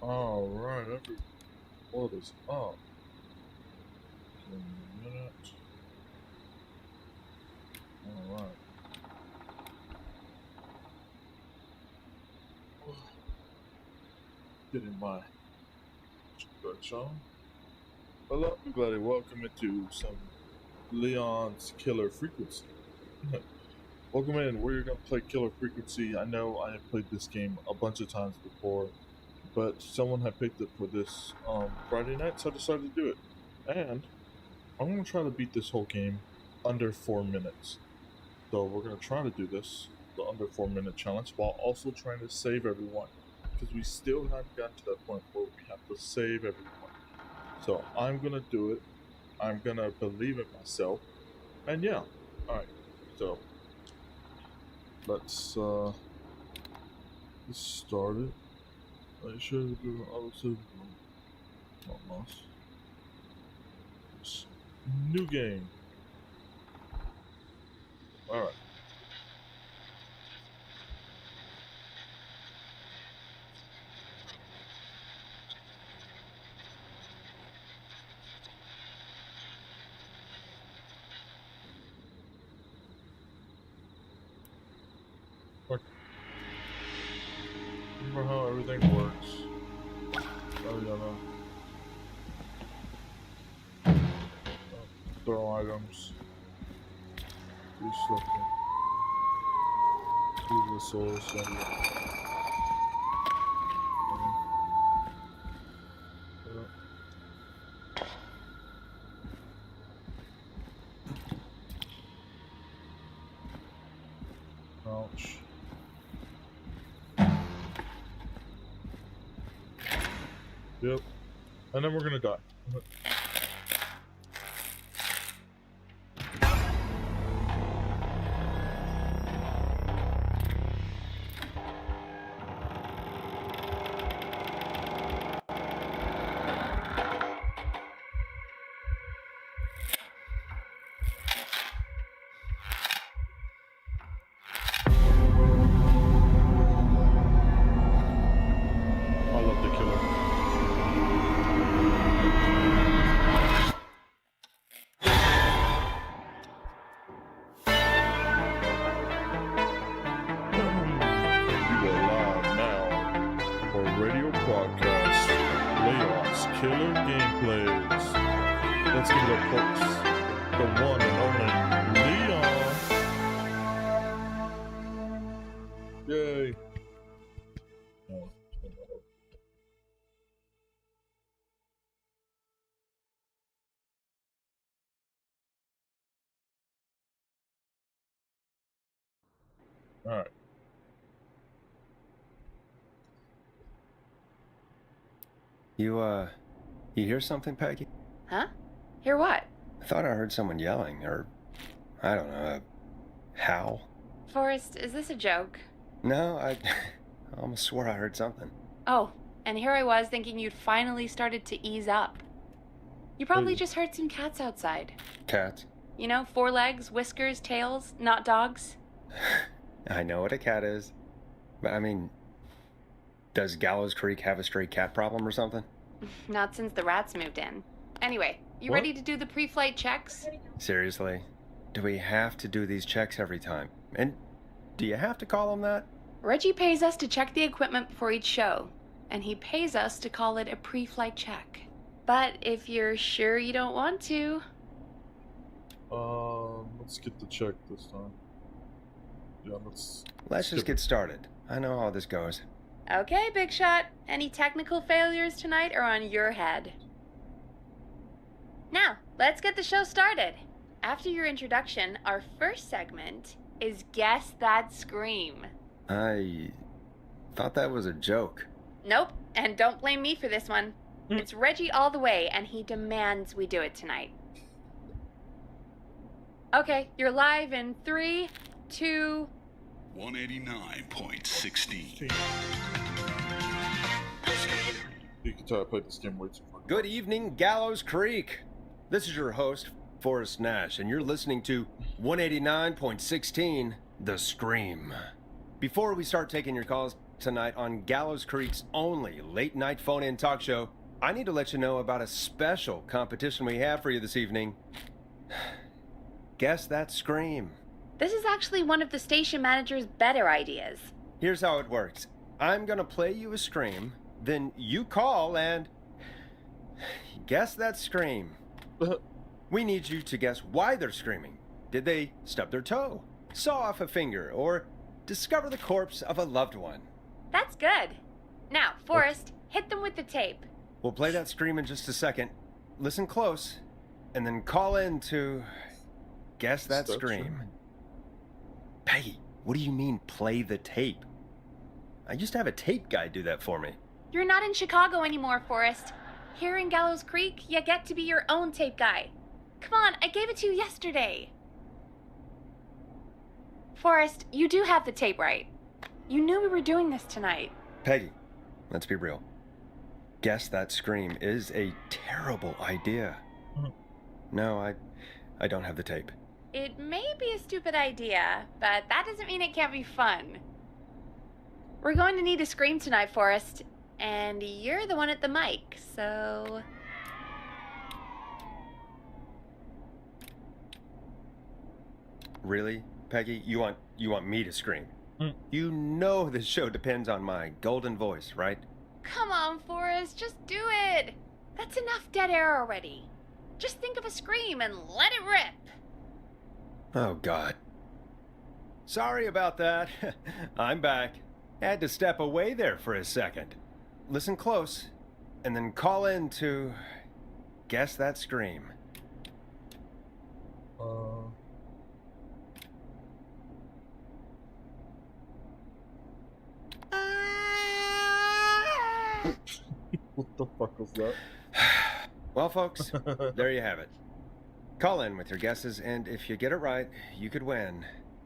Alright, what is up? Give me a minute. Alright. Getting my stretch on. Hello, everybody. Welcome into some Leon's Killer Frequency. Welcome in. We're going to play Killer Frequency. I know I have played this game a bunch of times before, but someone had picked it for this Friday night, so I decided to do it. And I'm going to try to beat this whole game under 4 minutes. So we're going to try to do this, the under 4 minute challenge, while also trying to save everyone. Because we still haven't gotten to that point where we have to save everyone. So I'm going to do it. I'm going to believe in myself. And yeah. Alright. So let's get started. I should do also almost. New game. Alright. Remember how everything works. Oh, yeah, no. Throw items. Do something. Do the soul center. Ouch. Yep. And then we're gonna die. I love the killer. You are live now for Radio Podcast, Leon's Killer Gameplays. Let's give it a folks, the one and only Leon. Yay. Oh. Alright. You hear something, Peggy? Huh? Hear what? I thought I heard someone yelling, or, I don't know, a howl. Forrest, is this a joke? No, I almost swore I heard something. Oh, and here I was thinking you'd finally started to ease up. You probably just heard some cats outside. Cats? You know, 4 legs, whiskers, tails, not dogs. I know what a cat is. But I mean, does Gallows Creek have a stray cat problem or something? Not since the rats moved in. Anyway, you What? ready to do the pre-flight checks? Seriously? Do we have to do these checks every time? And do you have to call them that? Reggie pays us to check the equipment before each show, and he pays us to call it a pre-flight check. But if you're sure you don't want to... Let's get the check this time. Yeah, Let's skip just get started. I know how this goes. Okay, Big Shot. Any technical failures tonight are on your head. Now, let's get the show started. After your introduction, our first segment is Guess That Scream. I thought that was a joke. Nope, and don't blame me for this one. It's Reggie all the way, and he demands we do it tonight. Okay, you're live in 3, 2... 189.16. You can tell I played this game way too far. Good evening, Gallows Creek. This is your host, Forrest Nash, and you're listening to 189.16, The Scream. Before we start taking your calls, tonight on Gallows Creek's only late-night phone-in talk show, I need to let you know about a special competition we have for you this evening. Guess that scream. This is actually one of the station manager's better ideas. Here's how it works. I'm gonna play you a scream, then you call and guess that scream. We need you to guess why they're screaming. Did they stub their toe, saw off a finger, or discover the corpse of a loved one? That's good. Now, Forrest, hit them with the tape. We'll play that scream in just a second. Listen close, and then call in to guess that scream. Peggy, what do you mean play the tape? I used to have a tape guy do that for me. You're not in Chicago anymore, Forrest. Here in Gallows Creek, you get to be your own tape guy. Come on, I gave it to you yesterday. Forrest, you do have the tape right. You knew we were doing this tonight. Peggy, let's be real. Guess that scream is a terrible idea. No, I don't have the tape. It may be a stupid idea, but that doesn't mean it can't be fun. We're going to need a scream tonight, Forrest, and you're the one at the mic, so... Really, Peggy? You want me to scream? You know this show depends on my golden voice, right? Come on, Forrest, just do it. That's enough dead air already. Just think of a scream and let it rip. Oh, God. Sorry about that. I'm back. Had to step away there for a second. Listen close, and then call in to guess that scream. What the fuck was that? Well, folks, there you have it. Call in with your guesses, and if you get it right, you could win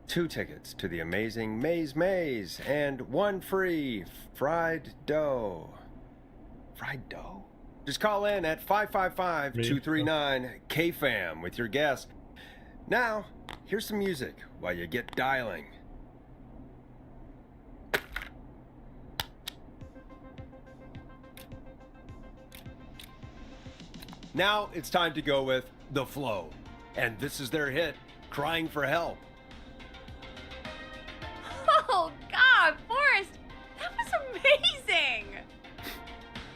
2 tickets to the amazing Maze and 1 free fried dough. Fried dough? Just call in at 555-239-KFAM with your guess. Now, here's some music while you get dialing. Now it's time to go with The Flow. And this is their hit, Crying for Help. Oh, God, Forrest, that was amazing.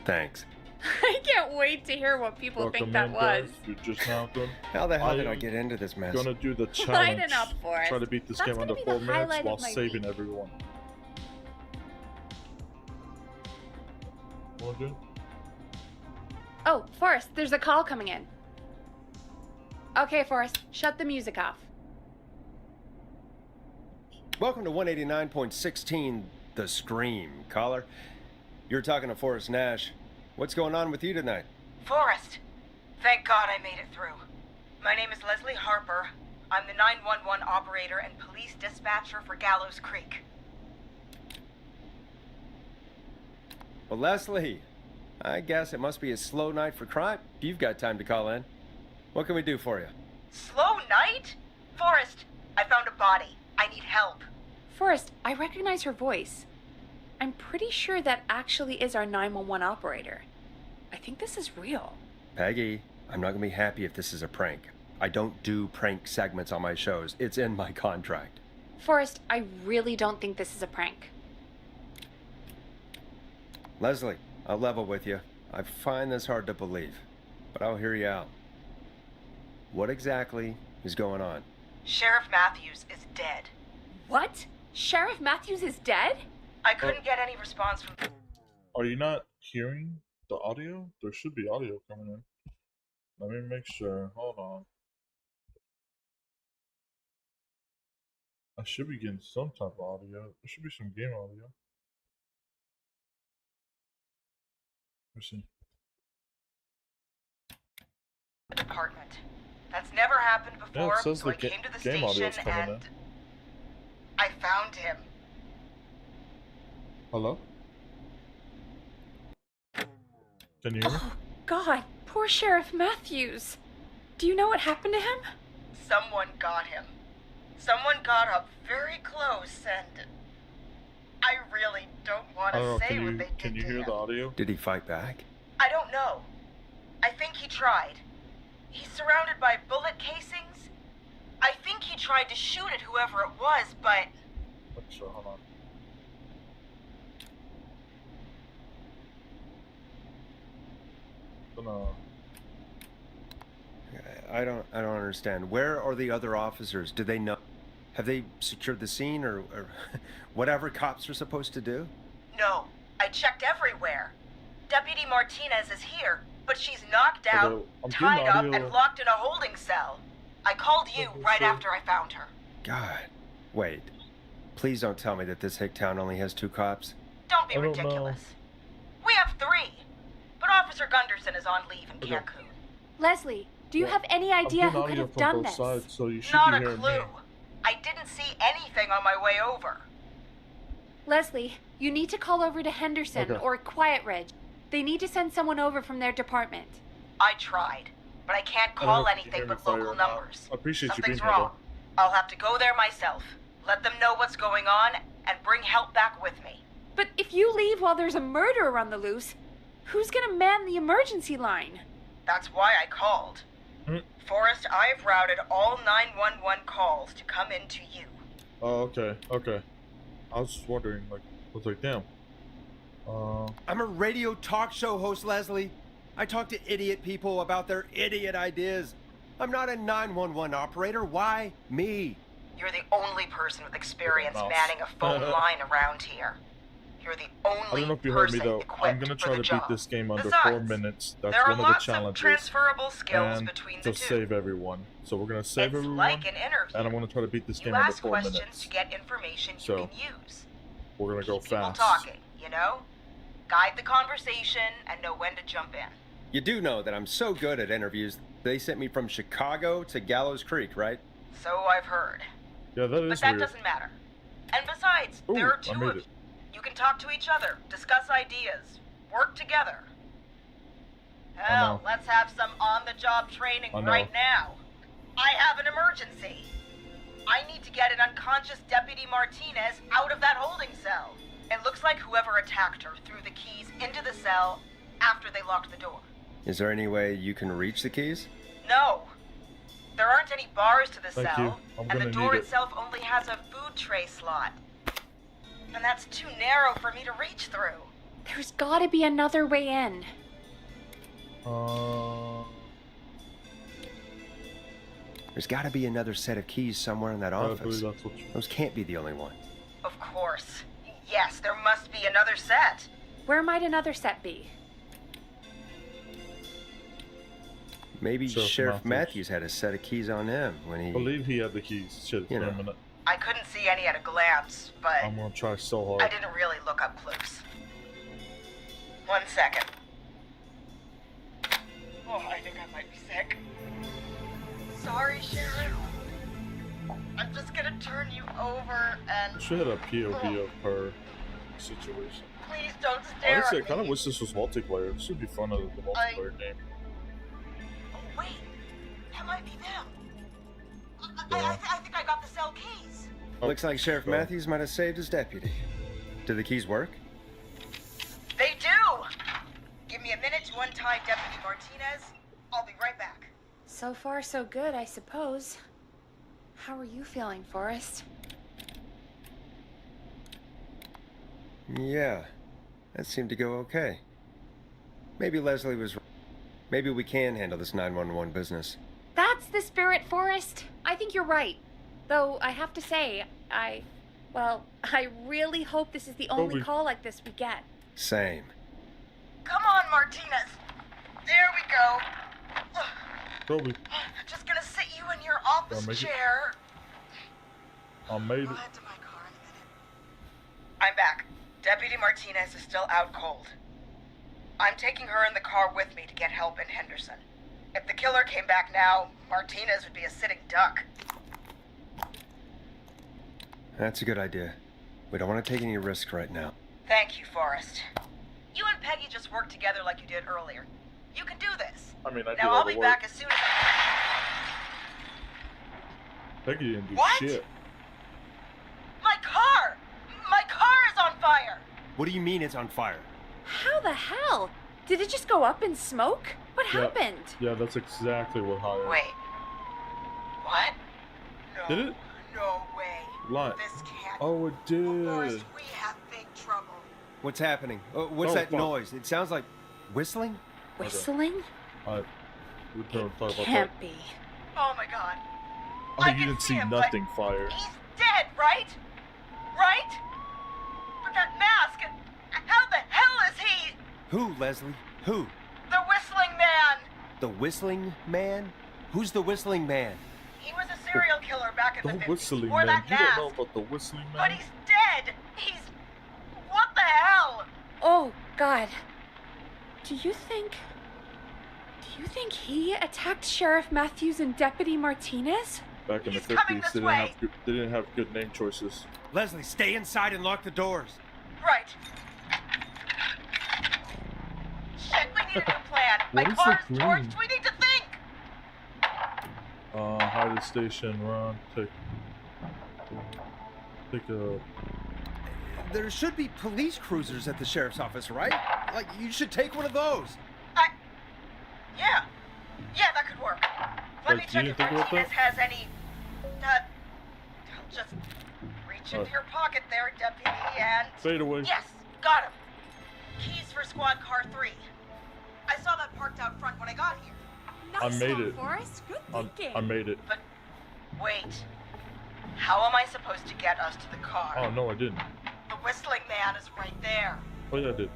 Thanks. I can't wait to hear what people think that was. You just now done. How the hell did I get into this mess? Gonna do the Light challenge. it up, Forrest. Try to beat this That's game under gonna be 4 the minutes highlight while of my saving week. everyone. Wanna do it? Oh, Forrest, there's a call coming in. Okay, Forrest, shut the music off. Welcome to 189.16 The Scream, caller. You're talking to Forrest Nash. What's going on with you tonight? Forrest, thank God I made it through. My name is Leslie Harper. I'm the 911 operator and police dispatcher for Gallows Creek. Well, Leslie, I guess it must be a slow night for crime. You've got time to call in. What can we do for you? Slow night? Forrest, I found a body. I need help. Forrest, I recognize her voice. I'm pretty sure that actually is our 911 operator. I think this is real. Peggy, I'm not going to be happy if this is a prank. I don't do prank segments on my shows. It's in my contract. Forrest, I really don't think this is a prank. Leslie, I'll level with you. I find this hard to believe, but I'll hear you out. What exactly is going on? Sheriff Matthews is dead. What? Sheriff Matthews is dead? I couldn't get any response from... Are you not hearing the audio? There should be audio coming in. Let me make sure. Hold on. I should be getting some type of audio. There should be some game audio. Let's see. department. That's never happened Yeah, before, it says so the I came to the game audio's station coming and... I found him. Hello? Can you hear me? Oh, God, poor Sheriff Matthews. Do you know what happened to him? Someone got him. Someone got up very close and... I really don't want I don't to know. say what they did Can you to hear him. the audio? Did he fight back? I don't know. I think he tried. He's surrounded by bullet casings. I think he tried to shoot at whoever it was, but Sure, hold on. Gonna... I don't understand. Where are the other officers? Do they know? Have they secured the scene or whatever cops are supposed to do? no. I checked everywhere. Deputy Martinez is here, but she's knocked out, Okay, I'm tied getting up, audio. and locked in a holding cell. I called you Okay, right sure. after I found her. God. Wait. Please don't tell me that this hick town only has 2 cops. Don't be I don't know. ridiculous. We have 3, but Officer Gunderson is on leave in Okay. Cancun. Leslie, do you Well, have any I'm idea getting who could audio have from done both this? sides, so you should Not be a hearing clue. me. I didn't see anything on my way over. Leslie, you need to call over to Henderson Okay. or Quiet Ridge. They need to send someone over from their department. I tried, but I can't I don't know call if you anything hear me but fire local or not. numbers. I appreciate you being Something's here, wrong. I'll have to go there myself, let them know what's going on, and bring help back with me. But if you leave while there's a murderer on the loose, who's gonna man the emergency line? That's why I called. Hmm. Forrest, I've routed all 911 calls to come in to you. Oh, okay, okay. I was just wondering, like, I was like, damn. I'm a radio talk show host, Leslie. I talk to idiot people about their idiot ideas. I'm not a 911 operator. Why me? You're the only person with experience Mouse. manning a phone line around here. You're the I only don't know if you heard me person though. equipped I'm gonna for try the to job. beat this game under Besides, 4 minutes. That's there are one of the lots of challenges. transferable skills And between the just two. save everyone. So we're gonna save It's everyone, like an interview. and I'm gonna try to beat this You game under ask 4 questions minutes. to get information you So, can use. We're gonna go Keep people fast. talking, you know? Guide the conversation and know when to jump in. You do know that I'm so good at interviews. They sent me from Chicago to Gallows Creek, right? So I've heard. Yeah, that But is that weird. doesn't matter. And besides, Ooh, there are I 2 made of it. you. You can talk to each other, discuss ideas, work together. Hell, know. let's have some on-the-job training I know. right now. I have an emergency. I need to get an unconscious Deputy Martinez out of that holding cell. It looks like whoever attacked her threw the keys into the cell after they locked the door. Is there any way you can reach the keys? No. There aren't any bars to the Thank cell, you. I'm and the gonna door need it. itself only has a food tray slot. And that's too narrow for me to reach through. There's gotta be another way in. There's got to be another set of keys somewhere in that I believe office. that's what you... Those can't be the only one. Of course. Yes, there must be another set. Where might another set be? Maybe Sheriff Sheriff Matthews. Matthews had a set of keys on him when he... I believe he had the keys. Shit, it's You been a know. minute. I couldn't see any at a glance, but I'm gonna try so hard. I didn't really look up clues. 1 second. Oh, I think I might be sick. Sorry, Sheriff. I'm just gonna turn you over and I should have a POV of her situation. please don't stare Honestly, I at kind of me. wish this was multiplayer. This would be fun as the multiplayer game. Oh, wait. That might be them. Yeah. I think I got the cell keys. Oh, Looks like Sheriff go. Matthews might have saved his deputy. Do the keys work? They do! Give me a minute to untie Deputy Martinez. I'll be right back. So far, so good, I suppose. How are you feeling, Forrest? Yeah, that seemed to go okay. Maybe Leslie was... Maybe we can handle this 911 business. That's the spirit, Forrest. I think you're right. Though, I have to say, I really hope this is the only Toby. call like this we get. Same. Come on, Martinez. There we go. Toby, Just gonna sit you in your I'll office make it. chair. I made I'll it. head to my car in a minute. I'm back. Deputy Martinez is still out cold. I'm taking her in the car with me to get help in Henderson. If the killer came back now, Martinez would be a sitting duck. That's a good idea. We don't want to take any risks right now. Thank you, Forrest. You and Peggy just worked together like you did earlier. You can do this. I mean, I did Now all I'll the be work. back as soon as Peggy didn't do What? shit. My car! My car is on What do you mean it's on fire? How the hell? Did it just go up in smoke? What Yeah. happened? Yeah, that's exactly what happened. Wait. What? No. Did it? No way. Lie. This can't. Oh, it did. Forrest, we have big trouble. What's happening? What's Oh, that fuck. noise? It sounds like whistling? Whistling? We don't talk about Can't be. Oh my god. that. I You can didn't see see him, but nothing fire. He's dead, right? Right? But that mask, how the hell is he? Who, Leslie? Who? The whistling man. The whistling man? Who's the whistling man? He was a serial killer back in The the 50s. whistling Wore man. that You mask. don't know about the whistling man? But he's dead. He's... What the hell? Oh, God. Do you think he attacked Sheriff Matthews and Deputy Martinez? Back in the He's coming 50s, this they didn't, way. they didn't have good name choices. Leslie, stay inside and lock the doors. Right. Shit, we need a new plan. What My is the car's green? torched. We need to think. Hide the station, run, take a... There should be police cruisers at the sheriff's office, right? Like, you should take one of those. Yeah. Yeah, that could work. Let me Wait, do check you if think about Martinez that? has any... I'll just reach into your pocket there, deputy, and... Fade away. Yes, got him. Keys for squad car 3. I saw that parked out front when I got here. Nice made one, it. Forrest. Good thinking. I made it. But wait. How am I supposed to get us to the car? Oh, no, I didn't. The whistling man is right there. Oh, yeah, I did.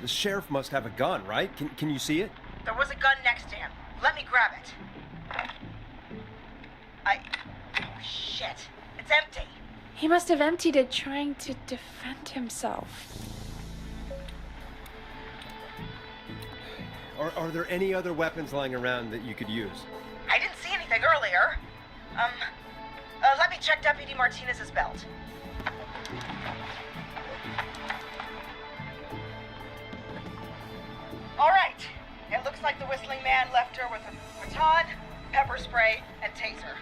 The sheriff must have a gun, right? Can you see it? There was a gun next to him. Let me grab it. Oh, shit. It's empty. He must have emptied it trying to defend himself. Are there any other weapons lying around that you could use? I didn't see anything earlier. Let me check Deputy Martinez's belt. All right. It looks like the whistling man left her with a baton, pepper spray, and taser.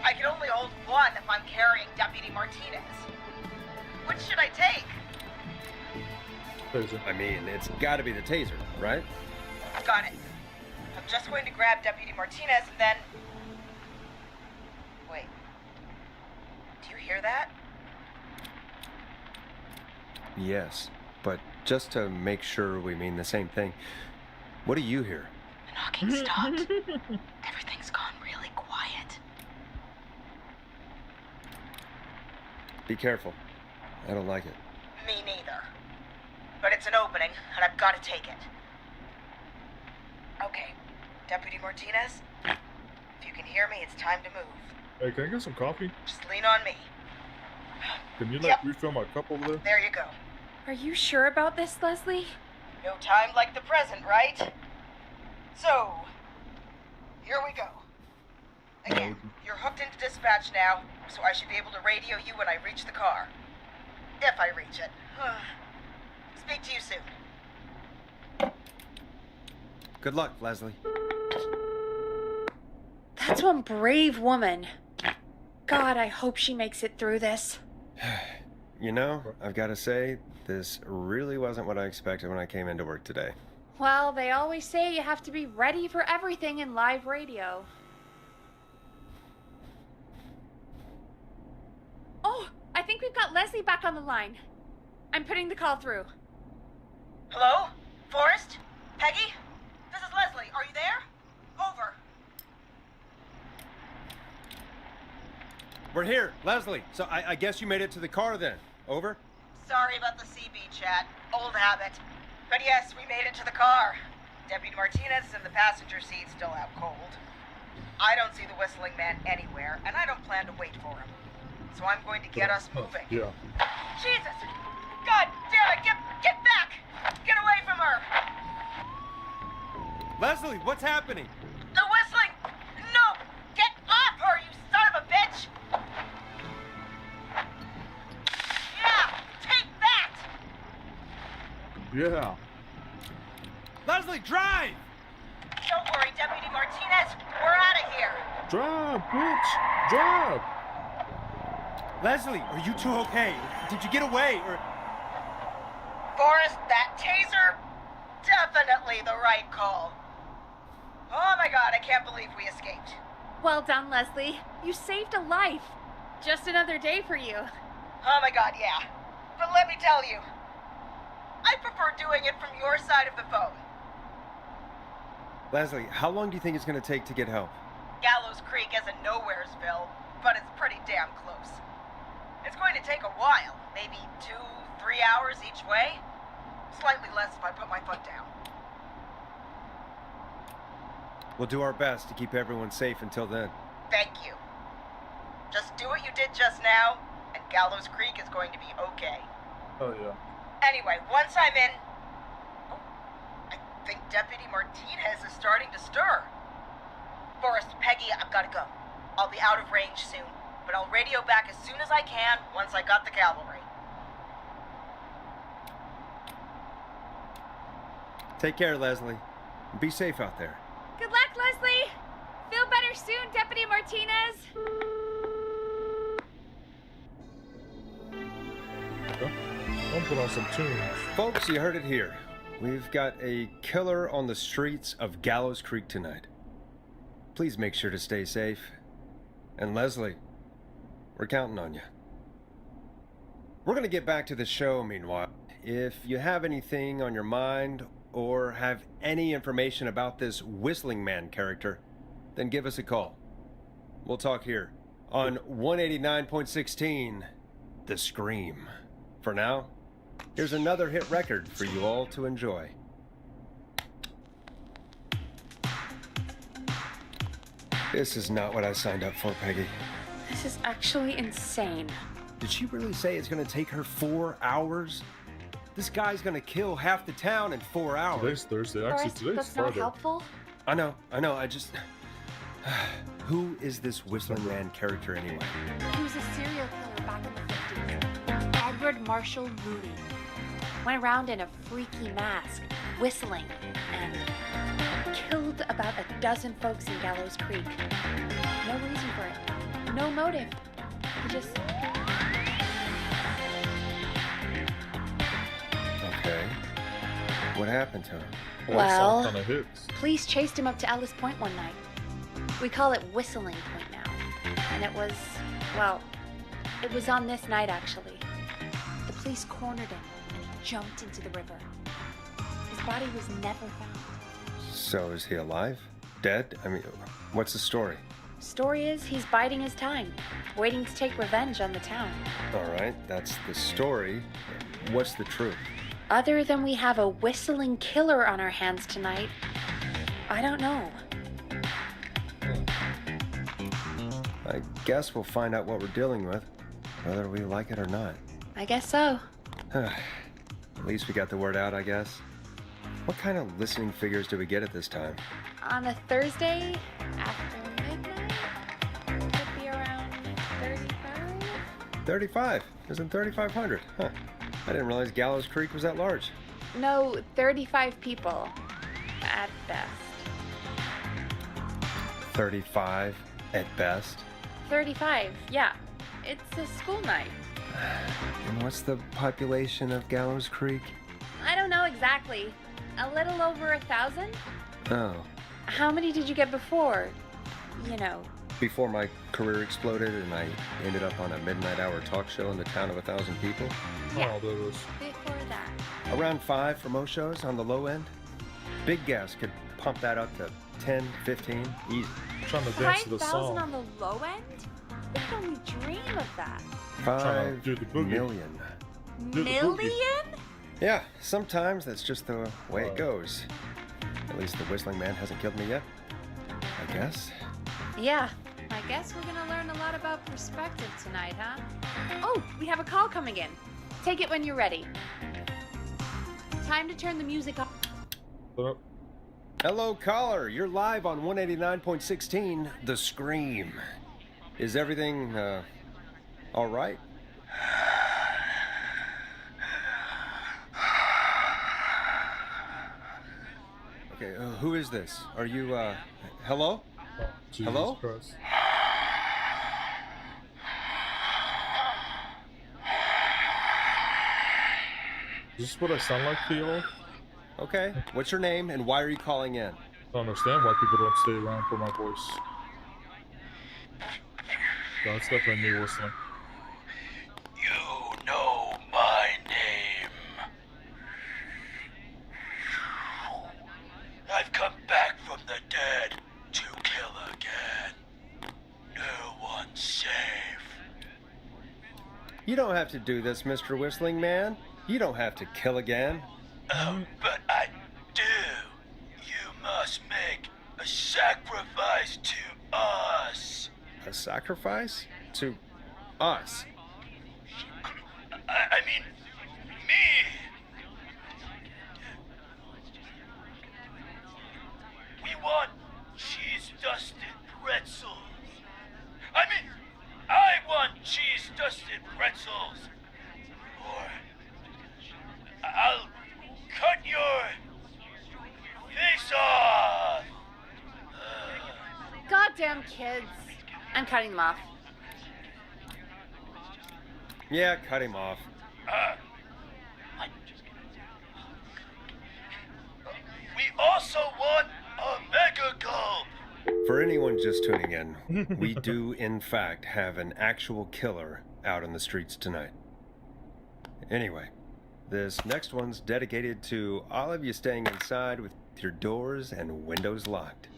I can only hold one if I'm carrying Deputy Martinez. Which should I take? There's it. I mean, it's gotta be the taser, right? Got it. I'm just going to grab Deputy Martinez and then... Wait. Do you hear that? Yes, but just to make sure we mean the same thing, what do you hear? The knocking stopped. Everything's gone really quiet. Be careful. I don't like it. Me neither. But it's an opening, and I've got to take it. Okay, Deputy Martinez, if you can hear me, it's time to move. Hey, can I get some coffee? Just lean on me. Can you, Yep. refill my cup over there? There you go. Are you sure about this, Leslie? No time like the present, right? So, here we go. Again, you're hooked into dispatch now, so I should be able to radio you when I reach the car. If I reach it. Speak to you soon. Good luck, Leslie. That's one brave woman. God, I hope she makes it through this. You know, I've got to say, this really wasn't what I expected when I came into work today. Well, they always say you have to be ready for everything in live radio. Oh, I think we've got Leslie back on the line. I'm putting the call through. Hello? Forrest? Peggy? This is Leslie. Are you there? Over. We're here, Leslie. So I guess you made it to the car then. Over? Sorry about the CB chat. Old habit. But yes, we made it to the car. Deputy Martinez is in the passenger seat, still out cold. I don't see the whistling man anywhere, and I don't plan to wait for him. So I'm going to get us moving. Yeah. Jesus! God damn it! Get back! Get away from her! Leslie, what's happening? The whistling! No! Get off her, you son of a bitch! Yeah! Take that! Yeah. Leslie, drive! Don't worry, Deputy Martinez. We're out of here. Drive, bitch! Drive! Leslie, are you two okay? Did you get away or... Forrest, that taser? Definitely the right call. Oh my god, I can't believe we escaped. Well done, Leslie. You saved a life. Just another day for you. Oh my god, yeah. But let me tell you, I prefer doing it from your side of the phone. Leslie, how long do you think it's going to take to get help? Gallows Creek isn't Nowheresville, but it's pretty damn close. It's going to take a while, maybe 2-3 hours each way. Slightly less if I put my foot down. We'll do our best to keep everyone safe until then. Thank you. Just do what you did just now, and Gallows Creek is going to be okay. Oh, yeah. Anyway, once I'm in... Oh, I think Deputy Martinez is starting to stir. Forrest, Peggy, I've got to go. I'll be out of range soon, but I'll radio back as soon as I can once I got the cavalry. Take care, Leslie. Be safe out there. Good luck, Leslie. Feel better soon, Deputy Martinez. I'll put on some tunes. Folks, you heard it here. We've got a killer on the streets of Gallows Creek tonight. Please make sure to stay safe. And Leslie, we're counting on you. We're going to get back to the show meanwhile. If you have anything on your mind or have any information about this Whistling Man character, then give us a call. We'll talk here on 189.16, The Scream. For now, here's another hit record for you all to enjoy. This is not what I signed up for, Peggy. This is actually insane. Did she really say it's going to take her 4 hours? This guy's going to kill half the town in 4 hours. Today's Thursday. Actually, Forrest, today's that's not Friday. helpful. I know, I just... Who is this Whistling Man character anyway? He was a serial killer back in the 50s. Edward Marshall Moody. Went around in a freaky mask, whistling, and killed about a dozen folks in Gallows Creek. No reason for it. No motive. He just... Okay. What happened to him? Well, Kind of hits. police chased him up to Ellis Point one night. We call it Whistling Point now. And it was, well, it was on this night actually. The police cornered him and he jumped into the river. His body was never found. So is he alive? Dead? I mean, what's the story? Story is he's biding his time, waiting to take revenge on the town. All right, that's the story. What's the truth? Other than we have a whistling killer on our hands tonight, I don't know. I guess we'll find out what we're dealing with, whether we like it or not. I guess so. At least we got the word out, I guess. What kind of listening figures do we get at this time? On a Thursday after midnight, could be around 35? 35. Isn't 3,500? Huh. I didn't realize Gallows Creek was that large. No, 35 people at best. 35 at best. 35, yeah. It's a school night. And what's the population of Gallows Creek? I don't know exactly. A little over 1,000? Oh. How many did you get before? You know. Before my career exploded and I ended up on a midnight hour talk show in the town of 1,000 people? Yeah. Oh, there was. Before that. Around 5 for most shows on the low end. Big gas could pump that up to 10, 15, easy. Trying to dance to the 5,000 song. on the low end? We can only dream of that. Trying to 5 do the boogie. million. Do the boogie. Million? Yeah, sometimes that's just the way Wow. it goes. At least the Whistling Man hasn't killed me yet. I guess. Yeah. I guess we're gonna learn a lot about perspective tonight, huh? Oh, we have a call coming in. Take it when you're ready. Time to turn the music up. But, Hello, caller. You're live on 189.16, The Scream. Is everything, all right? Okay, who is this? Are you, hello? Oh, Jesus Hello? Christ. Is this what I sound like to y'all? Okay. What's your name and why are you calling in? I don't understand why people don't stay around for my voice. No, it's definitely me whistling. You know my name. I've come back from the dead to kill again. No one's safe. You don't have to do this, Mr. Whistling Man. You don't have to kill again. But I do. You must make a sacrifice to us. A sacrifice? To us? I mean, me. We want cheese-dusted pretzels. I mean, I want cheese-dusted pretzels. Or I'll cut your face off. Goddamn kids. I'm cutting them off. Yeah, cut him off. We also want a mega gulp. For anyone just tuning in, we do in fact have an actual killer out on the streets tonight. Anyway, this next one's dedicated to all of you staying inside with your doors and windows locked.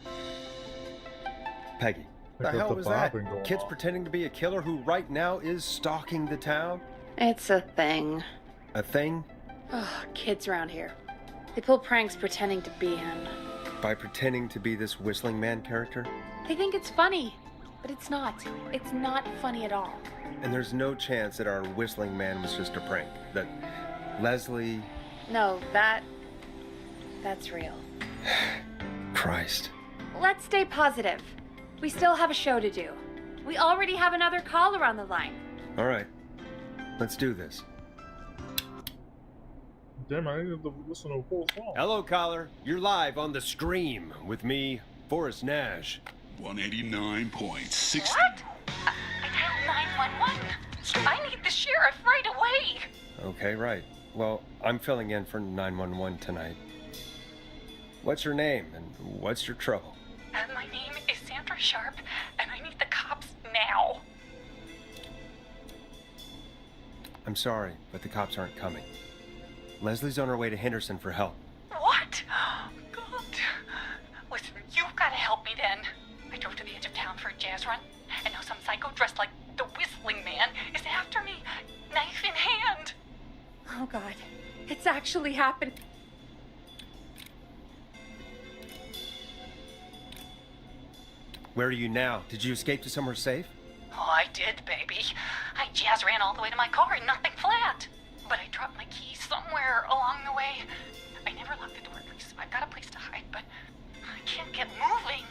Peggy, the Like, hell what was the that? bobbing going Kids on? pretending to be a killer who right now is stalking the town? It's a thing. A thing? Oh, kids around here. They pull pranks pretending to be him. By pretending to be this Whistling Man character? They think it's funny, but it's not. It's not funny at all. And there's no chance that our Whistling Man was just a prank. That Leslie... No, that's real. Christ. Let's stay positive. We still have a show to do. We already have another caller on the line. All right. Let's do this. Damn, I needed to listen to a whole song. Hello, caller. You're live on The Scream with me, Forrest Nash. 189.6. What? I dialed 911. I need the sheriff right away. Okay, right. Well, I'm filling in for 911 tonight. What's your name and what's your trouble? My name is Sandra Sharp, and I need the cops now. I'm sorry, but the cops aren't coming. Leslie's on her way to Henderson for help. What? God. Listen, you've got to help me then. I drove to the edge of town for a jazz run, and now some psycho dressed like the Whistling Man is after me, knife in hand. Oh God, it's actually happened. Where are you now? Did you escape to somewhere safe? Oh, I did, baby. I jazz ran all the way to my car and nothing flat. But I dropped my keys somewhere along the way. I never locked the door, at least, so I've got a place to hide, but I can't get moving.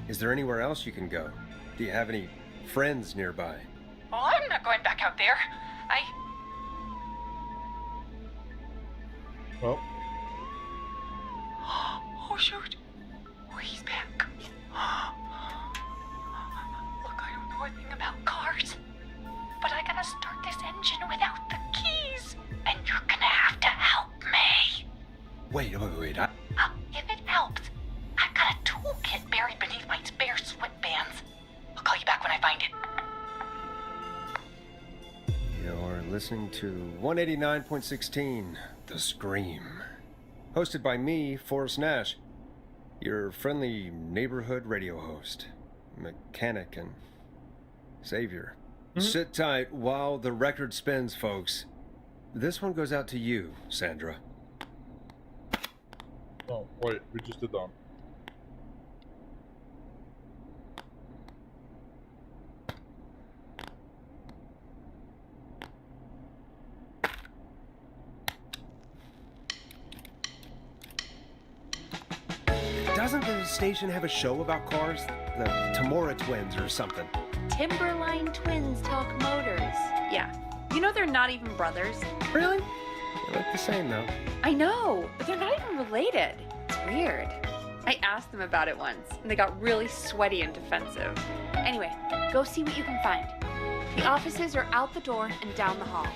Is there anywhere else you can go? Do you have any friends nearby? Oh, I'm not going back out there. Well, Oh, shoot. Oh, he's back. Look, I don't know a thing about cars, but I gotta start this engine without the keys. And you're gonna have to help me. Wait. If it helps, I've got a toolkit buried beneath my spare sweatbands. I'll call you back when I find it. You're listening to 189.16, The Scream. Hosted by me, Forrest Nash, your friendly neighborhood radio host, mechanic, and savior. Sit tight while the record spins, folks. This one goes out to you, Sandra. oh, wait, we just did that. Doesn't the station have a show about cars? The Tamora twins or something? Timberline Twins Talk Motors. Yeah, You know they're not even brothers. Really? They look the same, though. I know, but they're not even related. It's weird. I asked them about it once, and they got really sweaty and defensive. Anyway, go see what you can find. The offices are out the door and down the hall.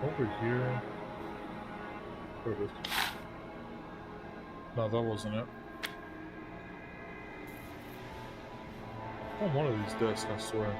Over here. Where is it? No, that wasn't it. On one of these desks, I swear.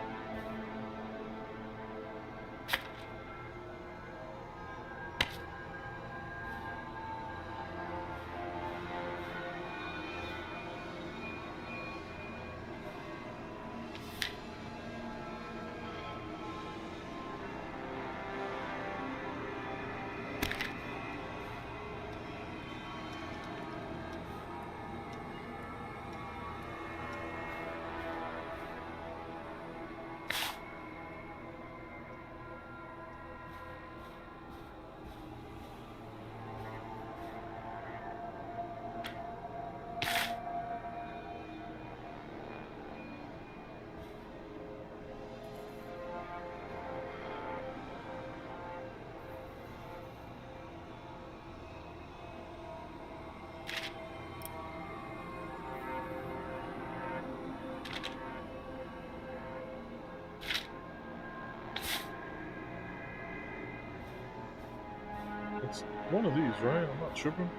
It's one of these, right? I'm not tripping.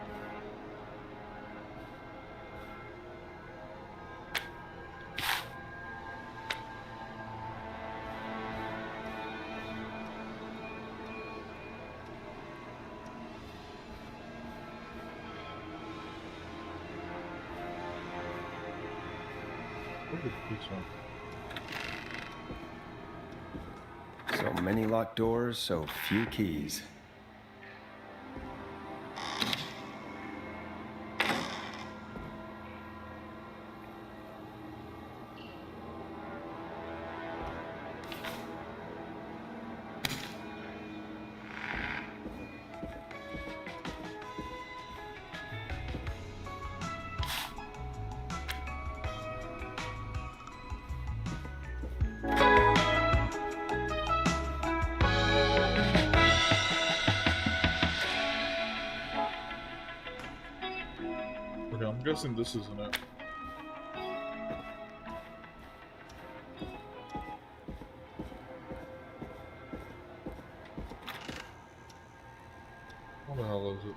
Look at this one. So many locked doors, so few keys. Okay, I'm guessing this isn't it. What the hell is it?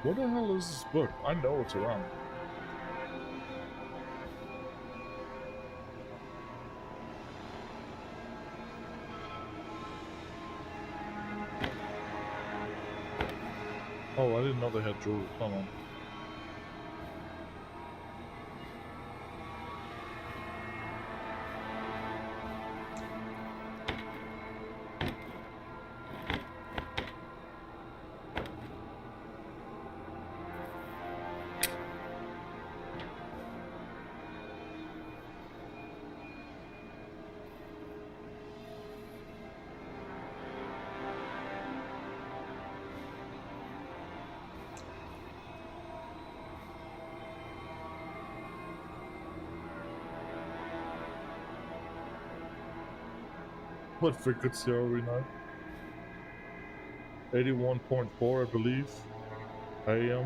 What the hell is this book? I know it's around. Oh, I didn't know they had jewelry. Hold on. What frequency are we now? 81.4, I believe. AM.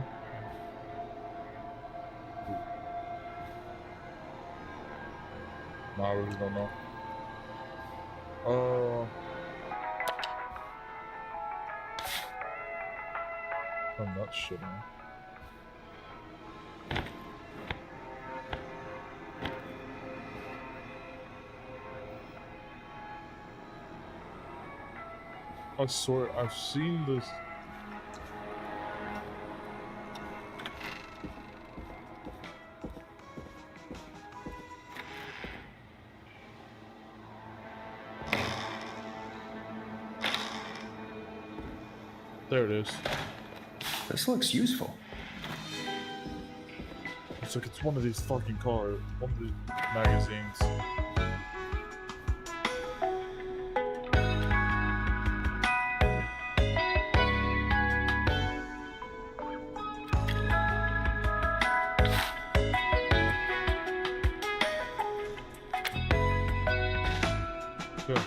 No, I really don't know. Turn that shit on. I swear, I've seen this. There it is. This looks useful. It's like it's one of these fucking cars, one of these magazines. Good.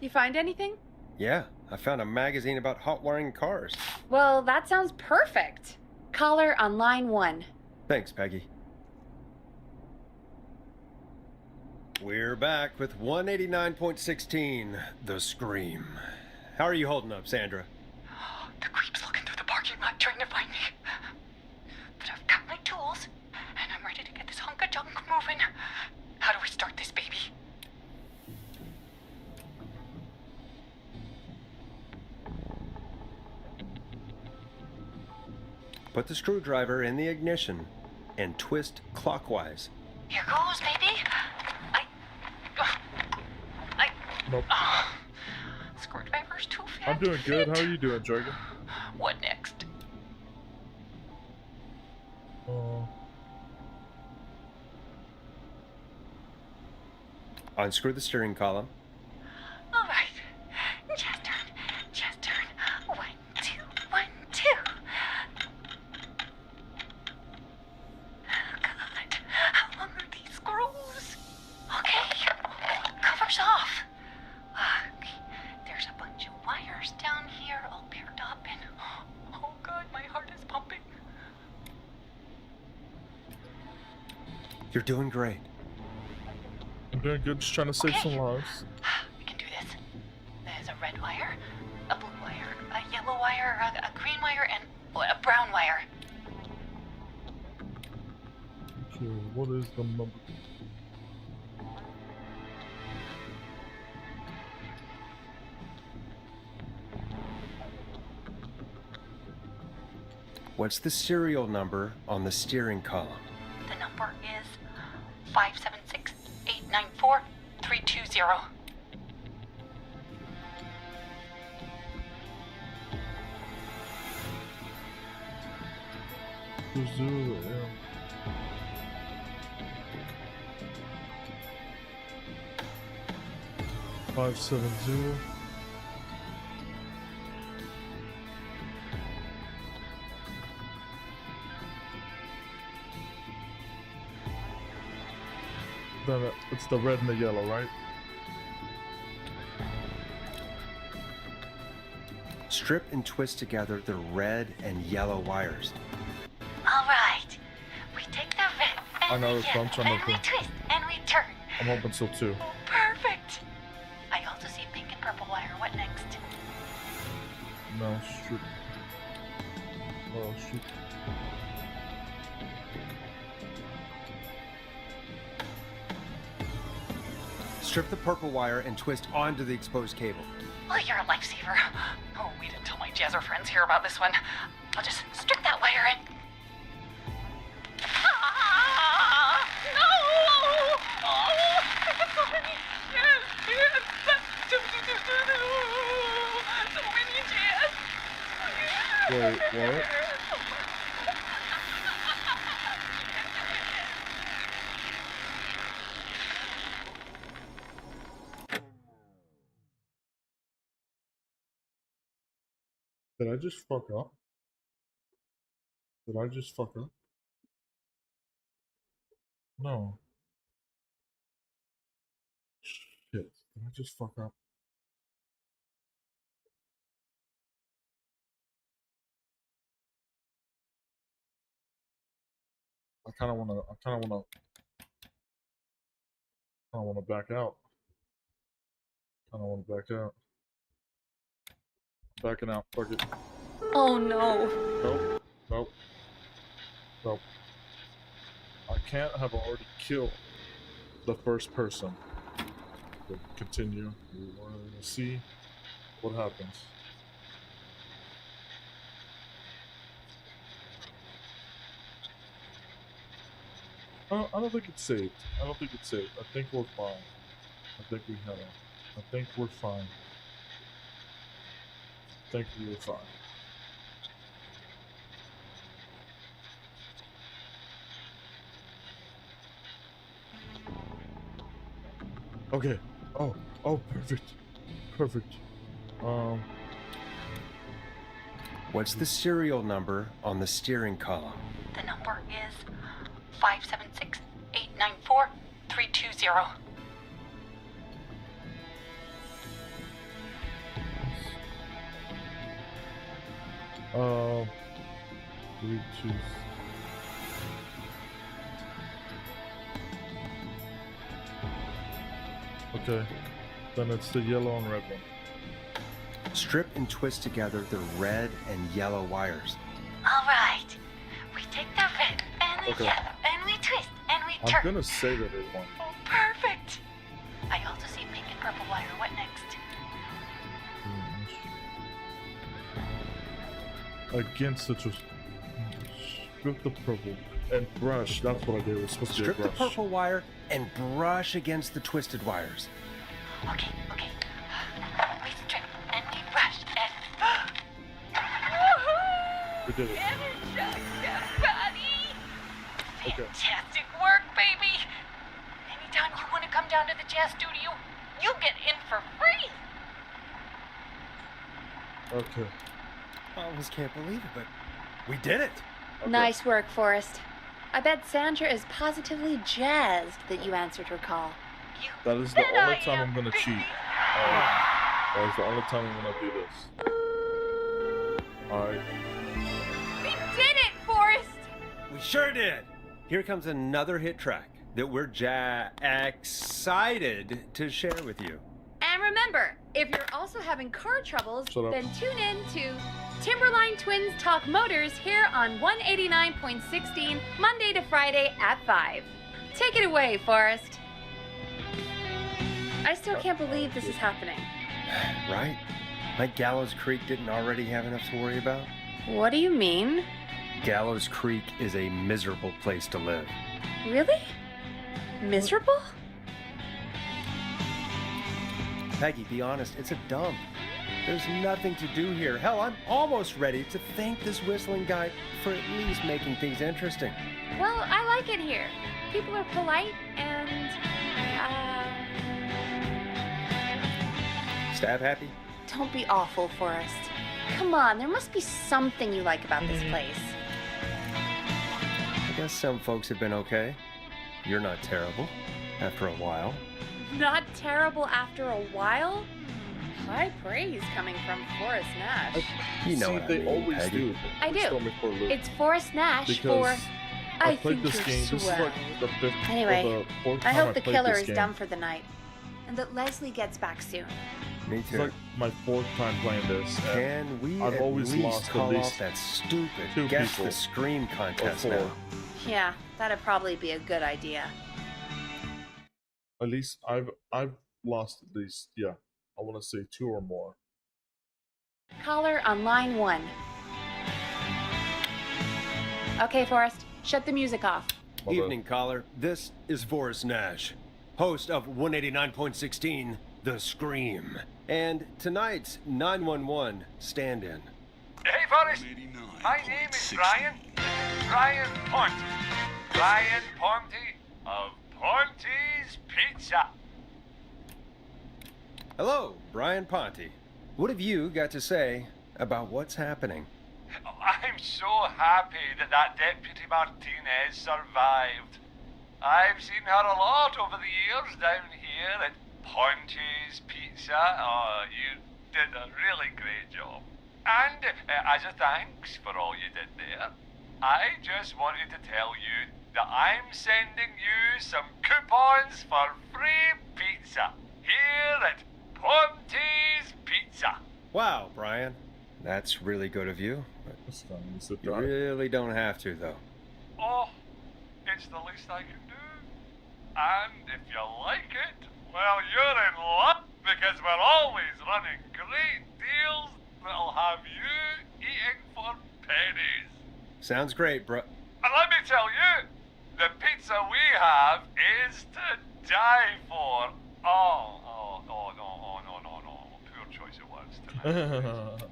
You find anything? Yeah, I found a magazine about hot wiring cars. Well, that sounds perfect. Caller on line 1. Thanks, Peggy. We're back with 189.16, The Scream. How are you holding up, Sandra? The creep's looking through the parking lot trying to find me. But I've got my tools, and I'm ready to get this hunk of junk moving. How do we start this baby? Put the screwdriver in the ignition and twist clockwise. Here goes, baby. Nope. Screwdriver's too fat. I'm doing good. How are you doing, Dragon? What next? Unscrew the steering column. All right. Just turn. 1, 2, 1, 2. Oh, God. How long are these screws? Okay. Cover's off. Okay. There's a bunch of wires down here all paired up and... Oh, God, my heart is pumping. You're doing great. I'm doing good, just trying to save some lives. We can do this. There's a red wire, a blue wire, a yellow wire, a green wire, and a brown wire. Okay, what is the number? What's the serial number on the steering column? The number is 576-894-320. Zero, yeah. Five 570. Then it's the red and the yellow, right? Strip and twist together the red and yellow wires. All right. We take the red I and know the it's yellow, I'm and we hoping. twist and we turn. I'm hoping so too. Perfect. I also see pink and purple wire. What next? No, shoot. Oh, shoot. Strip the purple wire and twist onto the exposed cable. Well, you're a lifesaver. Oh, wait until my jazzer friends hear about this one. I'll just strip that wire in. Ah, no! Oh, I got so many. Yes. So many jazz. Wait, what? Did I just fuck up? Did I just fuck up? No. Shit. Did I just fuck up? I kind of want to back out. Backing out. Fuck it. Oh no. Nope. I can't have already killed the first person. But continue. We want to see what happens. I don't think it's saved. I think we're fine. I think we're fine. Okay. Oh, perfect. What's the serial number on the steering column? The number is 576-894-320. Three, two. Okay, then it's the yellow and red one. Strip and twist together the red and yellow wires. All right. We take the red and the Okay. yellow and we twist and we I'm turn. gonna say that it won. Oh, perfect. I also see pink and purple wire. What next? Against the twist. Strip the purple and brush. That's what I did. It was supposed to be a Strip the brush. purple wire and brush against the twisted wires. Okay. We strip and we brush and... We did it. Everybody! Okay. Fantastic work, baby! Anytime you want to come down to the jazz studio, you get in for free! Okay. I almost can't believe it, but we did it. Okay. Nice work, Forrest. I bet Sandra is positively jazzed that you answered her call. You That is the bet only I time am, I'm gonna baby. cheat. That is the only time I'm gonna do this. Alright. We did it, Forrest! We sure did. Here comes another hit track that we're excited to share with you. And remember, if you're also having car troubles, Shut up. then tune in to Timberline Twins Talk Motors here on 189.16, Monday to Friday at 5. Take it away, Forrest. I still can't believe this is happening. Right? Like Gallows Creek didn't already have enough to worry about? What do you mean? Gallows Creek is a miserable place to live. Really? Miserable? Peggy, be honest, it's a dump. There's nothing to do here. Hell, I'm almost ready to thank this whistling guy for at least making things interesting. Well, I like it here. People are polite and, Stab happy? don't be awful, Forrest. Come on, there must be something you like about this place. I guess some folks have been okay. You're not terrible. After a while. Not terrible after a while? High praise coming from Forrest Nash. You know See, what I they mean, always Peggy. do. I do. Throw me for a loop. It's Forrest Nash Because for... I I played think this you're game. This is swell. like the fifth Anyway, or the fourth I time hope the played killer this is game. done for the night. And that Leslie gets back soon. Me It's too. like my fourth time playing this. and Can we I've at always least lost at call least off that stupid two Guess people the Scream or contest four. now? Yeah, that'd probably be a good idea. At least I've lost at least, yeah, I want to say 2 or more. Caller on line 1. Okay, Forrest, shut the music off. My bad. Evening, caller. This is Forrest Nash, host of 189.16, The Scream, and tonight's 911 stand-in. Hey, Forrest. My name is Brian. Brian Ponte. Brian Ponte of Ponte's Pizza. Hello, Brian Ponte. What have you got to say about what's happening? I'm so happy that Deputy Martinez survived. I've seen her a lot over the years down here at Ponty's Pizza. Oh, you did a really great job. And as a thanks for all you did there, I just wanted to tell you that I'm sending you some coupons for free pizza here at Ponty's Pizza. Wow, Brian. That's really good of you. That's fine. You sit You down. really don't have to, though. Oh, it's the least I can do. And if you like it, well, you're in luck because we're always running great deals that'll have you eating for pennies. Sounds great, bro. And let me tell you, the pizza we have is to die for. No. Poor choice of words tonight.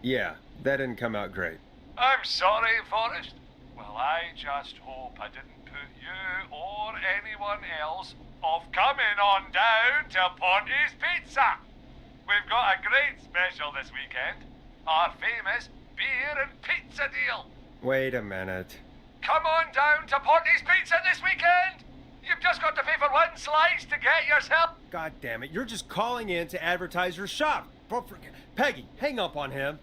Yeah, that didn't come out great. I'm sorry, Forrest. Well, I just hope I didn't put you or anyone else off coming on down to Ponty's Pizza. We've got a great special this weekend. Our famous beer and pizza deal. Wait a minute. Come on down to Ponty's Pizza this weekend. You've just got to pay for one slice to get yourself. God damn it, you're just calling in to advertise your shop. Peggy, hang up on him.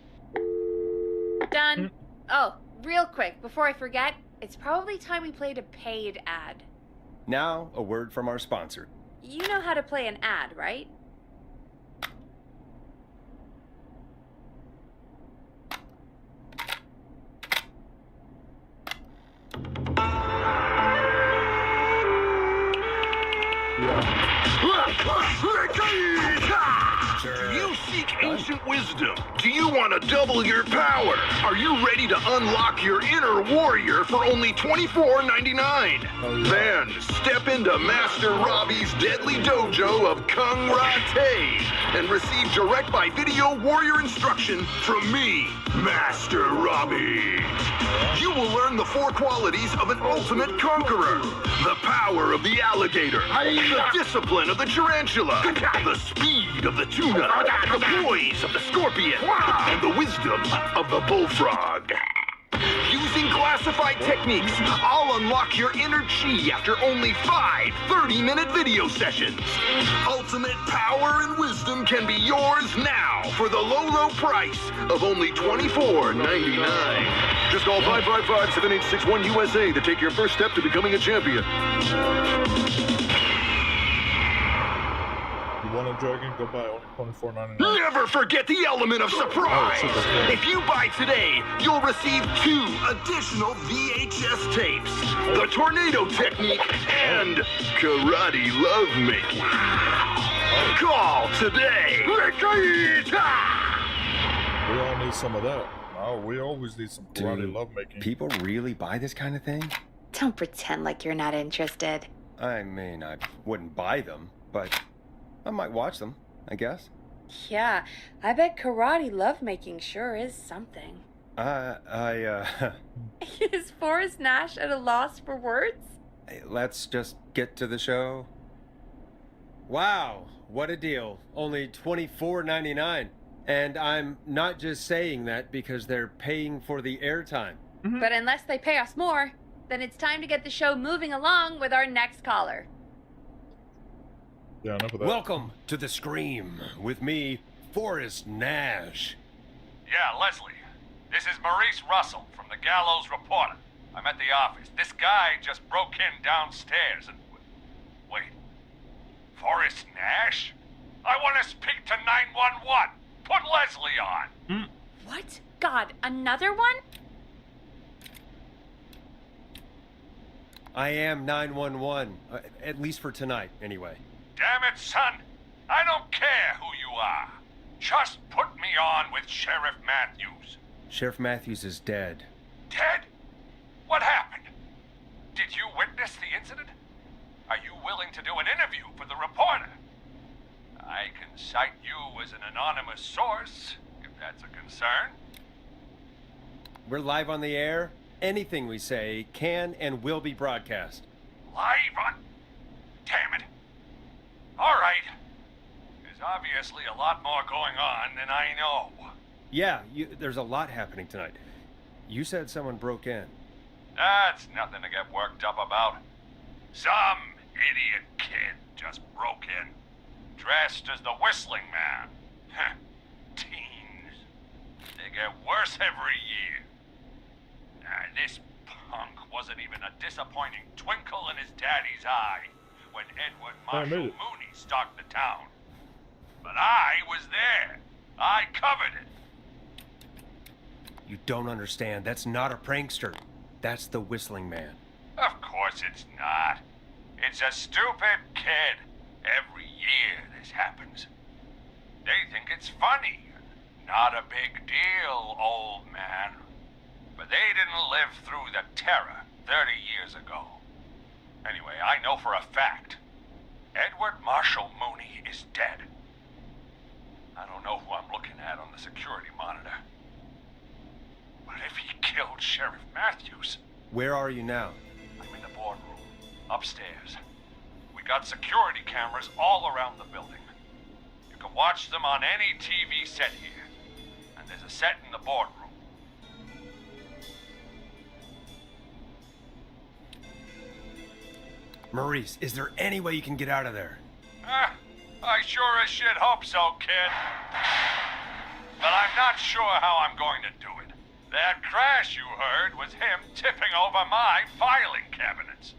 Done. Oh, real quick, before I forget, it's probably time we played a paid ad. Now, a word from our sponsor. You know how to play an ad, right? Do you seek ancient wisdom? Do you want to double your power? Are you ready to unlock your inner warrior for only $24.99? Then step into Master Robbie's deadly dojo of Kung Rate and receive direct by video warrior instruction from me, Master Robbie. You will learn the 4 qualities of an ultimate conqueror. The power of the alligator, the discipline of the tarantula, the speed of the tuna, the poise of the scorpion, and the wisdom of the bullfrog. Using classified techniques, I'll unlock your inner chi after only 5 30-minute video sessions. Ultimate power and wisdom can be yours now for the low price of only $24.99. Just call 555-7861 USA to take your first step to becoming a champion. You want a dragon? Go buy only $24.99. Never forget the element of surprise! If you buy today, you'll receive 2 additional VHS tapes, the Tornado Technique and Karate Lovemaking. Call today! We all need some of that. Oh, we always need some karate Dude, lovemaking. people really buy this kind of thing? Don't pretend like you're not interested. I mean, I wouldn't buy them, but I might watch them, I guess. Yeah, I bet karate lovemaking sure is something. Is Forrest Nash at a loss for words? Let's just get to the show. Wow, what a deal. Only $24.99. And I'm not just saying that because they're paying for the airtime. But unless they pay us more, then it's time to get the show moving along with our next caller. Yeah, enough of that. Welcome to The Scream with me, Forrest Nash. Yeah, Leslie. This is Maurice Russell from the Gallows Reporter. I'm at the office. This guy just broke in downstairs and... Wait. Forrest Nash? I want to speak to 911. Put Leslie on. What? God, another one? I am 911, at least for tonight, anyway. Damn it, son. I don't care who you are. Just put me on with Sheriff Matthews. Sheriff Matthews is dead. Dead? What happened? Did you witness the incident? Are you willing to do an interview for the reporter? I can cite you as an anonymous source, if that's a concern. We're live on the air. Anything we say can and will be broadcast. Live on... Damn it. All right. There's obviously a lot more going on than I know. Yeah, there's a lot happening tonight. You said someone broke in. That's nothing to get worked up about. Some idiot kid just broke in, dressed as the Whistling Man. Teens. They get worse every year. This punk wasn't even a disappointing twinkle in his daddy's eye when Edward Marshall Mooney stalked the town. But I was there. I covered it. You don't understand. That's not a prankster. That's the Whistling Man. Of course it's not. It's a stupid kid. Every year this happens. They think it's funny. Not a big deal, old man. But they didn't live through the terror 30 years ago. Anyway, I know for a fact, Edward Marshall Mooney is dead. I don't know who I'm looking at on the security monitor. But if he killed Sheriff Matthews... Where are you now? I'm in the boardroom, upstairs. We got security cameras all around the building. You can watch them on any TV set here. And there's a set in the boardroom. Maurice, is there any way you can get out of there? I sure as shit hope so, kid. But I'm not sure how I'm going to do it. That crash you heard was him tipping over my filing cabinets.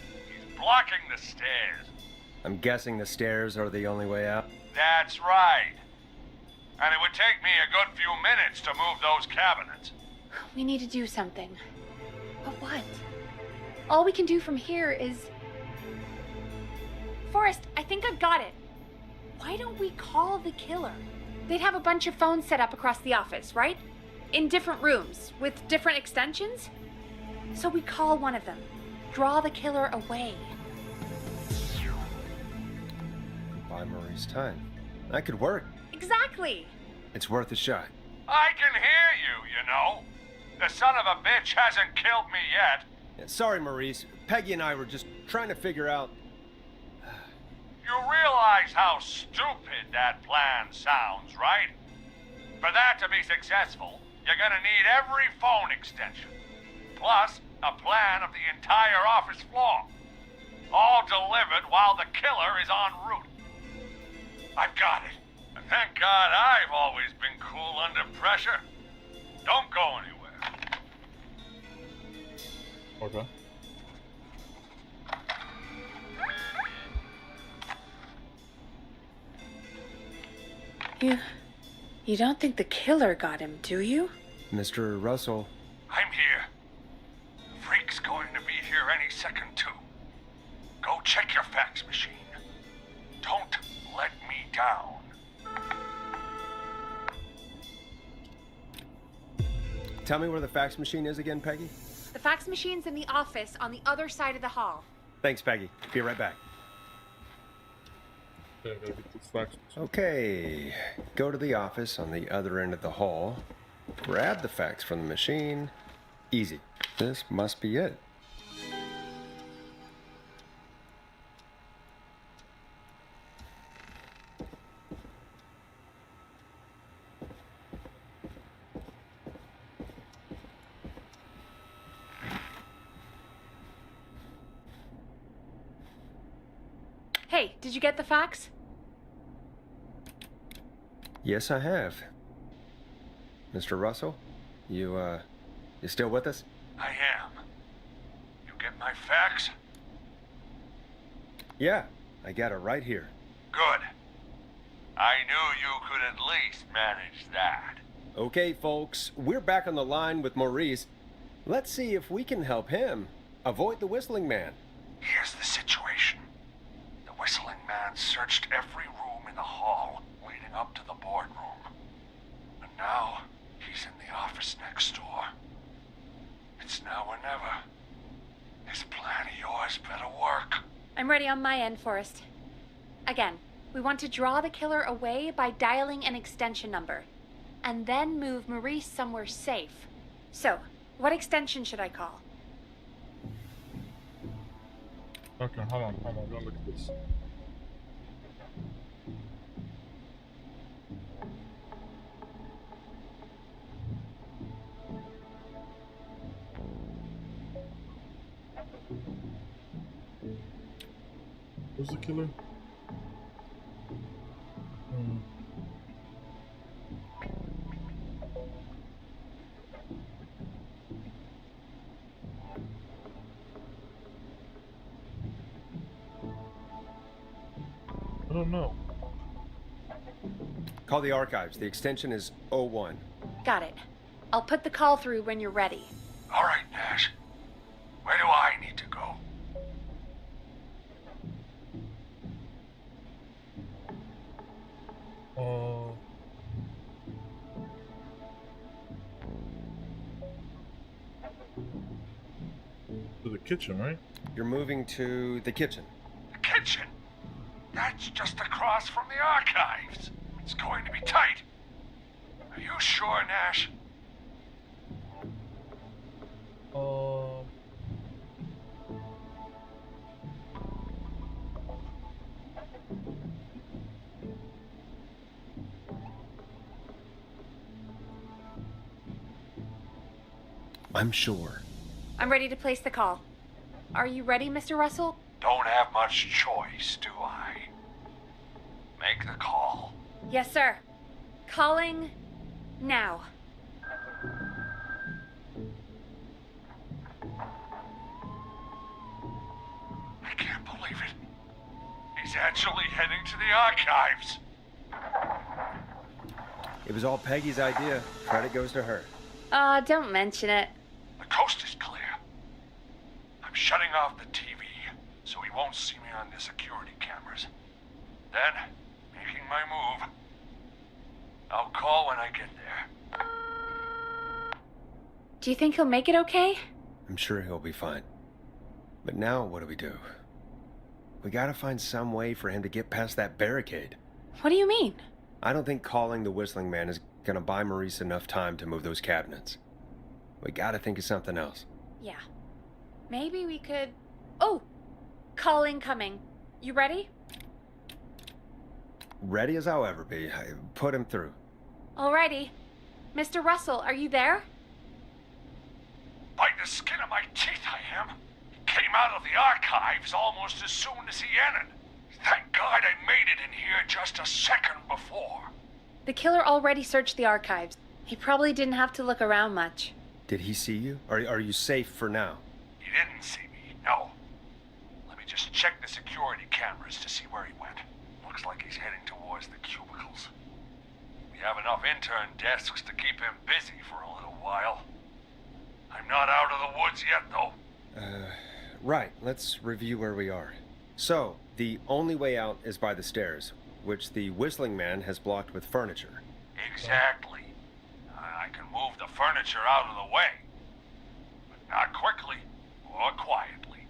He's blocking the stairs. I'm guessing the stairs are the only way out. That's right. And it would take me a good few minutes to move those cabinets. We need to do something. But what? All we can do from here is... Forrest, I think I've got it. Why don't we call the killer? They'd have a bunch of phones set up across the office, right? In different rooms, with different extensions. So we call one of them. Draw the killer away. Buy Maurice time. That could work. Exactly! It's worth a shot. I can hear you, you know. The son of a bitch hasn't killed me yet. Yeah, sorry, Maurice. Peggy and I were just trying to figure out... You realize how stupid that plan sounds, right? For that to be successful, you're gonna need every phone extension. Plus, a plan of the entire office floor. All delivered while the killer is en route. I've got it. And thank God I've always been cool under pressure. Don't go anywhere. Okay. You don't think the killer got him, do you? Mr. Russell. I'm here. The freak's going to be here any second, too. Go check your fax machine. Don't let me down. Tell me where the fax machine is again, Peggy? The fax machine's in the office on the other side of the hall. Thanks, Peggy. Be right back. Yeah, I gotta get this fax machine. Okay. Go to the office on the other end of the hall. Grab the fax from the machine. Easy. This must be it. Hey, did you get the fax? Yes, I have. Mr. Russell, you still with us? I am. You get my fax? Yeah, I got it right here. Good. I knew you could at least manage that. Okay, folks, we're back on the line with Maurice. Let's see if we can help him avoid the Whistling Man. Here's the situation. The Whistling Man searched every room in the hall leading up to the boardroom. And now, he's in the office next door. It's now or never. This plan of yours better work. I'm ready on my end, Forrest. Again, we want to draw the killer away by dialing an extension number, and then move Maurice somewhere safe. So, what extension should I call? Okay, hold on, go look at this. was the killer? I don't know. Call the archives. The extension is 01. Got it. I'll put the call through when you're ready. All right, Nash. Where do I need to go? To the kitchen, right? You're moving to the kitchen. The kitchen? That's just across from the archives. It's going to be tight. Are you sure, Nash? I'm sure. I'm ready to place the call. Are you ready, Mr. Russell? Don't have much choice, do I? Make the call. Yes, sir. Calling now. I can't believe it. He's actually heading to the archives. It was all Peggy's idea. Credit goes to her. Don't mention it. The coast is clear. I'm shutting off the TV so he won't see me on the security cameras. Then, making my move. I'll call when I get there. Do you think he'll make it okay? I'm sure he'll be fine. But now what do we do? We gotta find some way for him to get past that barricade. What do you mean? I don't think calling the Whistling Man is gonna buy Maurice enough time to move those cabinets. We gotta think of something else. Yeah. Maybe we could... Oh! Call incoming. You ready? Ready as I'll ever be. I put him through. Alrighty. Mr. Russell, are you there? By the skin of my teeth, I am. He came out of the archives almost as soon as he entered. Thank God I made it in here just a second before. The killer already searched the archives. He probably didn't have to look around much. Did he see you? Are you safe for now? He didn't see me, no. Let me just check the security cameras to see where he went. Looks like he's heading towards the cubicles. We have enough intern desks to keep him busy for a little while. I'm not out of the woods yet, though. Right. Let's review where we are. So, the only way out is by the stairs, which the Whistling Man has blocked with furniture. Exactly. I can move the furniture out of the way. But not quickly or quietly.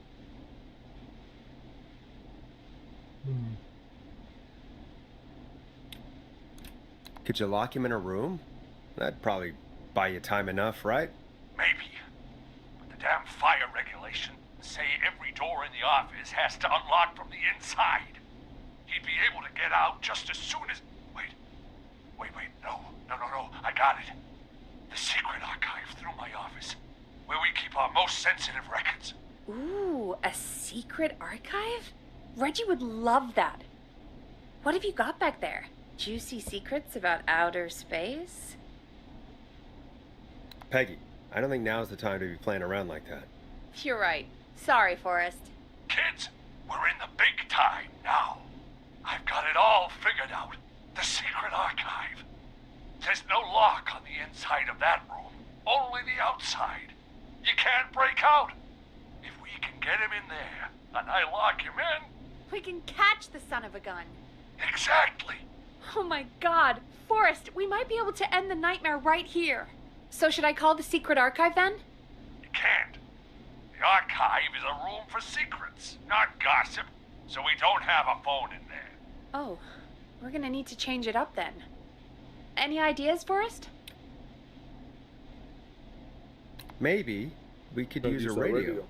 Could you lock him in a room? That'd probably buy you time enough, right? Maybe. But the damn fire regulations say every door in the office has to unlock from the inside. He'd be able to get out just as soon as... Wait, no. I got it. The secret archive through my office, where we keep our most sensitive records. Ooh, a secret archive? Reggie would love that. What have you got back there? Juicy secrets about outer space? Peggy, I don't think now's the time to be playing around like that. You're right. Sorry, Forrest. Kids, we're in the big time now. I've got it all figured out. The secret archive. There's no lock on the inside of that room, only the outside. You can't break out. If we can get him in there, and I lock him in... We can catch the son of a gun. Exactly. Oh my God. Forrest, we might be able to end the nightmare right here. So should I call the secret archive then? You can't. The archive is a room for secrets, not gossip, so we don't have a phone in there. Oh, we're gonna need to change it up then. Any ideas, Forrest? Maybe we could use a radio.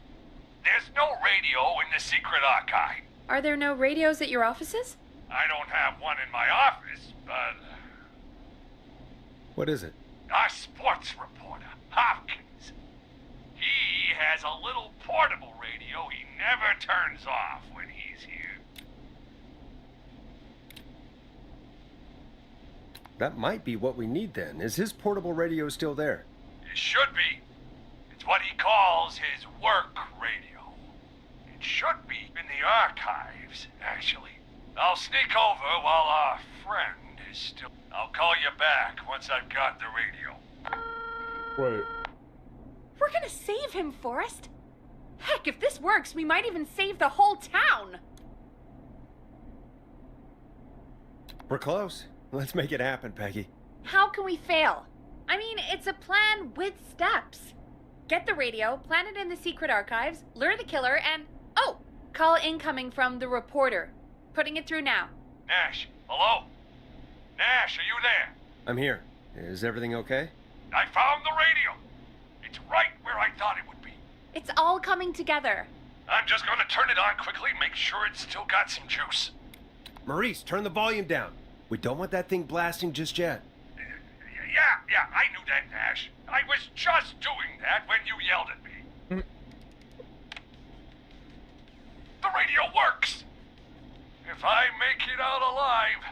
There's no radio in the secret archive. Are there no radios at your offices? I don't have one in my office, but... What is it? Our sports reporter, Hopkins. He has a little portable radio he never turns off when he's here. That might be what we need then. Is his portable radio still there? It should be. It's what he calls his work radio. It should be in the archives, actually. I'll sneak over while our friend is still... I'll call you back once I've got the radio. Wait. We're gonna save him, Forrest. Heck, if this works, we might even save the whole town. We're close. Let's make it happen, Peggy. How can we fail? I mean, it's a plan with steps. Get the radio, plant it in the secret archives, lure the killer, and... Oh! Call incoming from the reporter. Putting it through now. Nash, hello? Nash, are you there? I'm here. Is everything okay? I found the radio. It's right where I thought it would be. It's all coming together. I'm just gonna turn it on quickly, make sure it's still got some juice. Maurice, turn the volume down. We don't want that thing blasting just yet. Yeah, I knew that, Nash. I was just doing that when you yelled at me. The radio works! If I make it out alive,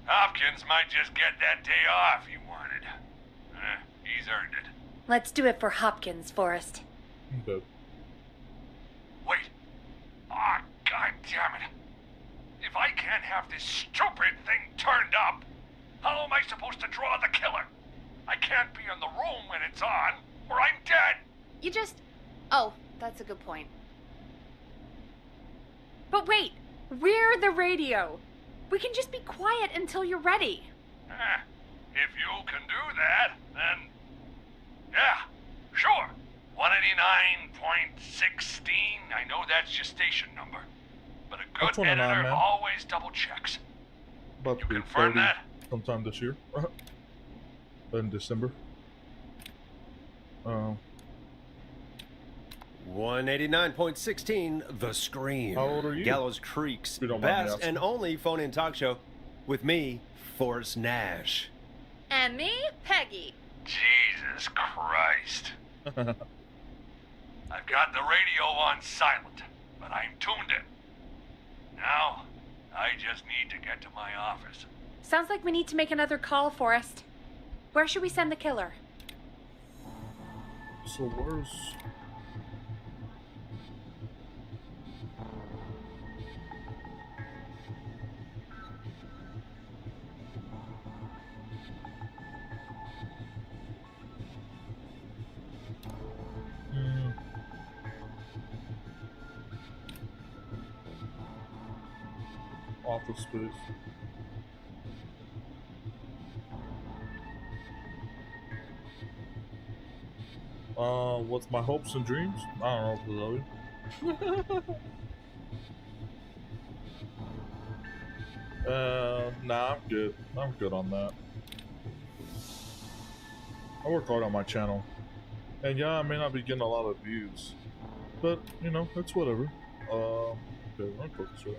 Hopkins might just get that day off he wanted. He's earned it. Let's do it for Hopkins, Forrest. Okay. Wait. Ah, God damn it. If I can't have this stupid thing turned up, how am I supposed to draw the killer? I can't be in the room when it's on, or I'm dead. You just... Oh, that's a good point. But wait, we're the radio. We can just be quiet until you're ready. If you can do that, then... Yeah, sure. 189.16, I know that's your station number. But a What's good 109, editor man? always double checks. About to You be confirm 30 that? sometime this year. In December. 189.16, The Scream. How old are you? Gallows Creek's If you don't mind me best asking. and only phone-in talk show with me, Forrest Nash. And me, Peggy. Jesus Christ. I've got the radio on silent, but I'm tuned in. Now, I just need to get to my office. Sounds like we need to make another call, Forrest. Where should we send the killer? So where's... Office space. What's my hopes and dreams? I don't know, nah, I'm good. I'm good on that. I work hard on my channel. And yeah, I may not be getting a lot of views. But, you know, it's whatever. Okay, we're gonna focus right.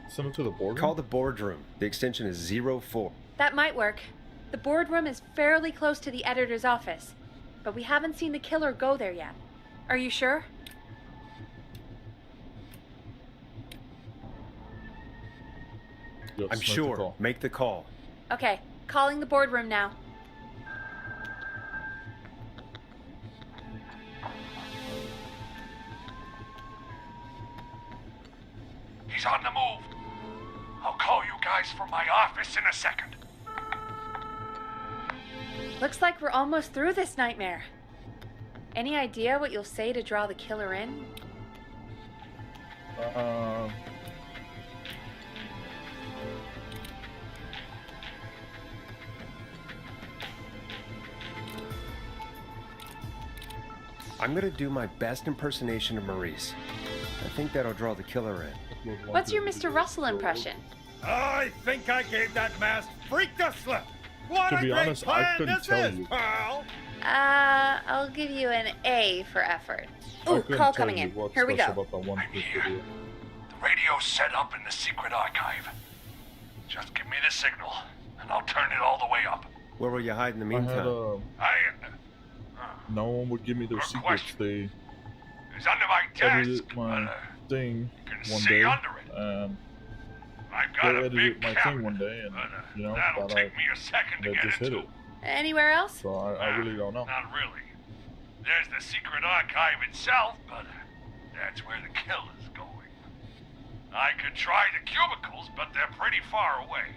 Send it to the boardroom? Call the boardroom. The extension is 04. That might work. The boardroom is fairly close to the editor's office, but we haven't seen the killer go there yet. Are you sure? Yes, I'm make the sure. call. Make the call. Okay, calling the boardroom now. He's on the move. I'll call you guys from my office in a second. Looks like we're almost through this nightmare. Any idea what you'll say to draw the killer in? I'm gonna do my best impersonation of Maurice. I think that'll draw the killer in. What's your Mr. Russell impression? I think I gave that masked freak the slip. What To a be great honest, I plan couldn't this tell is, you. pal. I'll give you an A for effort. I Ooh, couldn't call tell coming you in. what's Here we special go. about that one I'm quick here. video. The radio's set up in the secret archive. Just give me the signal, and I'll turn it all the way up. Where will you hide in the I meantime? had no one would give me their Good secrets. question. They It's under my edited desk, my but thing you can one see day, under it. and I've they got a edited big my cabinet, thing one day, and but, you know, that'll thought take me a second to that get just hit into. it. Anywhere else? So I really don't know. Not really. There's the secret archive itself, but that's where the kill is going. I could try the cubicles, but they're pretty far away.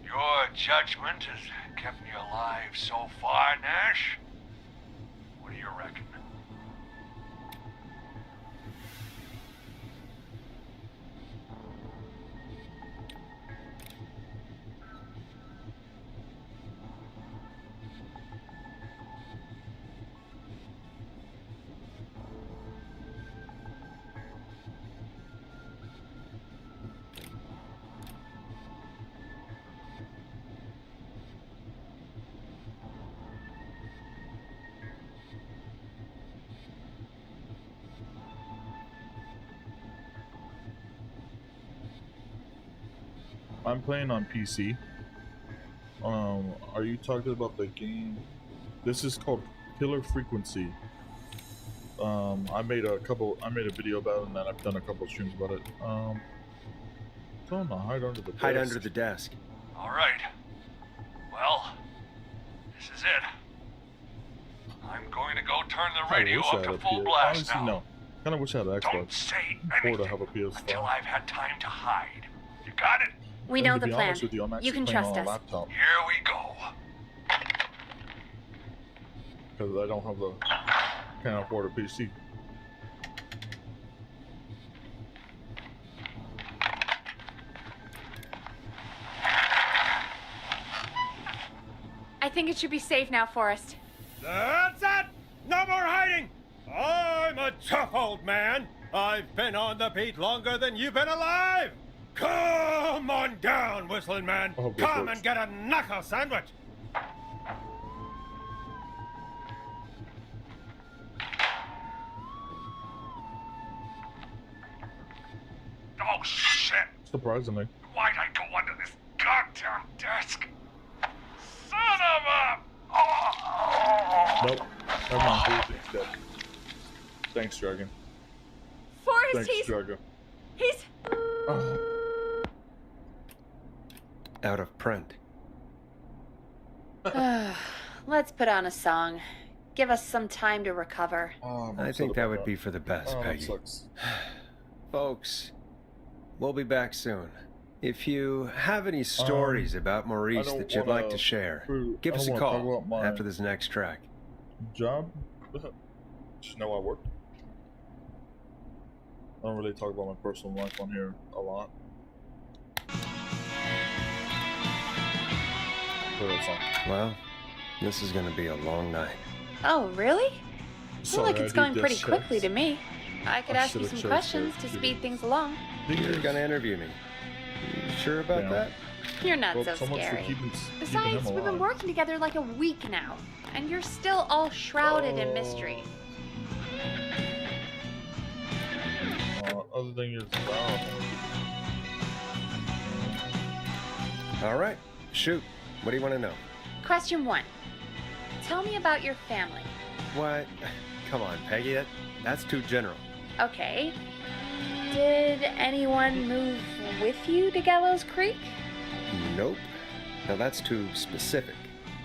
Your judgment has kept me alive so far, Nash. What do you reckon? I'm playing on PC. Are you talking about the game? This is called Killer Frequency. I made a video about it, and then I've done a couple streams about it. Don't know, hide under the desk. Hide under the desk. All right. Well, this is it. I'm going to go turn the radio up to full blast now. No. Kind of wish I had an Xbox. Don't say Or to anything have a PS5. until I've had time to hide. You got it? We And know to the be plan. honest with I'm actually You can playing trust on a us. laptop Here we go. because I don't have the can't afford a PC. I think it should be safe now, Forrest. That's it! No more hiding! I'm a tough old man. I've been on the beat longer than you've been alive! Come on down, Whistling Man! I hope this Come works. and get a knuckle sandwich! Oh, shit. Surprisingly. Why'd I go under this goddamn desk? Son of a... Oh. Nope. Never mind. Everything's dead. Thanks, Dragon. Forrest, Thanks, Dragon. he's... Oh. Out of print. Let's put on a song. Give us some time to recover. I'm I upset think that about would be for the best, Oh, that Peggy. sucks. Folks, we'll be back soon. If you have any stories about Maurice don't that you'd like wanna- to share, I give us don't a wanna talk call about my- after this next track. Job? Just know I work. I don't really talk about my personal life on here a lot. Play that song. Well, this is going to be a long night. Oh, really? I feel Sorry, like I it's did going just pretty check. quickly to me. I could I ask you should've some chose questions to to do speed it. things along. You're going to interview me. You sure about Yeah. that? You're not Well, so so much for scary. keeping Besides, him we've been alive. working together like a week now, and you're still all shrouded in mystery. Other thing is, All right, shoot. What do you want to know? Question 1. Tell me about your family. What? Come on, Peggy. That's too general. Okay. Did anyone move with you to Gallows Creek? Nope. Now that's too specific.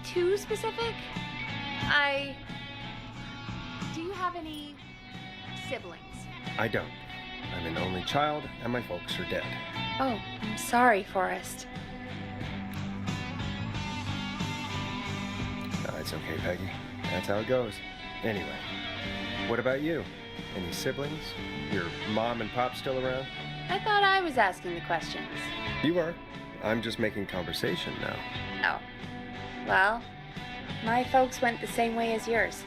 Too specific? Do you have any siblings? I don't. I'm an only child, and my folks are dead. Oh, I'm sorry, Forrest. No, it's okay, Peggy. That's how it goes. Anyway, what about you? Any siblings? Your mom and pop still around? I thought I was asking the questions. You are. I'm just making conversation now. Oh. Well, my folks went the same way as yours.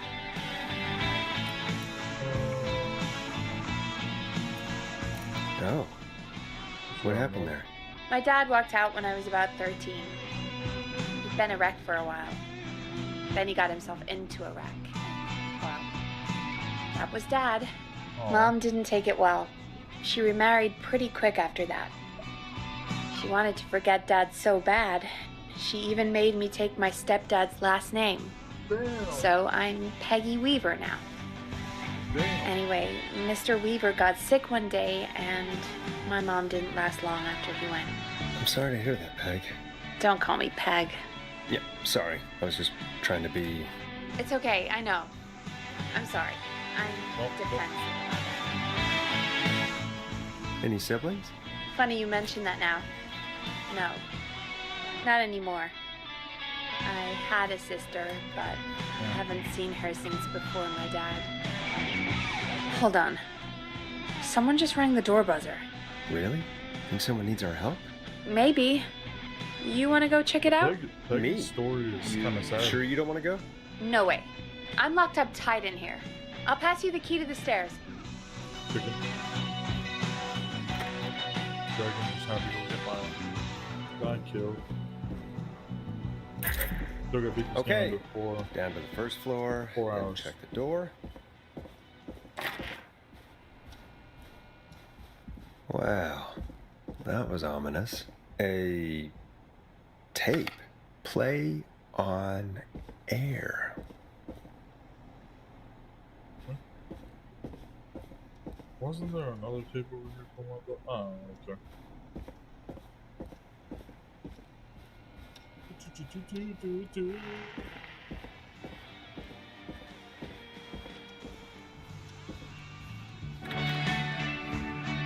Oh. What happened there? My dad walked out when I was about 13. He'd been a wreck for a while. Then he got himself into a wreck. Well, that was Dad. Mom didn't take it well. She remarried pretty quick after that. She wanted to forget Dad so bad, she even made me take my stepdad's last name. So I'm Peggy Weaver now. Damn. Anyway, Mr. Weaver got sick one day, and my mom didn't last long after he went. I'm sorry to hear that, Peg. Don't call me Peg. Yeah, sorry. I was just trying to be... It's okay, I know. I'm sorry. I'm Nope, defensive about it. Any siblings? Funny you mention that now. No, not anymore. I had a sister, but I haven't seen her since before my dad. Hold on. Someone just rang the door buzzer. Really? Think someone needs our help? Maybe. You want to go check it out? Peg's Me? story is kind of sad. Sure you don't want to go? No way. I'm locked up tight in here. I'll pass you the key to the stairs. Chicken. Dragon just happy to get my guy killed. Still got beat this Okay. game before. Down to the first floor. 4 then hours. Check the door. Wow. That was ominous. A tape. Play on air. Wasn't there another tape over here for my book? Oh, okay.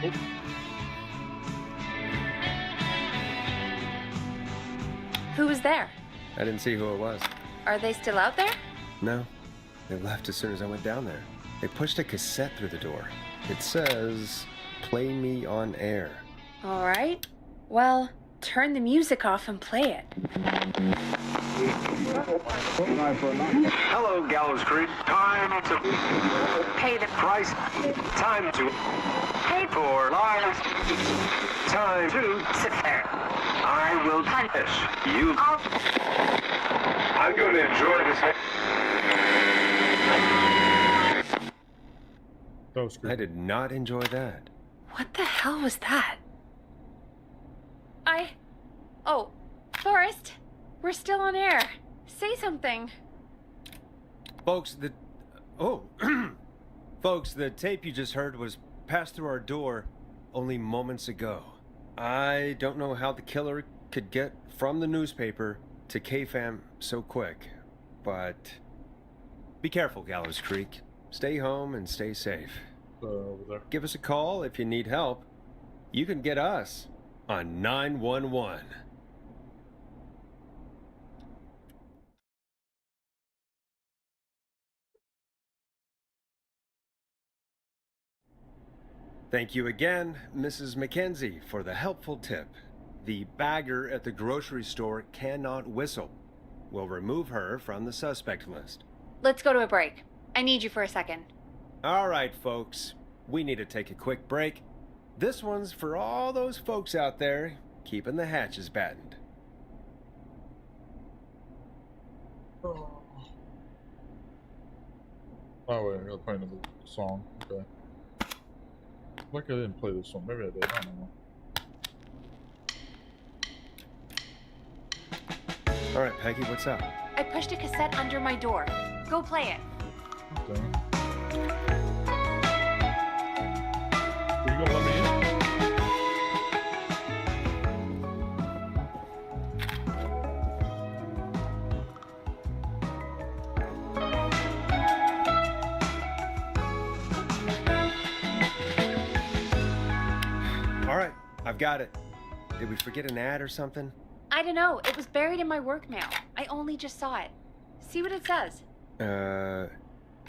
Oh. Who was there? I didn't see who it was. Are they still out there? No. They left as soon as I went down there. They pushed a cassette through the door. It says, "Play me on air." All right. Well, turn the music off and play it. Hello, Gallows Creek. Time to Pay the price. Time to pay for lives. Time to sit there. I will punish you. I'm going to enjoy this. That was I creepy. did not enjoy that. What the hell was that? Oh, Forrest, we're still on air. Say something. Folks, Folks, the tape you just heard was passed through our door only moments ago. I don't know how the killer could get from the newspaper to KFAM so quick, but be careful, Gallows Creek. Stay home and stay safe. Over there. Give us a call if you need help. You can get us on 911. Thank you again, Mrs. Mackenzie, for the helpful tip. The bagger at the grocery store cannot whistle. We'll remove her from the suspect list. Let's go to a break. I need you for a second. All right, folks. We need to take a quick break. This one's for all those folks out there keeping the hatches battened. Oh wait, I gotta play another song. Okay. Like I didn't play this one. Maybe I did. I don't know. All right, Peggy, what's up? I pushed a cassette under my door. Go play it. Okay. Are you gonna let me in? All right, I've got it. Did we forget an ad or something? I don't know. It was buried in my work mail. I only just saw it. See what it says.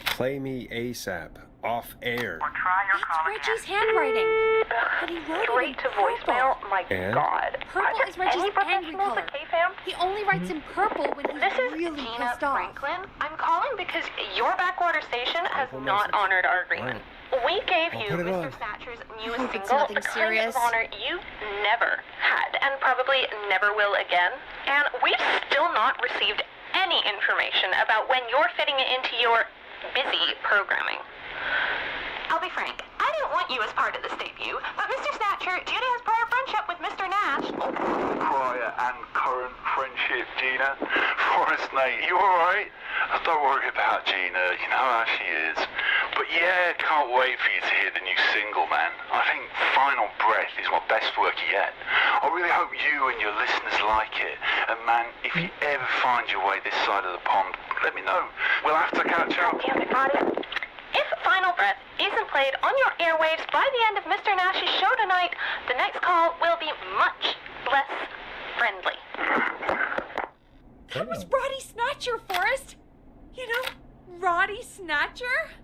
Play me ASAP. Off air. Or try your It's call Reggie's again. handwriting. But he wrote Straight it to in purple. voicemail? My And? God. Purple is Reggie's Any angry professionals color. at KFAM? He only writes in purple when he's This is really Tina pissed off. Franklin. I'm calling because your backwater station has Simple not message. honored our agreement. We gave I'll you put it Mr. on. Snatcher's Hope newest it's single, nothing the kind serious. of honor you never had and probably never will again. And we've still not received any information about when you're fitting it into your busy programming. I'll be frank, I didn't want you as part of this debut, but Mr. Snatcher, due to his prior friendship with Mr. Nash, Prior and current friendship, Gina. Forrest, mate, you alright? Don't worry about Gina, you know how she is. But yeah, can't wait for you to hear the new single, man. I think Final Breath is my best work yet. I really hope you and your listeners like it. And man, if you ever find your way this side of the pond, let me know. We'll have to catch up. Damn it, Roddy. If Final Breath isn't played on your airwaves by the end of Mr. Nash's show tonight, the next call will be much less friendly. That was Roddy Snatcher, Forrest. You know, Roddy Snatcher?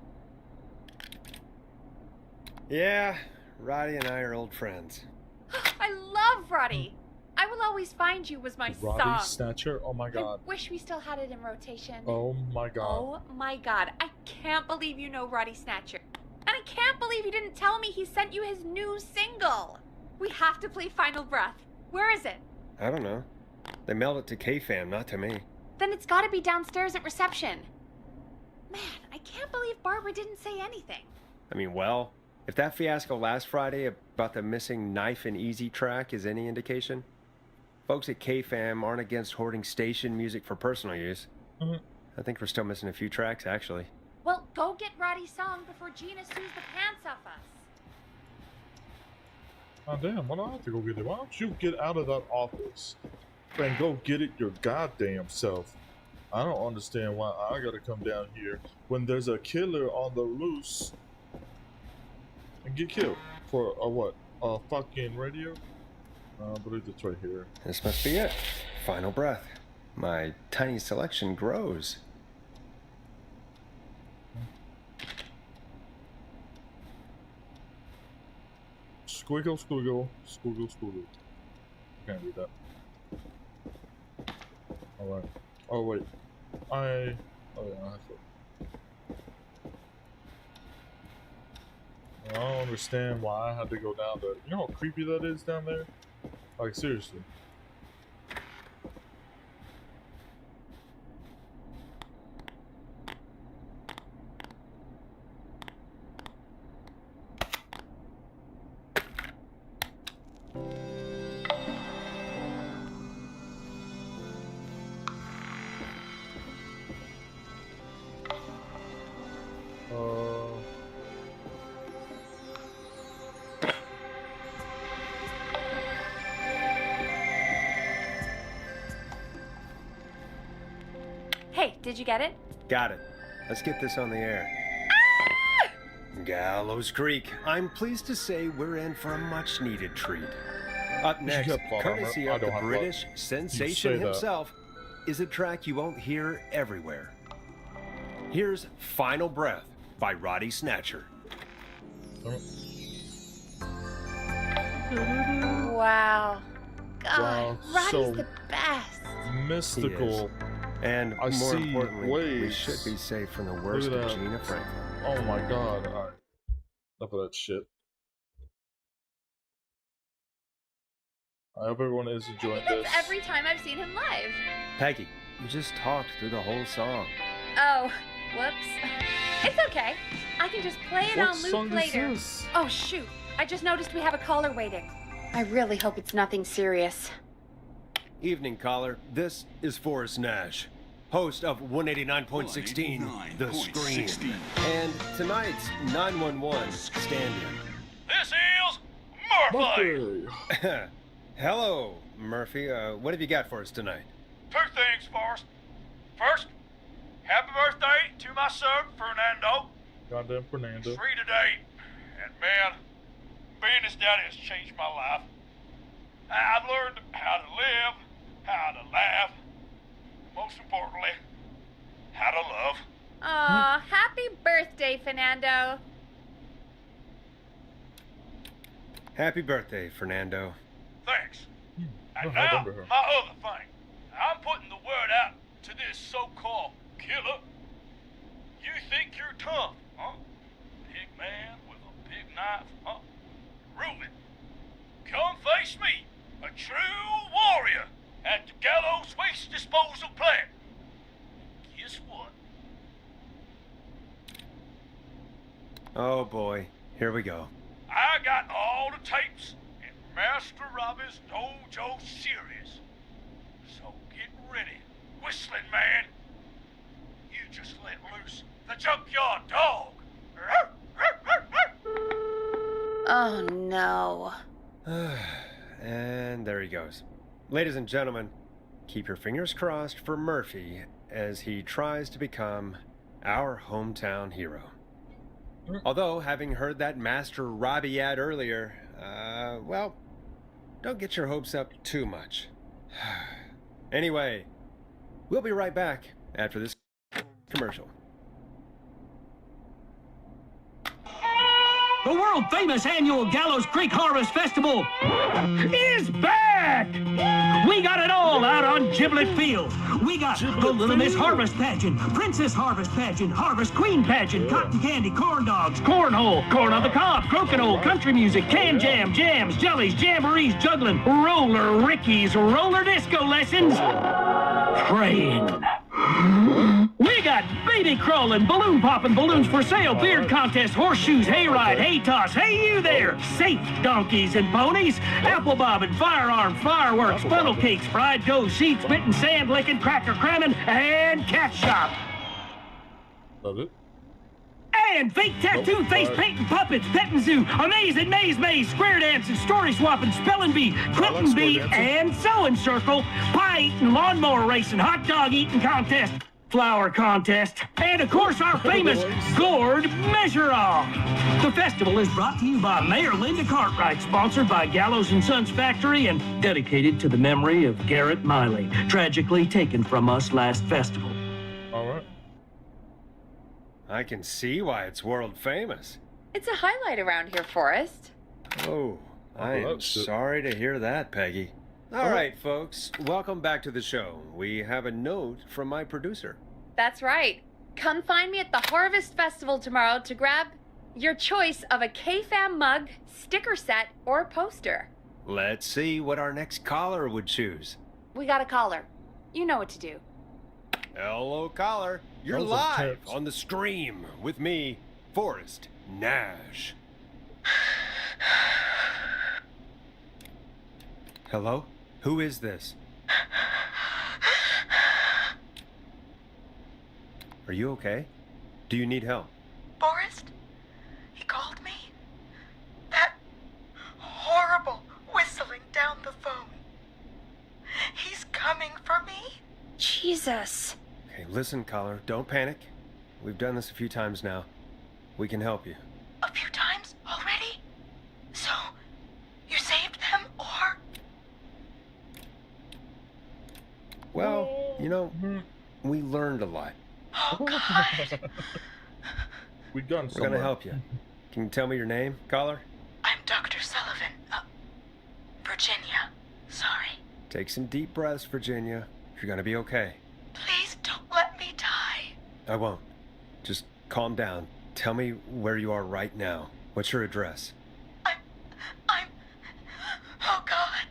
Yeah, Roddy and I are old friends. I love Roddy. I Will Always Find You was my Roddy song. Snatcher? Oh my god. I wish we still had it in rotation. Oh my god. Oh my god. I can't believe you know Roddy Snatcher. And I can't believe you didn't tell me he sent you his new single. We have to play Final Breath. Where is it? I don't know. They mailed it to K-Fam, not to me. Then it's gotta be downstairs at reception. Man, I can't believe Barbara didn't say anything. I mean, well, if that fiasco last Friday about the missing Knife and Easy track is any indication, folks at K-Fam aren't against hoarding station music for personal use. Mm-hmm. I think we're still missing a few tracks, actually. Well, go get Roddy's song before Gina sues the pants off us. Oh damn, why do I have to go get it? Why don't you get out of that office and go get it your goddamn self? I don't understand why I gotta come down here when there's a killer on the loose and get killed for a what? A fucking radio? I believe it's right here. This must be it. Final Breath. My tiny selection grows. Squiggle, squiggle, squiggle, squiggle. Can't read that. Alright. Oh, wait. Oh, yeah, that's it. I don't understand why I had to go down there. You know how creepy that is down there? Like, seriously. Hey, did you get it? Got it. Let's get this on the air. Ah! Gallows Creek. I'm pleased to say we're in for a much-needed treat. Up next, courtesy of the British sensation himself, is a track you won't hear everywhere. Here's Final Breath by Roddy Snatcher. Wow. God, Wow, Roddy's so the best. Mystical. And I more see importantly, we waves. should be safe from the worst Look at of that. Gina Franklin. Oh my god. Alright. Enough of that shit. I hope everyone is enjoying this. That's every time I've seen him live. Peggy, you just talked through the whole song. Oh, whoops. It's okay. I can just play it What on song loop is later. this? Oh, shoot. I just noticed we have a caller waiting. I really hope it's nothing serious. Evening, caller. This is Forrest Nash, host of 189.16, The Scream. And tonight's 911 stand-in. This is Murphy! Hello, Murphy. What have you got for us tonight? Two things, Forrest. First, happy birthday to my son, Fernando. Goddamn Fernando. 3 today. And man, being his daddy has changed my life. I've learned how to live, how to laugh, most importantly, how to love. Aw, happy birthday, Fernando. Happy birthday, Fernando. Thanks. Oh, And I now, remember her. my other thing. I'm putting the word out to this so-called killer. You think you're tough, huh? Big man with a big knife, huh? Prove it. Come face me, a true warrior, at the Gallows Waste Disposal Plant. Guess what? Oh boy, here we go. I got all the tapes in Master Robbie's Dojo series. So get ready, whistling man. You just let loose the junkyard dog. Oh no. And there he goes. Ladies and gentlemen, keep your fingers crossed for Murphy as he tries to become our hometown hero. Although, having heard that Master Robbie ad earlier, well, don't get your hopes up too much. Anyway, we'll be right back after this commercial. The world-famous annual Gallows Creek Harvest Festival is back! We got it all out on Giblet Field. We got the Little Miss Harvest Pageant, Princess Harvest Pageant, Harvest Queen Pageant, Cotton Candy, Corn Dogs, Cornhole, Corn on the Cob, Crokinole, Country Music, Can Jam, Jams, Jellies, Jamborees, Juggling, Roller Rickies, Roller Disco Lessons, Praying. We got baby crawling, balloon popping, balloons for sale, beard contest, horseshoes, hayride, hay toss, hey you there, safe donkeys and ponies, apple bobbing, firearm, fireworks, funnel cakes, fried dough, seed spitting, sand licking, cracker cramming, and cat shop. Love it. And fake tattoo, face painting, puppets, petting zoo, amazing maze, square dancing, story swapping, spelling bee, quilting bee, and sewing circle, pie eating, lawnmower racing, hot dog eating contest, flower contest, and of course our famous gourd measure-all. The festival is brought to you by Mayor Linda Cartwright, sponsored by Gallows & Sons Factory, and dedicated to the memory of Garrett Miley, tragically taken from us last festival. All right. I can see why it's world famous. It's a highlight around here, Forrest. Oh, I am sorry to hear that, Peggy. All right, folks, welcome back to the show. We have a note from my producer. That's right. Come find me at the Harvest Festival tomorrow to grab your choice of a K-Fam mug, sticker set, or poster. Let's see what our next caller would choose. We got a caller. You know what to do. Hello, caller. You're Those are live tips. on the stream with me, Forrest Nash. Hello? Who is this? Are you okay? Do you need help? Forrest? He called me? That horrible whistling down the phone. He's coming for me? Jesus. Okay, listen, caller, don't panic. We've done this a few times now. We can help you. A few times already? So, you saved them, or? Well, you know, we learned a lot. Oh, God. We've gone We're somewhere. gonna help you. Can you tell me your name, caller? I'm Dr. Sullivan. Virginia. Sorry. Take some deep breaths, Virginia. You're gonna be okay. Please don't let me die. I won't. Just calm down. Tell me where you are right now. What's your address? Oh, God.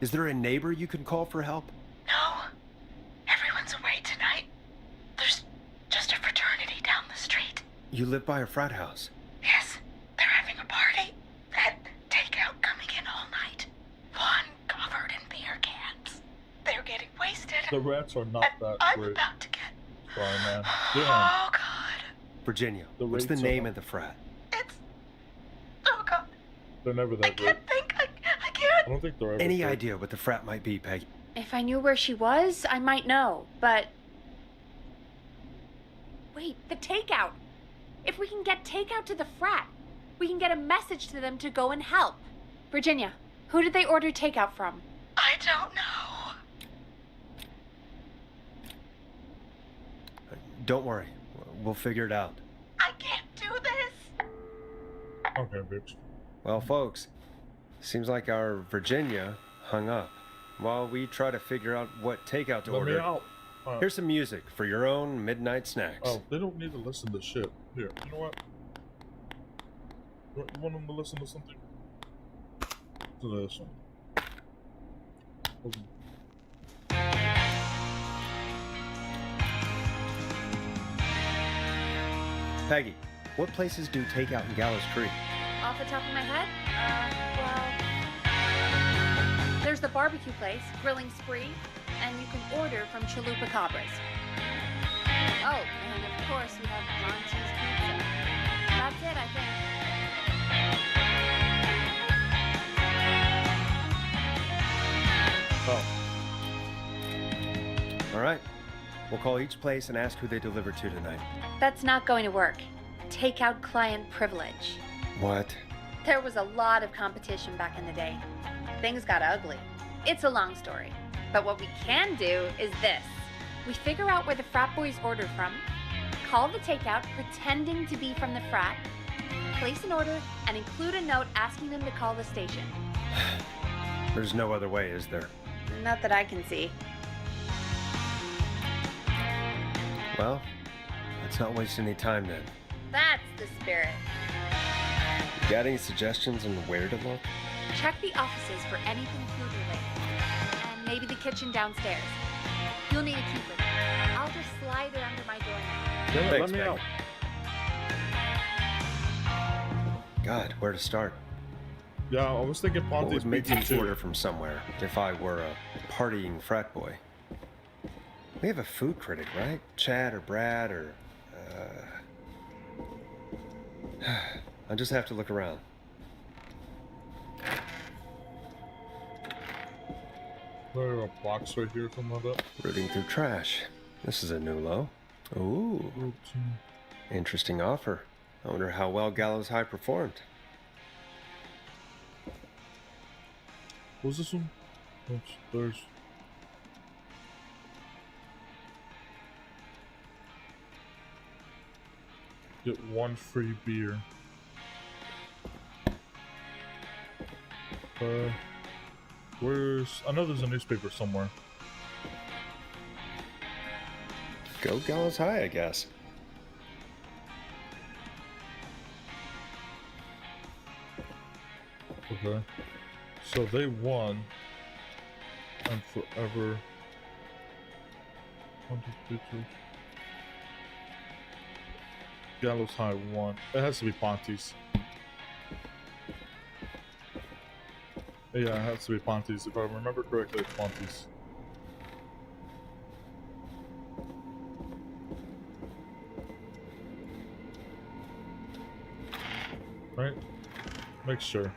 Is there a neighbor you can call for help? No. Everyone's away tonight. There's just a fraternity down the street. You live by a frat house. Yes, they're having a party. That takeout coming in all night. One covered in beer cans. They're getting wasted. The rats are not that I'm great. about to get... Sorry, man. Damn. Oh, God. Virginia, The what's the rates name are- of the frat? Oh, God. They're never I that great. can't think. I I can't. don't think they're ever Any great. idea what the frat might be, Peggy? If I knew where she was, I might know, but... Wait, the takeout! If we can get takeout to the frat, we can get a message to them to go and help. Virginia, who did they order takeout from? I don't know. Don't worry. We'll figure it out. I can't do this. Okay, bitch. Well, folks, seems like our Virginia hung up. While we try to figure out what takeout to Let me order, out. here's some music for your own midnight snacks. Oh, they don't need to listen to shit. Here, you know what? You want them to listen to something? To this one. Peggy, what places do takeout in Gallows Creek? Off the top of my head? Well... There's the barbecue place, Grilling Spree, and you can order from Chalupa Cabras. Oh, and of course we have Monty's Pizza. That's it, I think. Oh. All right. We'll call each place and ask who they deliver to tonight. That's not going to work. Takeout client privilege. What? There was a lot of competition back in the day. Things got ugly. It's a long story. But what we can do is this. We figure out where the frat boys order from, call the takeout pretending to be from the frat, place an order, and include a note asking them to call the station. There's no other way, is there? Not that I can see. Well, let's not waste any time then. That's the spirit. You got any suggestions on where to look? Check the offices for anything food related. And maybe the kitchen downstairs. You'll need a key for that. I'll just slide it under my door now. Damn it, Thanks, let me out. God, where to start? Yeah, I was thinking What Ponte's would make Pizza me too. order from somewhere if I were a partying frat boy? We have a food critic, right? Chad or Brad or... I'll just have to look around. There a box right here, something like that. Rooting through trash. This is a new low. Ooh. Interesting offer. I wonder how well Gallows High performed. What's this one? Oops, there's... Get one free beer. Where's... I know there's a newspaper somewhere. Go Gallows High, I guess. Okay. So they won. And forever. Gallows High won. It has to be Ponte's. Yeah, it has to be Ponte's. If I remember correctly, it's Ponte's. Right? Make sure.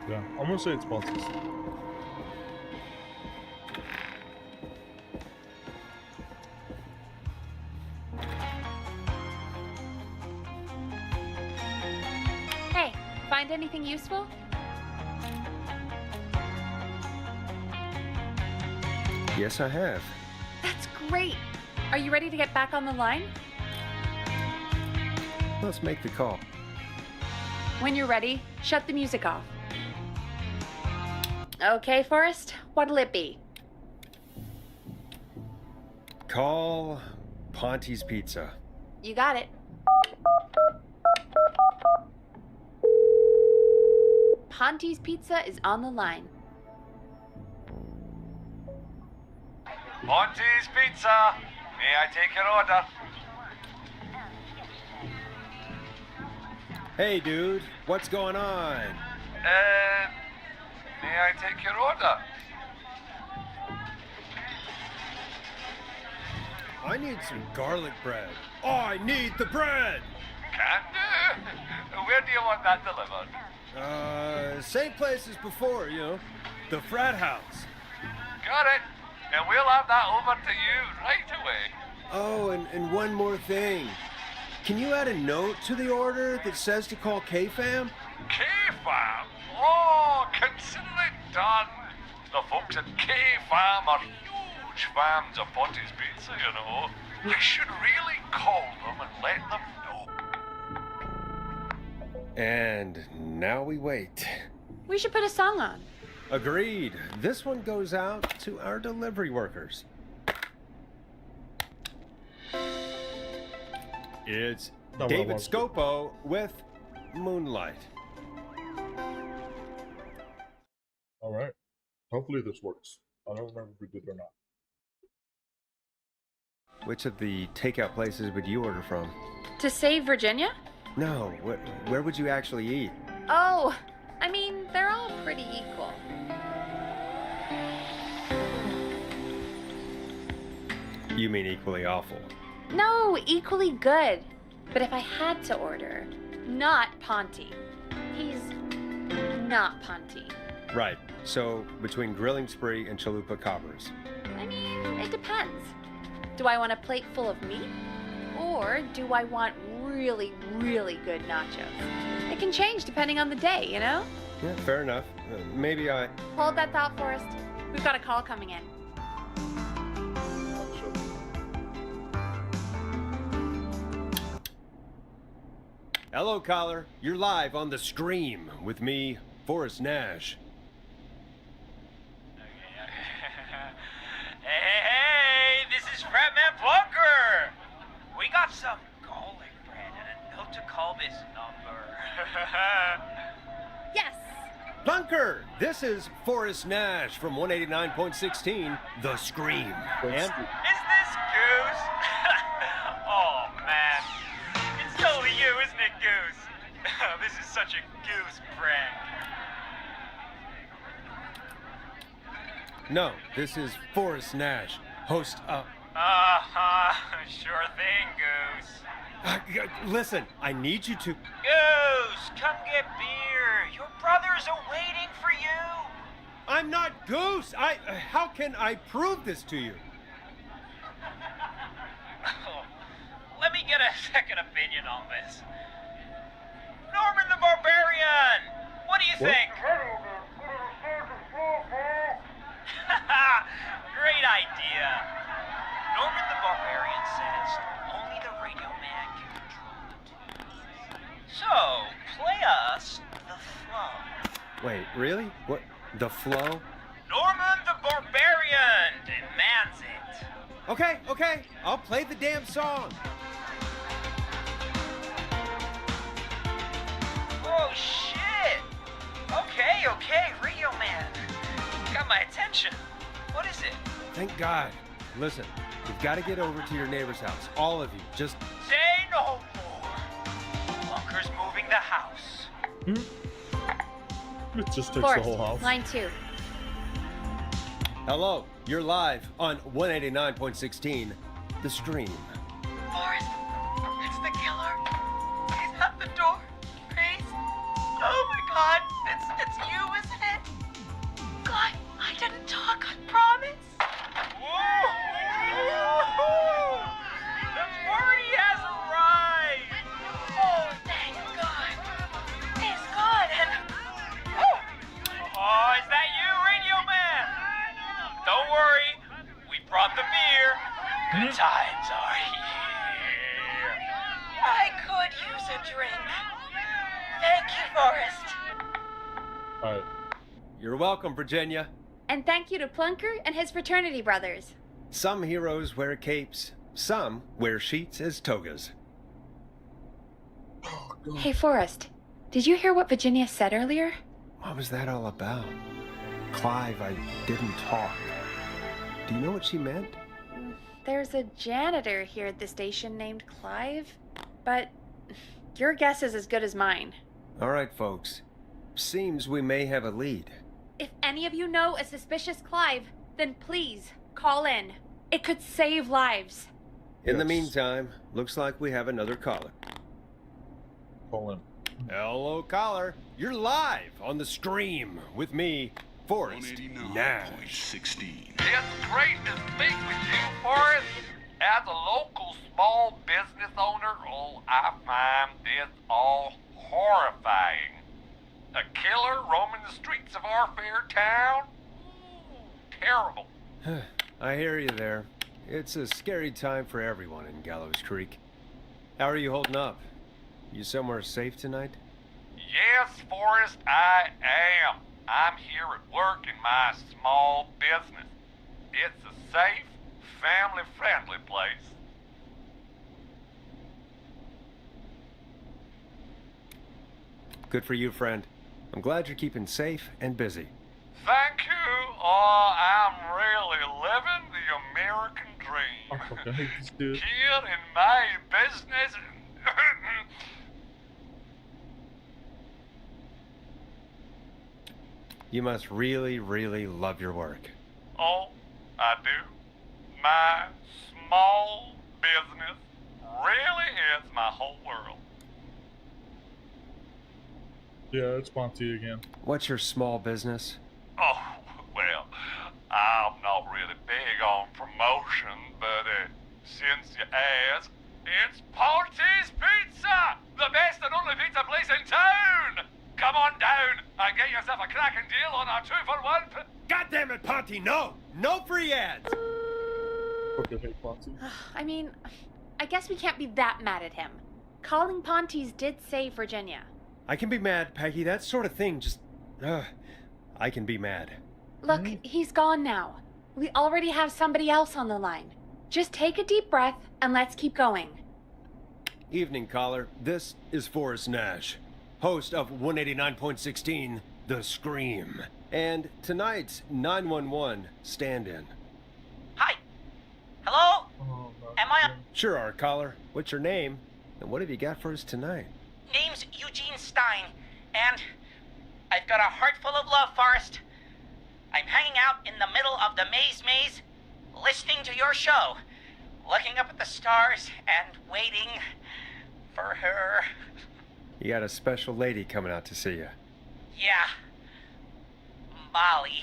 Yeah, I'm gonna say it's Ponte's. Hey, find anything useful? Yes, I have. That's great. Are you ready to get back on the line? Let's make the call. When you're ready, shut the music off. Okay, Forrest, what'll it be? Call Ponte's Pizza. You got it. Ponte's Pizza is on the line. Ponte's Pizza. May I take your order? Hey, dude, what's going on? May I take your order? I need some garlic bread. Oh, I need the bread! Can do. Where do you want that delivered? Same place as before, you know. The frat house. Got it. And we'll have that over to you right away. Oh, and one more thing. Can you add a note to the order that says to call K-Fam? K-Fam? Oh, consider it done. The folks at K-Fam are huge fans of Ponte's Pizza, you know. I should really call them and let them know. And now we wait. We should put a song on. Agreed. This one goes out to our delivery workers. It's No, David wants to. Scopo with Moonlight. All right. Hopefully this works. I don't remember if we did or not. Which of the takeout places would you order from? To save Virginia? No, where would you actually eat? Oh, I mean, they're all pretty equal. You mean equally awful? No, equally good. But if I had to order, not Ponty. He's not Ponty. Right. So, between Grilling Spree and Chalupa Cobbers. I mean, it depends. Do I want a plate full of meat? Or do I want really, really good nachos? It can change depending on the day, you know? Yeah, fair enough. Maybe I... Hold that thought, Forrest. We've got a call coming in. Hello, caller. You're live on The Scream with me, Forrest Nash. Hey, this is Fratman Plunker. We got some garlic bread and a note to call this number. Yes. Plunker, this is Forrest Nash from 189.16, The Scream. And Is this Goose? Oh, man. It's totally you, isn't it, Goose? This is such a Goose prank. no, this is Forrest Nash, host Sure thing, Goose. listen, I need you to... Goose, come get beer. Your brothers are waiting for you. I'm not Goose! How can I prove this to you? Let me get a second opinion on this. Norman the Barbarian! What do you think? Great idea. Norman the Barbarian says only the Radio Man can control the tunes. So, play us the flow. Wait, really? What? The flow? Norman the Barbarian demands it. Okay, I'll play the damn song. Oh, shit! Okay, Radio Man. Got my attention. What is it? Thank God. Listen, you've got to get over to your neighbor's house. All of you. Just... Say no more. Plunker's moving the house. It just takes Forrest, the whole house. line 2. Hello, you're live on 189.16, The Scream. Forrest, it's the killer. He's at the door. Please. Oh my God, it's you, isn't it? God, I didn't talk, I promise. Whoa! The party has arrived! Oh, thank God. He's gone and... Oh, is that you, Radio Man? Don't worry, we brought the beer. Good times are here. I could use a drink. Thank you, Forrest. All right. You're welcome, Virginia. And thank you to Plunker and his fraternity brothers. Some heroes wear capes, some wear sheets as togas. Hey, Forrest, did you hear what Virginia said earlier? What was that all about? Clive, I didn't talk. Do you know what she meant? There's a janitor here at the station named Clive, but your guess is as good as mine. All right, folks. Seems we may have a lead. If any of you know a suspicious Clive, then please call in. It could save lives. In the Yes. meantime, looks like we have another caller. Call him. Hello, caller. You're live on The Scream with me, Forrest Nash. 189.16. It's great to speak with you, Forrest. As a local small business owner, I find this all horrifying. A killer roaming the streets of our fair town? Ooh, terrible. I hear you there. It's a scary time for everyone in Gallows Creek. How are you holding up? You somewhere safe tonight? Yes, Forrest, I am. I'm here at work in my small business. It's a safe, family-friendly place. Good for you, friend. I'm glad you're keeping safe and busy. Thank you. Oh, I'm really living the American dream. I fucking hate this dude. Here in my business. You must really, really love your work. Oh, I do. My small business really is my whole world. Yeah, it's Monty again. What's your small business? Oh, well, I'm not really big on promotion, but since you asked, it's Ponty's Pizza! The best and only pizza place in town! Come on down and get yourself a cracking deal on our 2-for-1. God damn it, Ponty, no! No free ads! Fucking hate Monty. I mean, I guess we can't be that mad at him. Calling Ponty's did save Virginia. I can be mad, Peggy. That sort of thing just... I can be mad. Look, he's gone now. We already have somebody else on the line. Just take a deep breath and let's keep going. Evening, caller. This is Forrest Nash, host of 189.16, The Scream. And tonight's 911 stand-in. Hi. Hello? Oh, Am I... Sure are, caller. What's your name? And what have you got for us tonight? Name's Eugene Stein, and I've got a heart full of love, Forrest. I'm hanging out in the middle of the maze, listening to your show, looking up at the stars and waiting for her. You got a special lady coming out to see you. Yeah. Molly.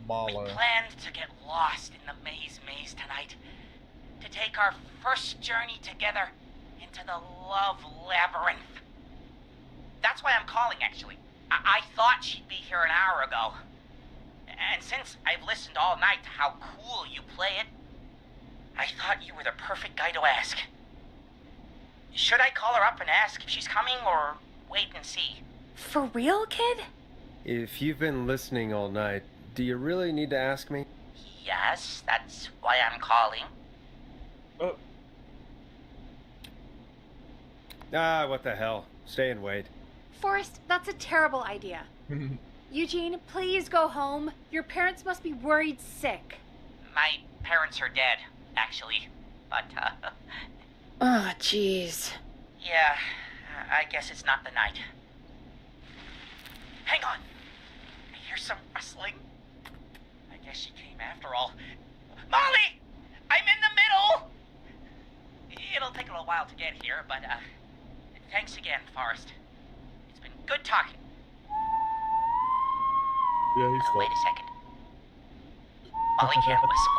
Molly. We planned to get lost in the maze tonight. To take our first journey together into the love labyrinth. That's why I'm calling, actually. I thought she'd be here an hour ago. And since I've listened all night to how cool you play it, I thought you were the perfect guy to ask. Should I call her up and ask if she's coming, or wait and see? For real, kid? If you've been listening all night, do you really need to ask me? Yes, that's why I'm calling. What the hell? Stay and wait. Forrest, that's a terrible idea. Eugene, please go home. Your parents must be worried sick. My parents are dead, actually. But, Oh, jeez. yeah, I guess it's not the night. Hang on. I hear some rustling. I guess she came after all. Molly! I'm in the middle! It'll take a little while to get here, but, thanks again, Forrest. It's been good talking. Yeah, he's Wait fucked. a second. Molly can't whistle.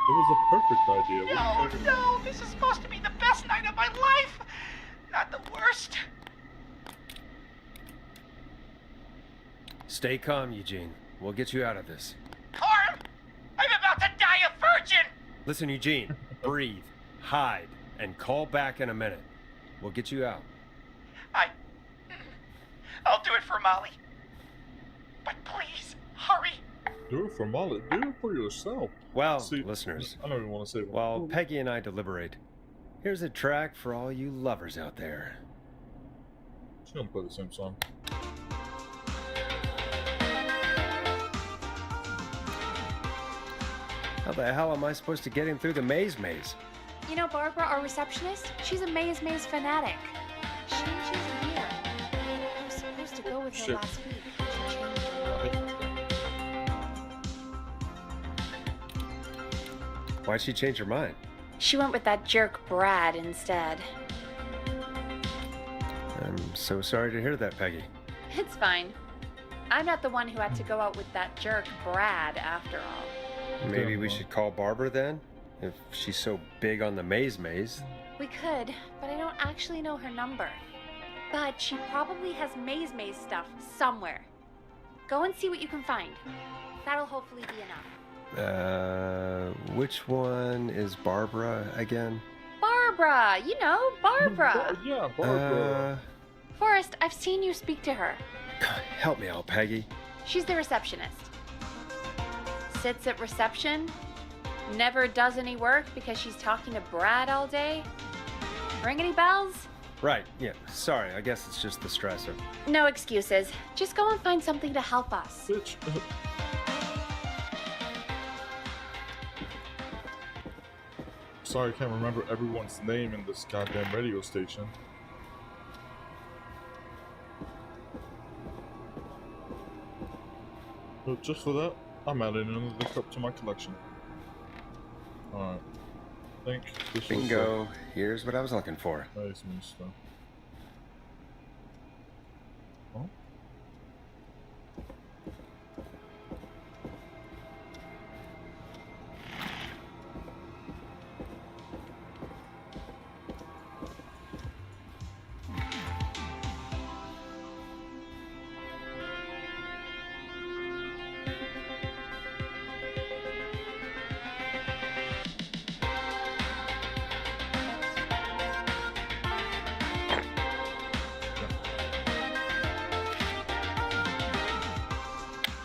It was a perfect idea. No, this is supposed to be the best night of my life! Not the worst. Stay calm, Eugene. We'll get you out of this. Harm! I'm about to die a virgin! Listen, Eugene. Breathe. Hide. And call back in a minute. We'll get you out. I'll do it for Molly. But please, hurry. Do it for Molly. Do it for yourself. Well, See, listeners, I don't even want to say one. while Peggy and I deliberate, here's a track for all you lovers out there. She's gonna play the same song. How the hell am I supposed to get him through the maze? You know Barbara, our receptionist? She's a maze fanatic. She changed her year. I was supposed to go with her Shit. last week. She changed her mind. Why'd she change her mind? She went with that jerk Brad instead. I'm so sorry to hear that, Peggy. It's fine. I'm not the one who had to go out with that jerk Brad after all. Maybe we should call Barbara then? If she's so big on the maze. We could, but I don't actually know her number. But she probably has maze stuff somewhere. Go and see what you can find. That'll hopefully be enough. Which one is Barbara again? Barbara! You know, Barbara! Yeah, Barbara. Forrest, I've seen you speak to her. Help me out, Peggy. She's the receptionist. Sits at reception, never does any work because she's talking to Brad all day. Ring any bells? Right, yeah. Sorry, I guess it's just the stressor. No excuses. Just go and find something to help us. Bitch. Sorry, I can't remember everyone's name in this goddamn radio station. But just for that, I'm adding another cup to my collection. Alright. I think this was Bingo. Here's what I was looking for. nice new stuff. Oh.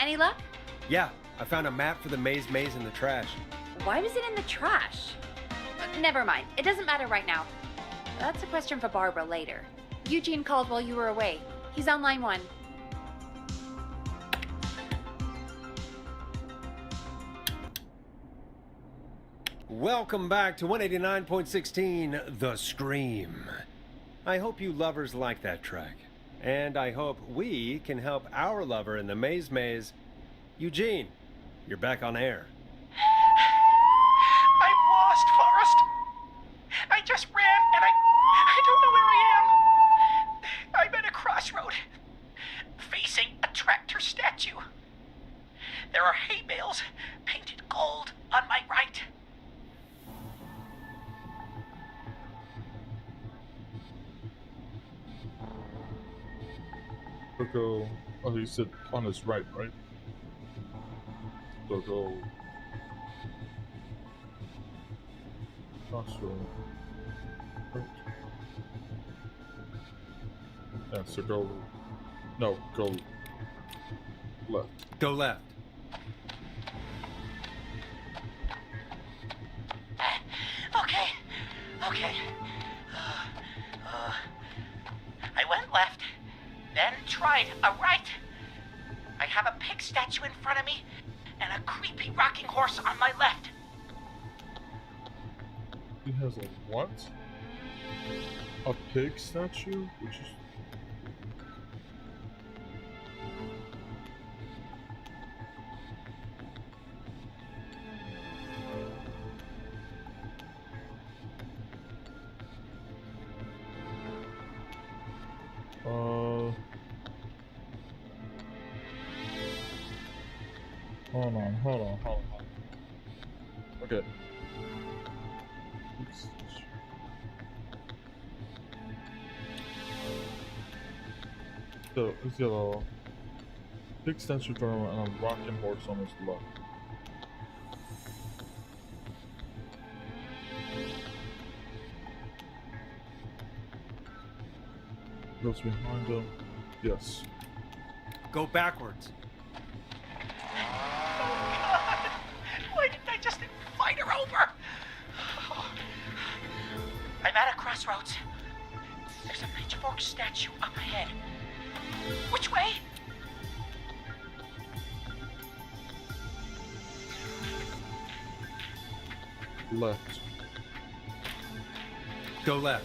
Any luck? Yeah, I found a map for the maze in the trash. Why was it in the trash? Never mind. It doesn't matter right now. That's a question for Barbara later. Eugene called while you were away. He's on line 1. Welcome back to 189.16 The Scream. I hope you lovers like that track. And I hope we can help our lover in the maze. Eugene, you're back on air. I'm lost, Forrest. I just ran and I don't know where I am. I'm at a crossroad, facing a tractor statue. There are hay bales painted gold on my right. Go. Oh, he said on his right, right? So go. Crossroad. Right. Yeah, so go. No, go left. Go left. Okay. I went left, then tried a right. I have a pig statue in front of me and a creepy rocking horse on my left. He has a what? A pig statue? Which is... Hold on. Okay. So, he's got a pig statue for him and a rocking horse on his left. Goes behind him. Yes. Go backwards. Why didn't I just invite her over? I'm at a crossroads. There's a pitchfork statue up ahead. Which way? Left. Go left.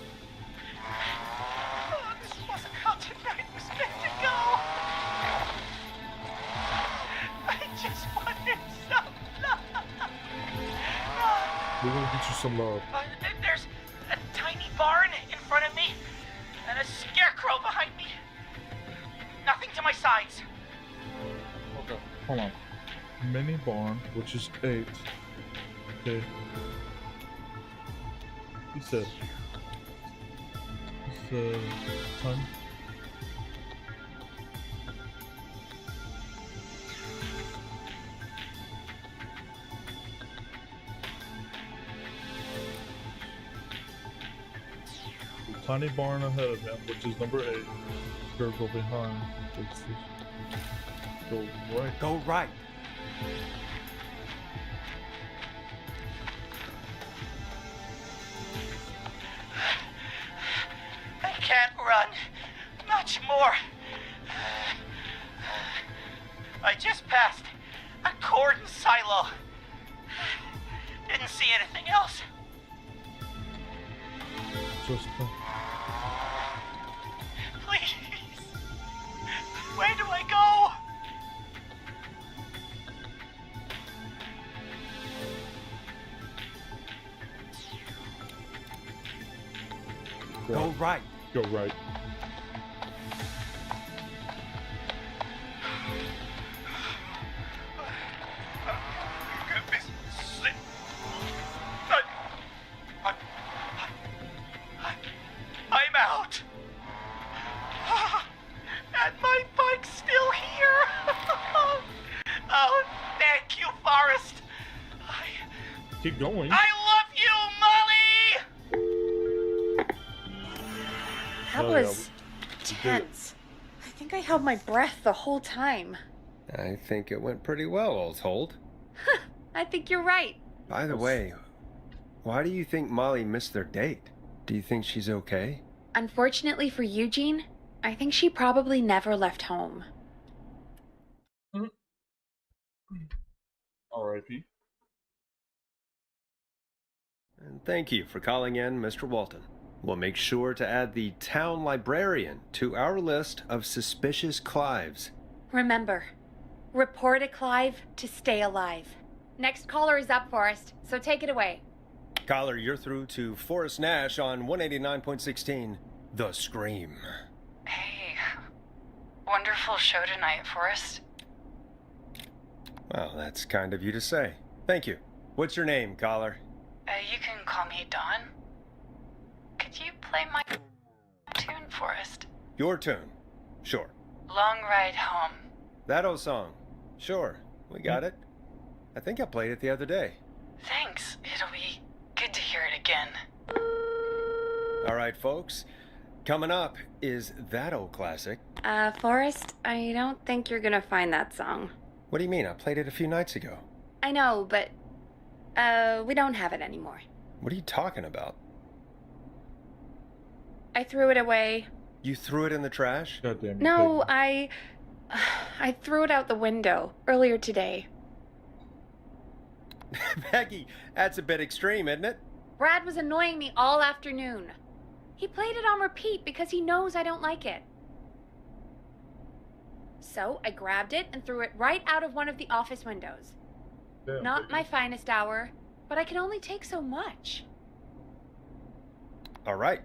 Oh, this wasn't how tonight was meant to go. I just wanted some love. We're gonna get you some love. There's a tiny barn in front of me and a scarecrow behind me. Nothing to my sides. Okay, hold on. Mini barn, which is 8. Okay. He said 10. tiny barn ahead of him, which is number 8. Circle behind. Go right. Go right. I can't run much more. I just passed a cordon silo. Didn't see anything else. Just Please. Where do I go? Go right. Go right. I'm out. And my bike's still here. Oh, thank you, Forrest. Keep going. I love you, Molly! That Oh, yeah, was tense. I think I held my breath the whole time. I think it went pretty well, all told. I think you're right. By the way, why do you think Molly missed their date? Do you think she's okay? Unfortunately for Eugene, I think she probably never left home. R.I.P. And thank you for calling in, Mr. Walton. We'll make sure to add the town librarian to our list of suspicious Clives. Remember, report a Clive to stay alive. Next caller is up, Forrest, so take it away. Caller, you're through to Forrest Nash on 189.16, The Scream. Hey, wonderful show tonight, Forrest. Well, that's kind of you to say. Thank you. What's your name, caller? You can call me Dawn. Could you play my tune, Forrest? Your tune. Sure. Long Ride Home. That old song. Sure. We got it. I think I played it the other day. Thanks. It'll be good to hear it again. All right, folks. Coming up is that old classic. Forrest, I don't think you're gonna find that song. What do you mean? I played it a few nights ago. I know, but, we don't have it anymore. What are you talking about? I threw it away. You threw it in the trash? Goddamn. No, I threw it out the window earlier today. Peggy, that's a bit extreme, isn't it? Brad was annoying me all afternoon. He played it on repeat because he knows I don't like it. So I grabbed it and threw it right out of one of the office windows. Damn, Not my finest hour, but I can only take so much. All right.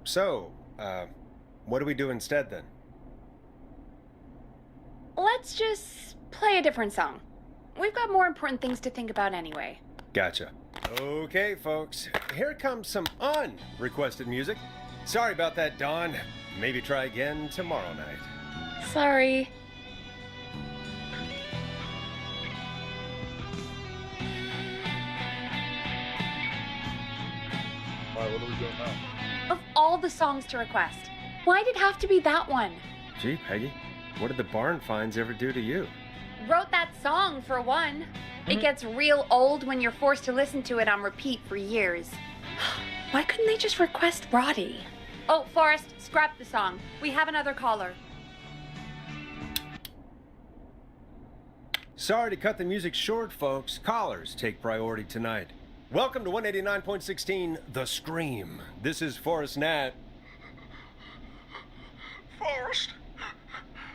So, what do we do instead then? Let's just play a different song. We've got more important things to think about anyway. Gotcha. Okay, folks. Here comes some unrequested music. Sorry about that, Dawn. Maybe try again tomorrow night. Sorry. Alright, what are we doing now? Of all the songs to request, why did it have to be that one? Gee, Peggy, what did the barn finds ever do to you? Wrote that song, for one. It gets real old when you're forced to listen to it on repeat for years. Why couldn't they just request Roddy? Oh, Forrest, scrap the song. We have another caller. Sorry to cut the music short, folks. Callers take priority tonight. Welcome to 189.16, The Scream. This is Forrest Nat. Forrest?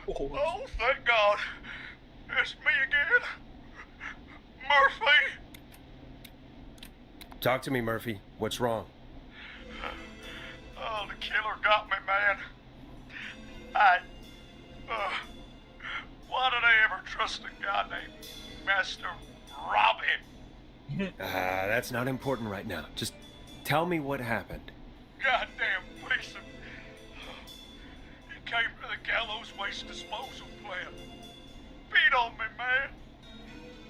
Oh, thank God. It's me again. Murphy. Talk to me, Murphy. What's wrong? Oh, the killer got me, man. Why did I ever trust a guy named Master Robbie? That's not important right now. Just tell me what happened. Goddamn piece of... He came to the gallows waste disposal plant. Beat on me, man.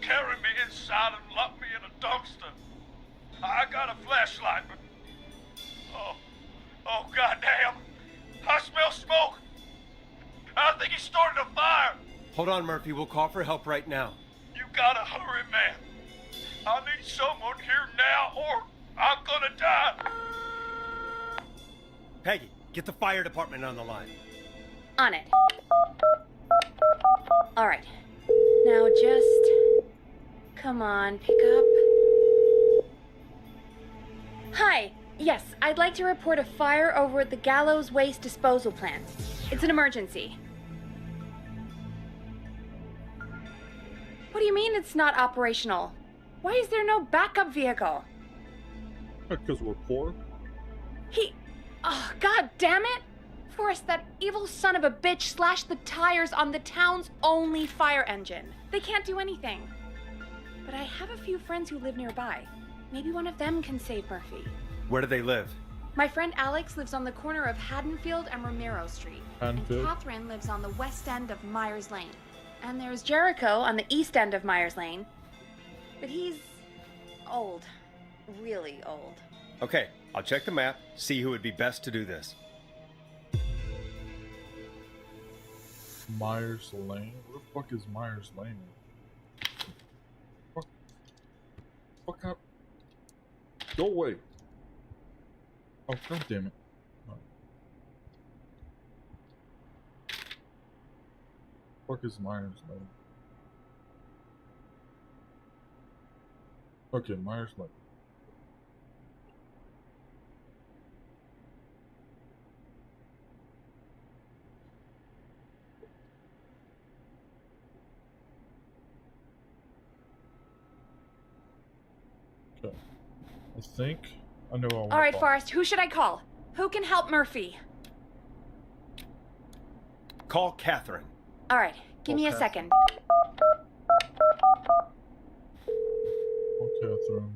Carried me inside and locked me in a dumpster. I got a flashlight, but... Oh, Oh, goddamn! I smell smoke! I think he started a fire! Hold on, Murphy. We'll call for help right now. You gotta hurry, man. I need someone here now, or I'm gonna die. Peggy, get the fire department on the line. On it. All right. Now just... Come on, pick up. Hi. Yes, I'd like to report a fire over at the Gallows Waste Disposal Plant. It's an emergency. What do you mean it's not operational? Why is there no backup vehicle? Because we're poor. Oh, god damn it! Forrest, that evil son of a bitch slashed the tires on the town's only fire engine. They can't do anything. But I have a few friends who live nearby. Maybe one of them can save Murphy. Where do they live? My friend Alex lives on the corner of Haddonfield and Romero Street. Haddonfield? And Catherine lives on the west end of Myers Lane. And there's Jericho on the east end of Myers Lane. But he's old. Really old. Okay, I'll check the map, see who would be best to do this. Myers Lane? Where the fuck is Myers Lane? Fuck up. Go away. Oh, god damn it. No. Fuck is Myers Lane? Okay, Myers Lane. Okay. I think I know. All right, Forrest, who should I call? Who can help Murphy? Call Catherine. All right, give me a second. Oh, Catherine.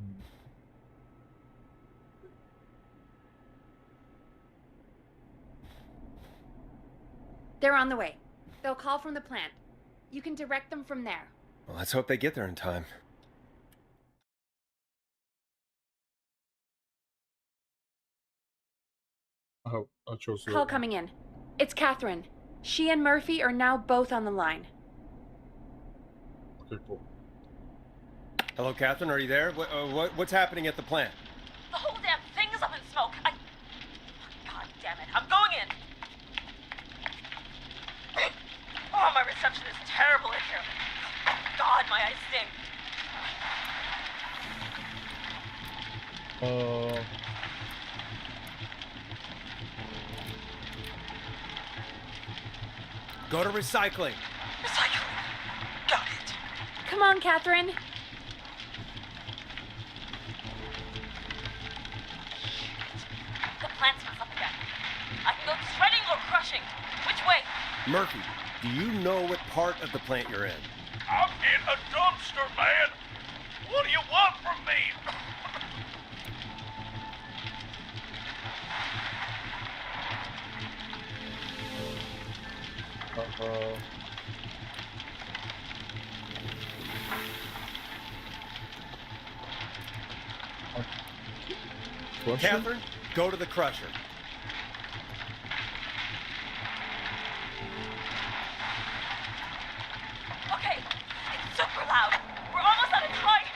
They're on the way. They'll call from the plant. You can direct them from there. Well, let's hope they get there in time. I chose Call coming in. It's Catherine. She and Murphy are now both on the line. Okay, cool. Hello, Catherine. Are you there? What's happening at the plant? The whole damn thing is up in smoke. God damn it. I'm going in. Oh, my reception is terrible in here. God, my eyes sting. Go to recycling. Recycling. Got it. Come on, Catherine. The plant smells up again. I can go shredding or crushing. Which way? Murphy, do you know what part of the plant you're in? I'm in a dumpster, man. What do you want from me? Catherine, go to the crusher. Okay, it's super loud. We're almost out of time.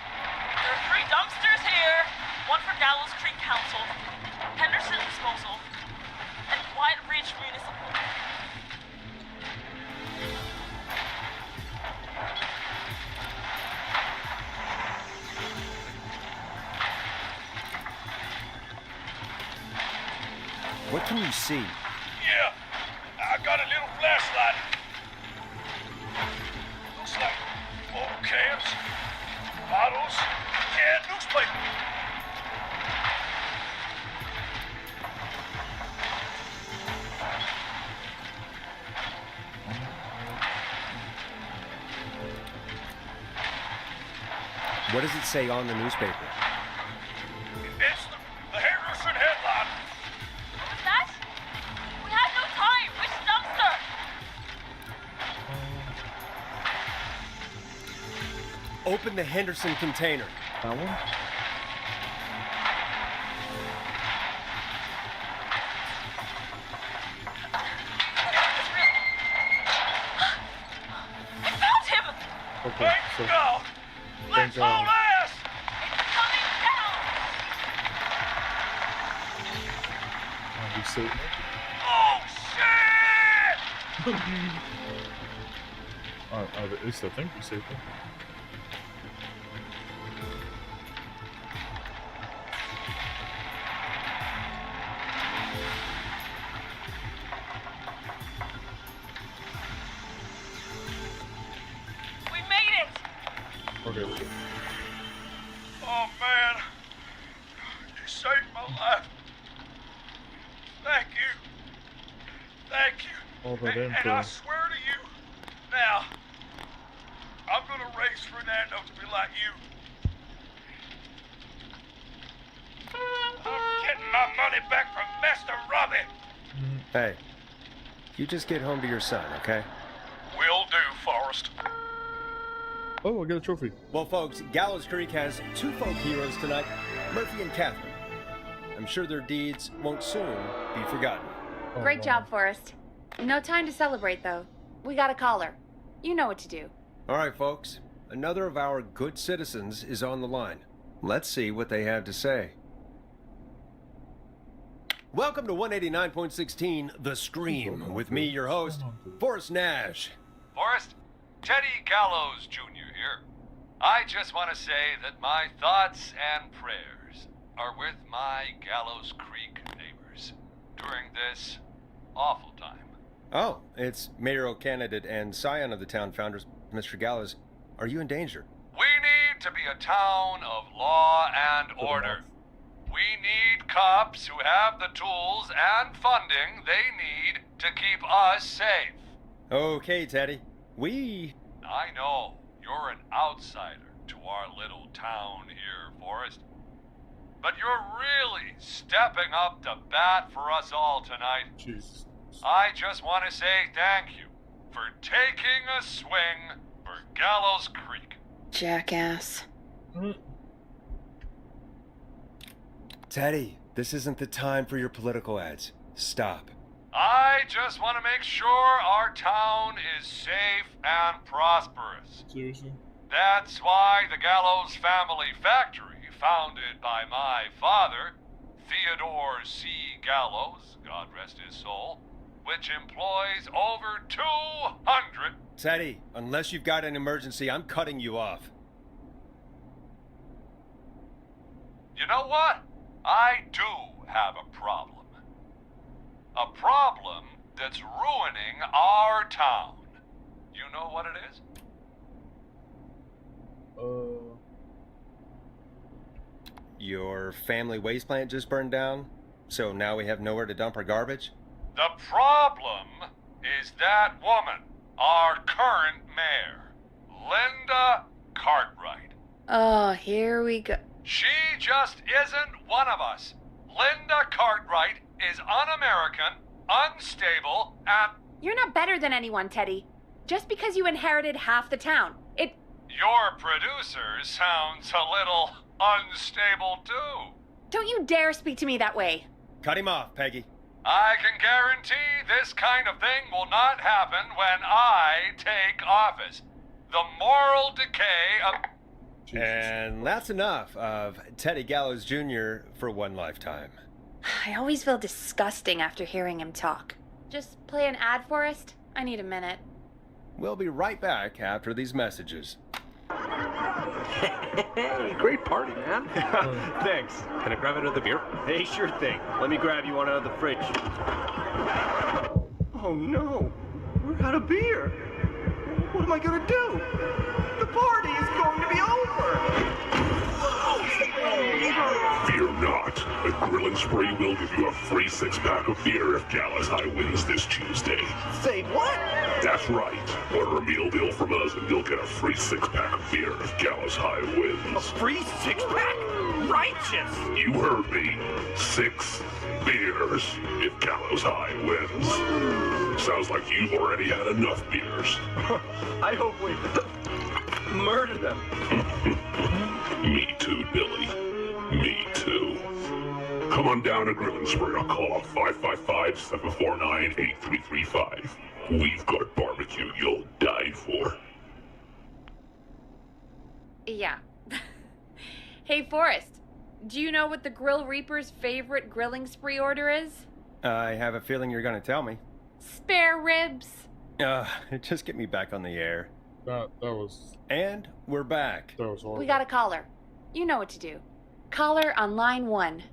There are 3 dumpsters here. One for Gallows Creek Council, Henderson Disposal, and Quiet Ridge Municipal. What can you see? Yeah, I got a little flashlight. Looks like old cans, bottles, and newspaper. What does it say on the newspaper? It's the Henderson headline. What was that? We have no time. Which dumpster? Open the Henderson container. That one? so. go! Let's haul ass! I'll be safe. Oh, shit! At least I think we saved them. We made it! Okay. Oh, man. You saved my life. Thank you. Thank you. All that And info. I swear to you, now, I'm gonna raise Fernando to be like you. I'm getting my money back from Mr. Robbie. Hey, you just get home to your son, okay? Will do, Forrest. Oh, I got a trophy. Well, folks, Gallows Creek has two folk heroes tonight, Murphy and Catherine. I'm sure their deeds won't soon be forgotten. Great job, Forrest. No time to celebrate, though. We got a caller. You know what to do. All right, folks, another of our good citizens is on the line. Let's see what they have to say. Welcome to 189.16 The Scream, with me, your host, Forrest Nash. Forrest, Teddy Gallows Jr. here. I just want to say that my thoughts and prayers are with my Gallows Creek neighbors during this awful time. Oh, it's mayoral candidate and scion of the town founders, Mr. Gallows. Are you in danger? We need to be a town of law and order. We need cops who have the tools and funding they need to keep us safe. Okay, Teddy. I know you're an outsider to our little town here, Forrest. But you're really stepping up to bat for us all tonight. Jesus. I just want to say thank you for taking a swing for Gallows Creek. Jackass. Teddy, this isn't the time for your political ads. Stop. I just want to make sure our town is safe and prosperous. Seriously? That's why the Gallows Family Factory, founded by my father, Theodore C. Gallows, God rest his soul, which employs over 200... Teddy, unless you've got an emergency, I'm cutting you off. You know what? I do have a problem. A problem that's ruining our town. You know what it is? Your family waste plant just burned down, so now we have nowhere to dump our garbage? The problem is that woman, our current mayor, Linda Cartwright. Oh, here we go. She just isn't one of us. Linda Cartwright is un-American, unstable, and... You're not better than anyone, Teddy. Just because you inherited half the town, Your producer sounds a little unstable, too. Don't you dare speak to me that way. Cut him off, Peggy. I can guarantee this kind of thing will not happen when I take office. The moral decay of... And that's enough of Teddy Gallows Jr. for one lifetime. I always feel disgusting after hearing him talk. Just play an ad, Forrest? I need a minute. We'll be right back after these messages. Hey, great party, man. Thanks. Can I grab another beer? Hey, sure thing. Let me grab you one out of the fridge. Oh no, we're out of beer. What am I gonna do? The party is going to be over. Fear not. A Grill and Spree will give you a free 6-pack of beer if Gallows High wins this Tuesday. Say what? That's right. Order a meal deal from us and you'll get a free 6-pack of beer if Gallows High wins. A free 6-pack? Righteous! You heard me. 6 beers if Gallows High wins. Sounds like you've already had enough beers. I hope we murder them. Me too, Billy. Me too. Come on down to Grill and Spree or call 555-749-8335. We've got barbecue you'll die for. Yeah. Hey, Forrest, do you know what the Grill Reaper's favorite grilling spree order is? I have a feeling you're going to tell me. Spare ribs. Just get me back on the air. That was... And we're back. That was horrible. We got a caller. You know what to do. Caller on line 1.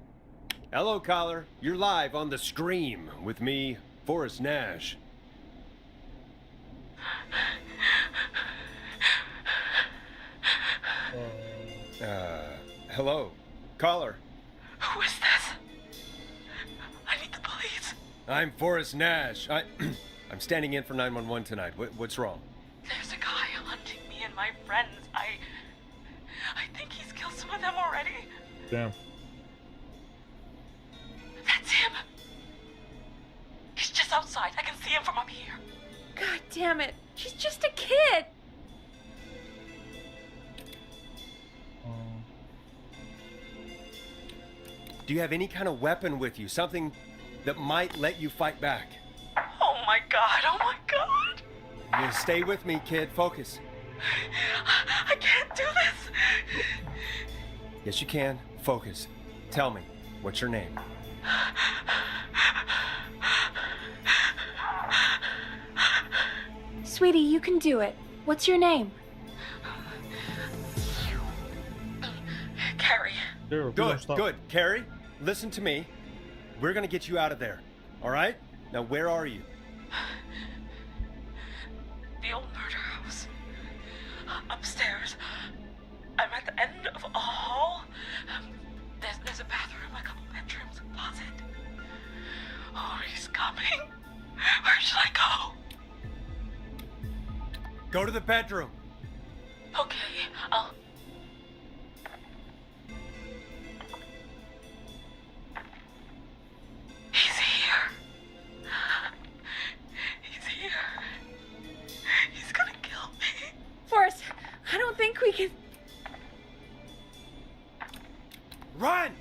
Hello, caller. You're live on The Scream with me, Forrest Nash. Hello, caller. Who is this? I need the police. I'm Forrest Nash. I'm standing in for 911 tonight. What's wrong? There's a guy hunting me and my friends. I think he's killed some of them already. Damn. That's him. He's just outside. I can see him from up here. God damn it. She's just a kid. Do you have any kind of weapon with you? Something that might let you fight back? Oh my god, oh my god. You stay with me, kid. Focus. I can't do this. Yes, you can. Focus. Tell me, what's your name? Sweetie, you can do it. What's your name? Carrie. Good. Carrie, listen to me. We're gonna get you out of there. All right? Now, where are you? The old murder house. Upstairs. I'm at the end of a hall. There's a bathroom, a couple bedrooms, a closet. Oh, he's coming. Where should I go? Go to the bedroom. Okay, I'll... He's here. He's here. He's gonna kill me. Forrest, I don't think we can... Run!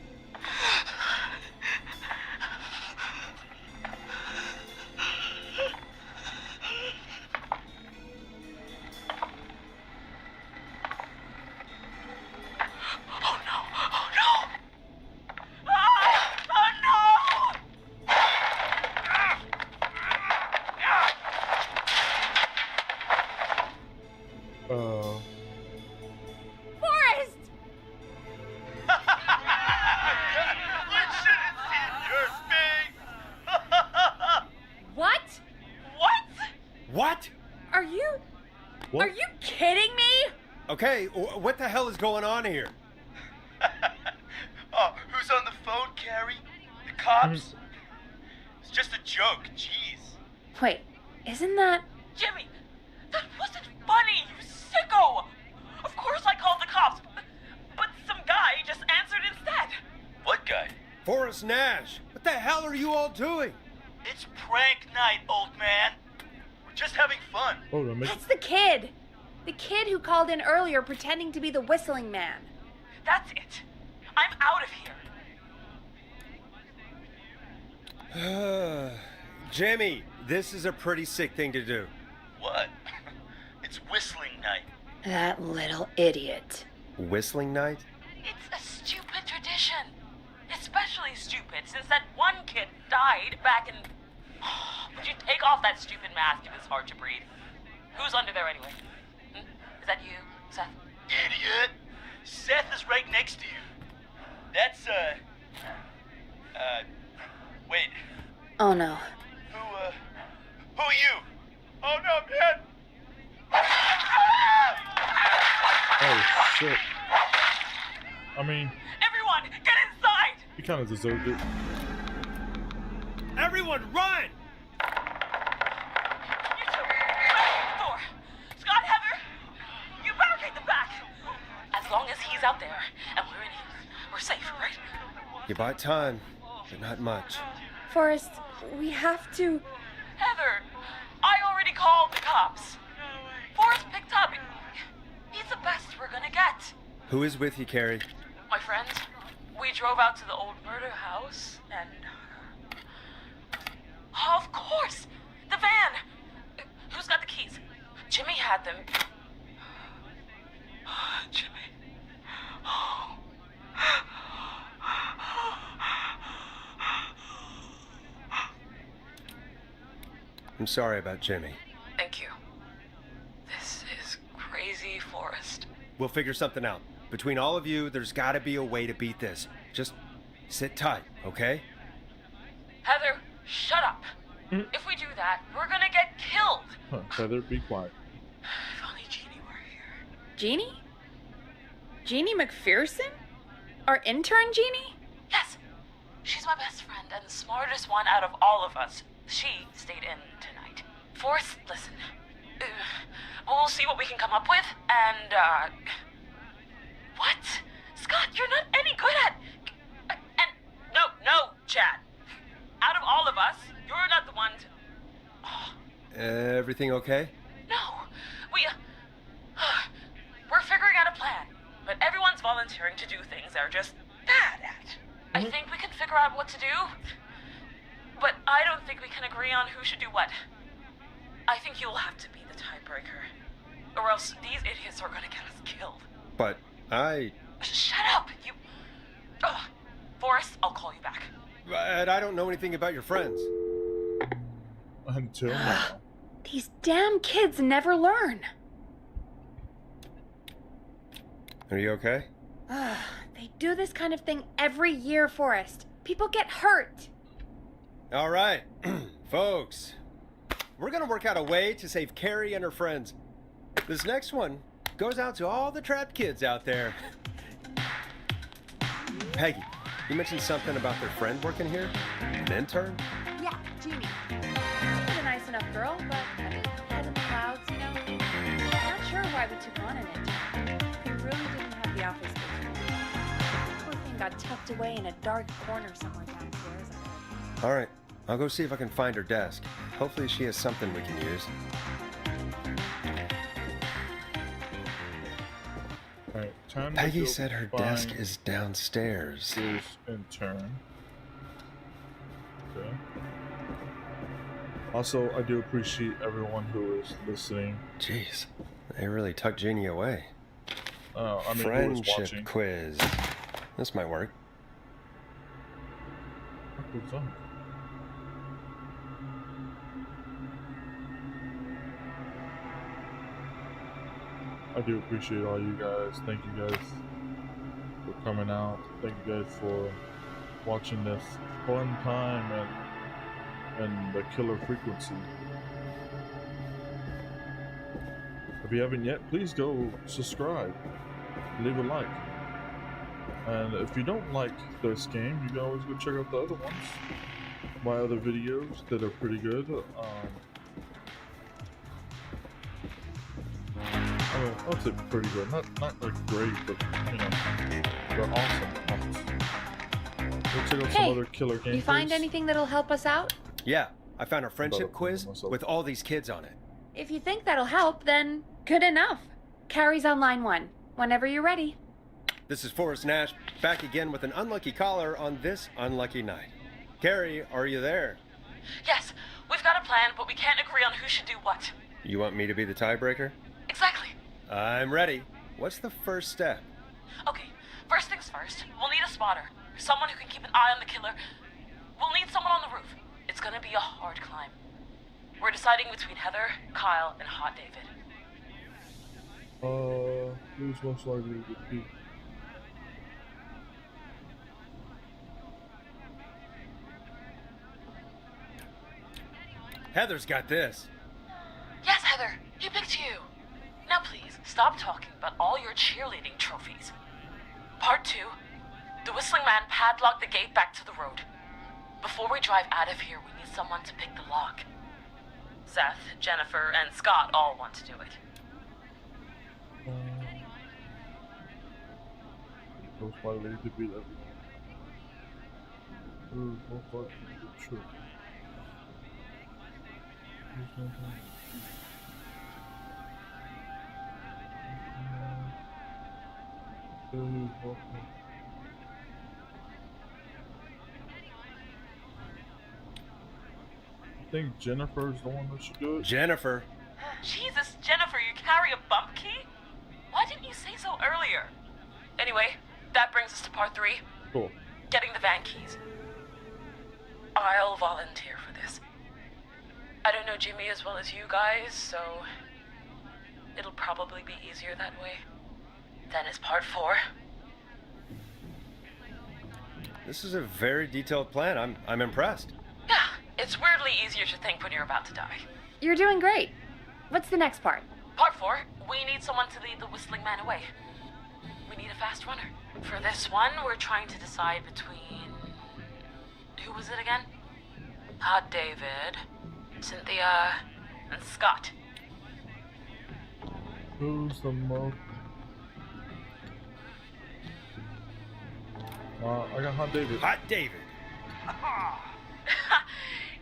Okay, what the hell is going on here? Oh, who's on the phone, Carrie? The cops? It's just a joke, jeez. Wait, isn't that... Jimmy, that wasn't funny, you sicko! Of course I called the cops, but some guy just answered instead. What guy? Forrest Nash. What the hell are you all doing? It's prank night, old man. We're just having fun. It's the kid! The kid who called in earlier pretending to be the whistling man. That's it. I'm out of here. Jimmy, this is a pretty sick thing to do. What? It's whistling night. That little idiot. Whistling night? It's a stupid tradition. Especially stupid since that one kid died back in... Would you take off that stupid mask if it's hard to breathe? Who's under there anyway? Is that you, Seth? Idiot! Seth is right next to you. That's, wait. Oh, no. Who are you? Oh, no, man! Oh, shit. I mean... Everyone, get inside! You kind of deserved it. Everyone, run! As long as he's out there and we're in here, we're safe, right? You buy time, but not much. Forrest, we have to... Heather, I already called the cops. Forrest picked up. He's the best we're gonna get. Who is with you, Carrie? My friends. We drove out to the old murder house and... Oh, of course! The van! Who's got the keys? Jimmy had them. Jimmy. I'm sorry about Jimmy. Thank you. This is crazy, Forrest. We'll figure something out. Between all of you, there's gotta be a way to beat this. Just sit tight, okay? Heather, shut up. If we do that, we're gonna get killed. Heather, be quiet. If only Jeannie were here. Jeannie? Jeannie McPherson? Our intern Jeannie? Yes. She's my best friend and the smartest one out of all of us. She stayed in tonight. Forrest, listen. We'll see what we can come up with, and, What? Scott, you're not any good at... And... No, Chad. Out of all of us, you're not the one to... Everything okay? No. We're figuring out a plan, but everyone's volunteering to do things they're just bad at. I think we can figure out what to do, but I don't think we can agree on who should do what. I think you'll have to be the tiebreaker, or else these idiots are gonna get us killed. But Shut up, you... Forrest, I'll call you back. But I don't know anything about your friends. Until now. These damn kids never learn. Are you okay? They do this kind of thing every year, Forrest. People get hurt. All right, folks. We're gonna work out a way to save Carrie and her friends. This next one goes out to all the trapped kids out there. Peggy, you mentioned something about their friend working here? An intern? Yeah, Jeannie. She's a nice enough girl, but head in the clouds, you know. Not sure why we took on an intern. We really didn't have the office space. Poor thing got tucked away in a dark corner somewhere downstairs. All right, I'll go see if I can find her desk. Hopefully she has something we can use. Alright, time to Peggy go said her find desk is downstairs. This intern. Okay. Also, I do appreciate everyone who is listening. Jeez, they really tucked Jeannie away. I mean, who is Friendship watching. quiz. This might work. What's on? I do appreciate all you guys. Thank you guys for coming out. Thank you guys for watching this fun time and the killer frequency. If you haven't yet, please go subscribe, leave a like. And if you don't like this game, you can always go check out the other ones. My other videos that are pretty good. I mean, I'll say pretty good. Not like great, but you know, they're awesome. Go check out some other killer games. You find anything that'll help us out? Yeah, I found a friendship quiz with all these kids on it. If you think that'll help, then good enough. Carrie's on line 1. Whenever you're ready. This is Forrest Nash, back again with an unlucky caller on this unlucky night. Carrie, are you there? Yes, we've got a plan, but we can't agree on who should do what. You want me to be the tiebreaker? Exactly. I'm ready. What's the first step? Okay, first things first, we'll need a spotter. Someone who can keep an eye on the killer. We'll need someone on the roof. It's gonna be a hard climb. We're deciding between Heather, Kyle, and Hot David. Who's most likely to be? Heather's got this. Yes, Heather, he picked you. Now please, stop talking about all your cheerleading trophies. Part 2. The Whistling Man padlocked the gate back to the road. Before we drive out of here, we need someone to pick the lock. Seth, Jennifer, and Scott all want to do it. Most likely to be that. Who's most likely to be true? I think Jennifer's the one that should do it. Jennifer. Jesus, Jennifer, you carry a bump key? Why didn't you say so earlier? Anyway, that brings us to part 3. Cool. Getting the van keys. I'll volunteer for this. I don't know Jimmy as well as you guys, so it'll probably be easier that way. Then is part 4. This is a very detailed plan. I'm impressed. Yeah, it's weirdly easier to think when you're about to die. You're doing great. What's the next part? Part 4, we need someone to lead the Whistling Man away. We need a fast runner. For this one, we're trying to decide between... Who was it again? Hot David, Cynthia, and Scott. Who's the most... I got Hot David. Hot David.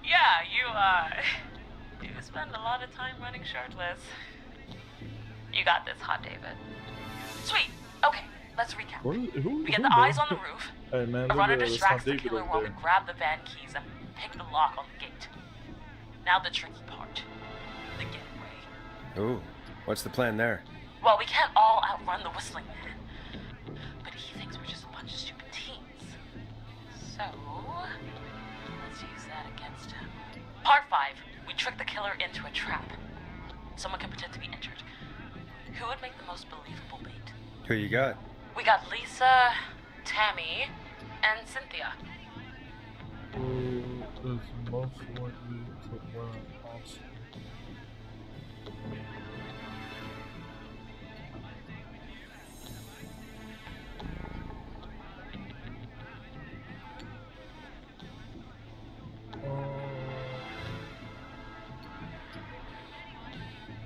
Yeah, you spend a lot of time running shirtless. You got this, Hot David. Sweet. Okay, let's recap. We get the eyes on the roof. Hey man, A runner look at distracts Hot the David killer over while we there. grab the van keys and pick the lock on the gate. Now the tricky part. The getaway. Ooh, what's the plan there? Well, we can't all outrun the Whistling Man. But he thinks we're just a bunch of stupid teens. So, let's use that against him. Part 5. We trick the killer into a trap. Someone can pretend to be injured. Who would make the most believable bait? Who you got? We got Lisa, Tammy, and Cynthia. Who is most likely to wear an Oscar?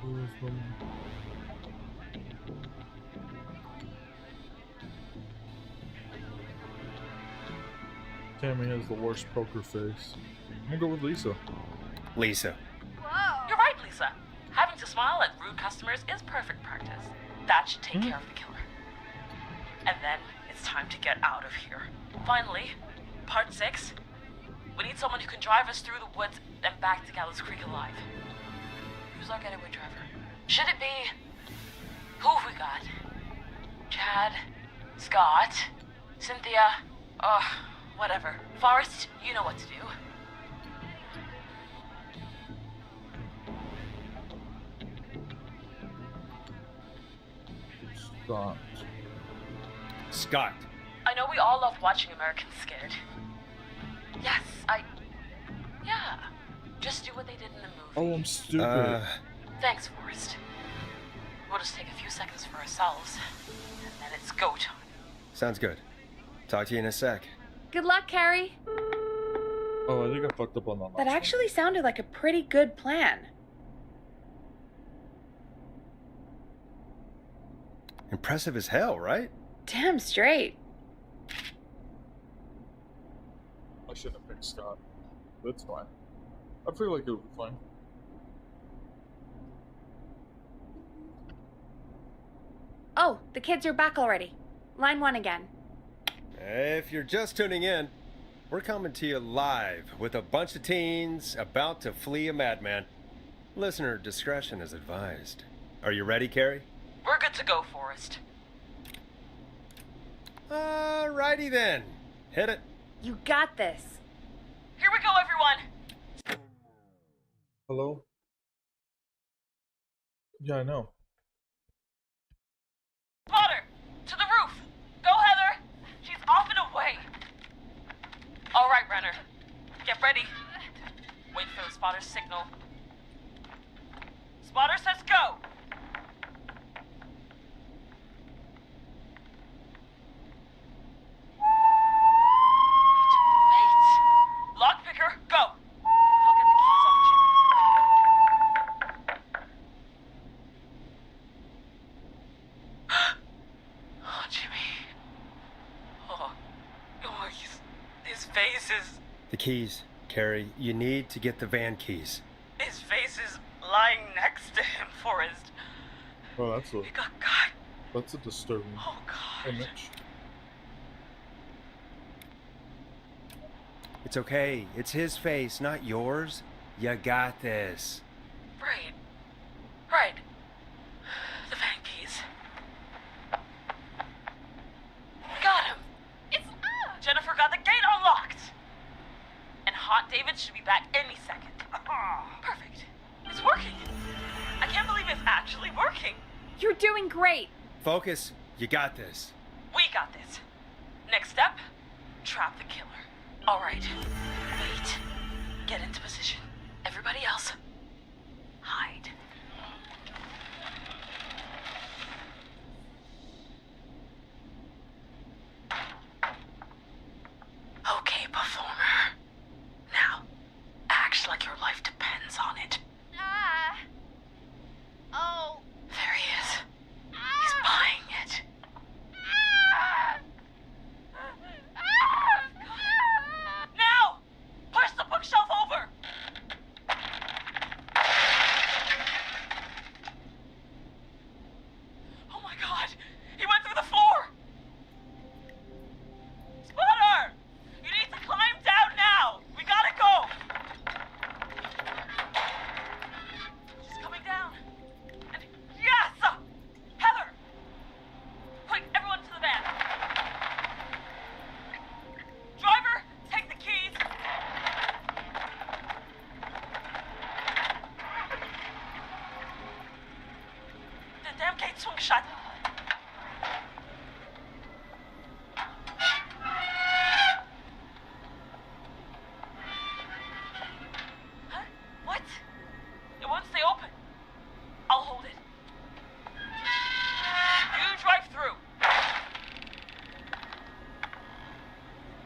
Who's the... Tammy has the worst poker face. I'm gonna go with Lisa. Lisa. You're right, Lisa. Having to smile at rude customers is perfect practice. That should take care of the killer. And then it's time to get out of here. Finally, part 6. We need someone who can drive us through the woods and back to Gallows Creek alive. Who's our getaway driver? Should it be... Who have we got? Chad, Scott, Cynthia, whatever. Forrest, you know what to do. Scott. Scott. I know we all love watching American Scared. Yes, yeah. Just do what they did in the movie. Oh, I'm stupid. Thanks, Forrest. We'll just take a few seconds for ourselves, and then it's go time. Sounds good. Talk to you in a sec. Good luck, Carrie. Oh, I think I fucked up on that. That actually sounded like a pretty good plan. Impressive as hell, right? Damn straight. I shouldn't have picked Scott. That's fine. I feel like it would be fine. Oh, the kids are back already. Line 1 again. If you're just tuning in, we're coming to you live with a bunch of teens about to flee a madman. Listener discretion is advised. Are you ready, Carrie? We're good to go, Forrest. Alrighty then. Hit it. You got this. Here we go, everyone. Hello? Yeah, I know. Spotter, to the roof. Go, Heather. She's off and away. All right, Renner. Get ready. Wait for the spotter's signal. Spotter says go. Lockpicker, go! I'll get the keys off Jimmy. Oh, Jimmy. Oh, his face is... The keys, Carrie. You need to get the van keys. His face is lying next to him, Forrest. Oh, that's a... He got cut. That's a disturbing image. It's okay. It's his face, not yours. You got this. Right. Right. The van keys. Got him. It's... Jennifer got the gate unlocked. And Hot David should be back any second. Perfect. actually working. You're doing great. Focus. You got this. We got this. Next step, trap the killer. All right. Wait. Get into position. Everybody else, hide. Okay, performer. Now, act like your life depends on it. Oh. There he is. He's buying it. Now! Push the bookshelf over! Oh my god! He went through the floor! Spotter! You need to climb down now! We gotta go! She's coming down. And yes! Heather! Quick, everyone to the van. Driver, take the keys. The damn gate swung shut. Huh? What? It won't stay open. I'll hold it. You drive through.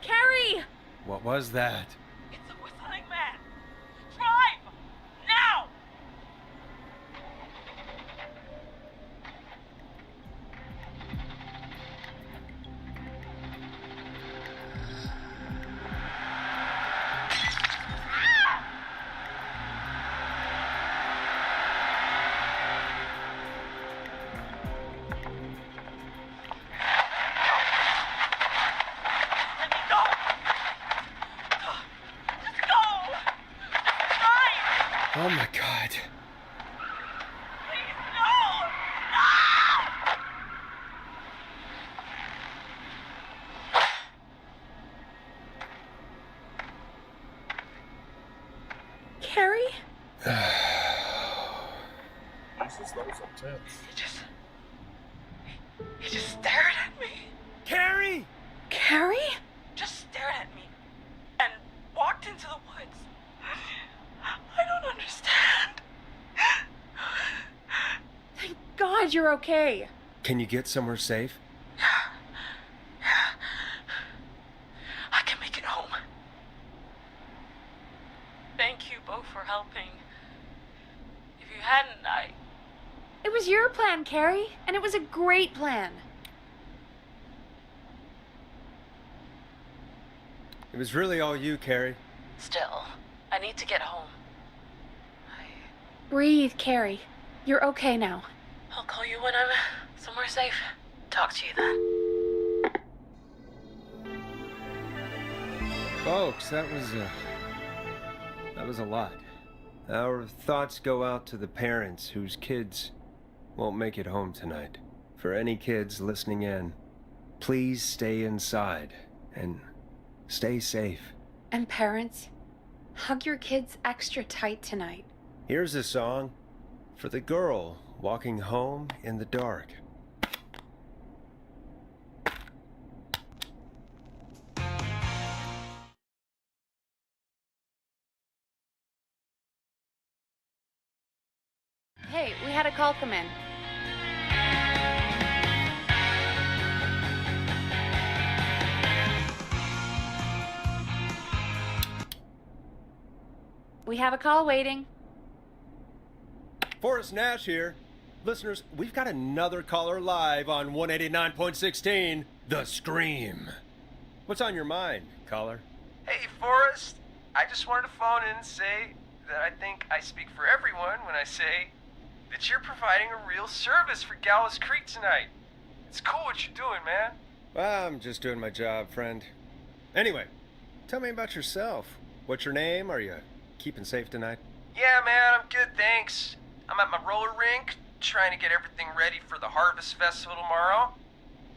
Carrie! What was that? It's a whistling man. Drive! Now! Let me go! Just go! Drive! Oh my god. Please, no! Carrie? Jesus, that was intense. He just stared at me. Carrie! Carrie? Just stared at me and walked into the woods. I don't understand. Thank God you're okay. Can you get somewhere safe? I can make it home. Thank you both for helping. If you hadn't, It was your plan, Carrie, and it was a great plan. It was really all you, Carrie. Still, I need to get home. Breathe, Carrie. You're okay now. I'll call you when I'm somewhere safe. Talk to you then. Folks, that was a lot. Our thoughts go out to the parents whose kids won't make it home tonight. For any kids listening in, please stay inside and stay safe. And parents, hug your kids extra tight tonight. Here's a song for the girl walking home in the dark. Hey, we had a call come in. We have a call waiting. Forrest Nash here. Listeners, we've got another caller live on 189.16, The Scream. What's on your mind, caller? Hey, Forrest. I just wanted to phone in and say that I think I speak for everyone when I say that you're providing a real service for Gallows Creek tonight. It's cool what you're doing, man. Well, I'm just doing my job, friend. Anyway, tell me about yourself. What's your name? Are you keeping safe tonight? Yeah, man, I'm good, thanks. I'm at my roller rink, trying to get everything ready for the Harvest Festival tomorrow.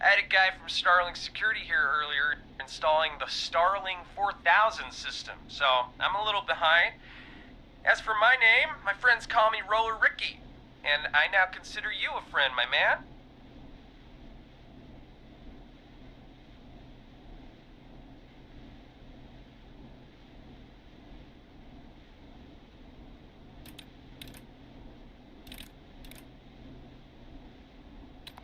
I had a guy from Starling Security here earlier installing the Starling 4000 system, so I'm a little behind. As for my name, my friends call me Roller Ricky, and I now consider you a friend, my man.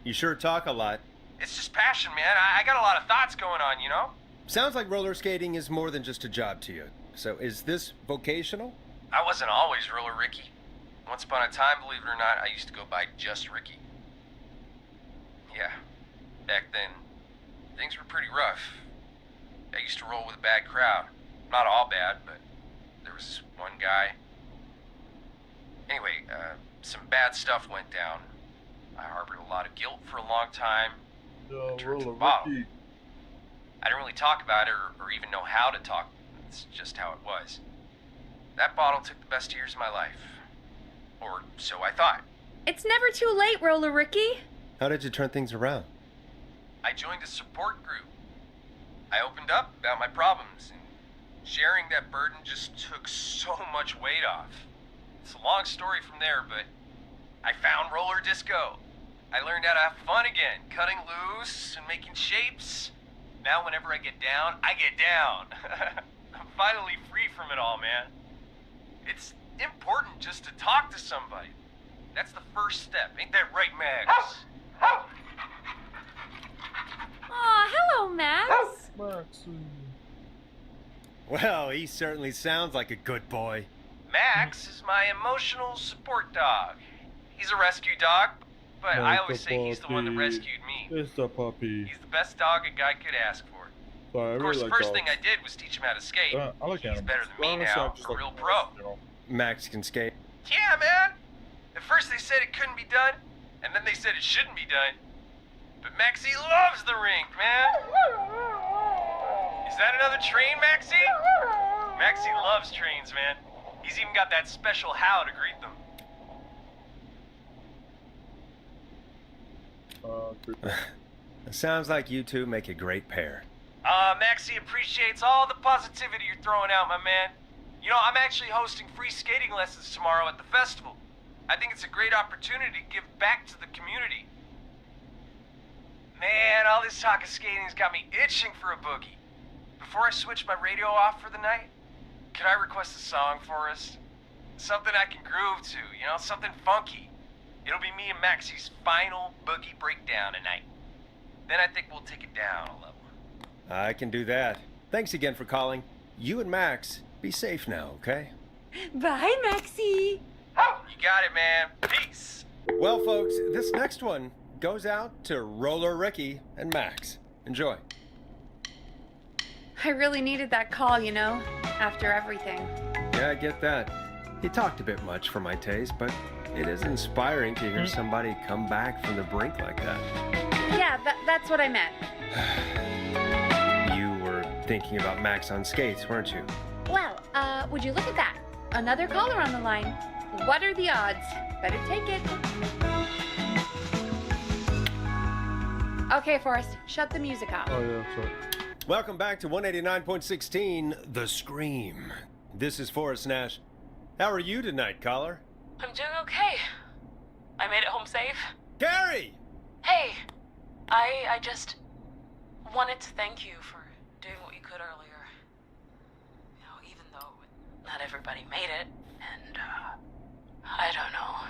You sure talk a lot. It's just passion, man. I got a lot of thoughts going on, you know? Sounds like roller skating is more than just a job to you. So is this vocational? I wasn't always Roller Ricky. Once upon a time, believe it or not, I used to go by just Ricky. Yeah, back then, things were pretty rough. I used to roll with a bad crowd. Not all bad, but there was this one guy. Anyway, some bad stuff went down. I harbored a lot of guilt for a long time. I turned to the bottle. I didn't really talk about it or even know how to talk. It's just how it was. That bottle took the best years of my life. Or so I thought. It's never too late, Roller Ricky. How did you turn things around? I joined a support group. I opened up about my problems, and sharing that burden just took so much weight off. It's a long story from there, but I found roller disco. I learned how to have fun again, cutting loose and making shapes. Now whenever I get down, I get down. I'm finally free from it all, man. It's important just to talk to somebody. That's the first step. Ain't that right, Max? Aw, hello, Max. Well, he certainly sounds like a good boy. Max is my emotional support dog. He's a rescue dog, but I always say he's the one that rescued me. It's the puppy. He's the best dog a guy could ask for. Sorry, Of course, really the like first dogs. thing I did was teach him how to skate. I like He's animals. better than me Honestly, now, I'm just a like real animals, pro. you know. Max can skate. Yeah, man. At first they said it couldn't be done, and then they said it shouldn't be done. But Maxie loves the rink, man. Is that another train, Maxie? Maxie loves trains, man. He's even got that special how to greet them. It sounds like you two make a great pair. Maxie appreciates all the positivity you're throwing out, my man. You know, I'm actually hosting free skating lessons tomorrow at the festival. I think it's a great opportunity to give back to the community. Man, all this talk of skating's got me itching for a boogie. Before I switch my radio off for the night, could I request a song for us? Something I can groove to, you know, something funky. It'll be me and Maxie's final boogie breakdown tonight. Then I think we'll take it down a level. I can do that. Thanks again for calling. You and Max, be safe now, okay? Bye, Maxie. You got it, man. Peace. Well, folks, this next one goes out to Roller Ricky and Max. Enjoy. I really needed that call, you know, after everything. Yeah, I get that. He talked a bit much for my taste, but it is inspiring to hear somebody come back from the brink like that. Yeah, that's what I meant. You were thinking about Max on skates, weren't you? Well, would you look at that? Another caller on the line. What are the odds? Better take it. Okay, Forrest, shut the music off. Oh, yeah, that's right. Welcome back to 189.16, The Scream. This is Forrest Nash. How are you tonight, caller? I'm doing okay. I made it home safe. Gary! Hey, I just wanted to thank you for doing what you could earlier. You know, even though not everybody made it, and, I don't know.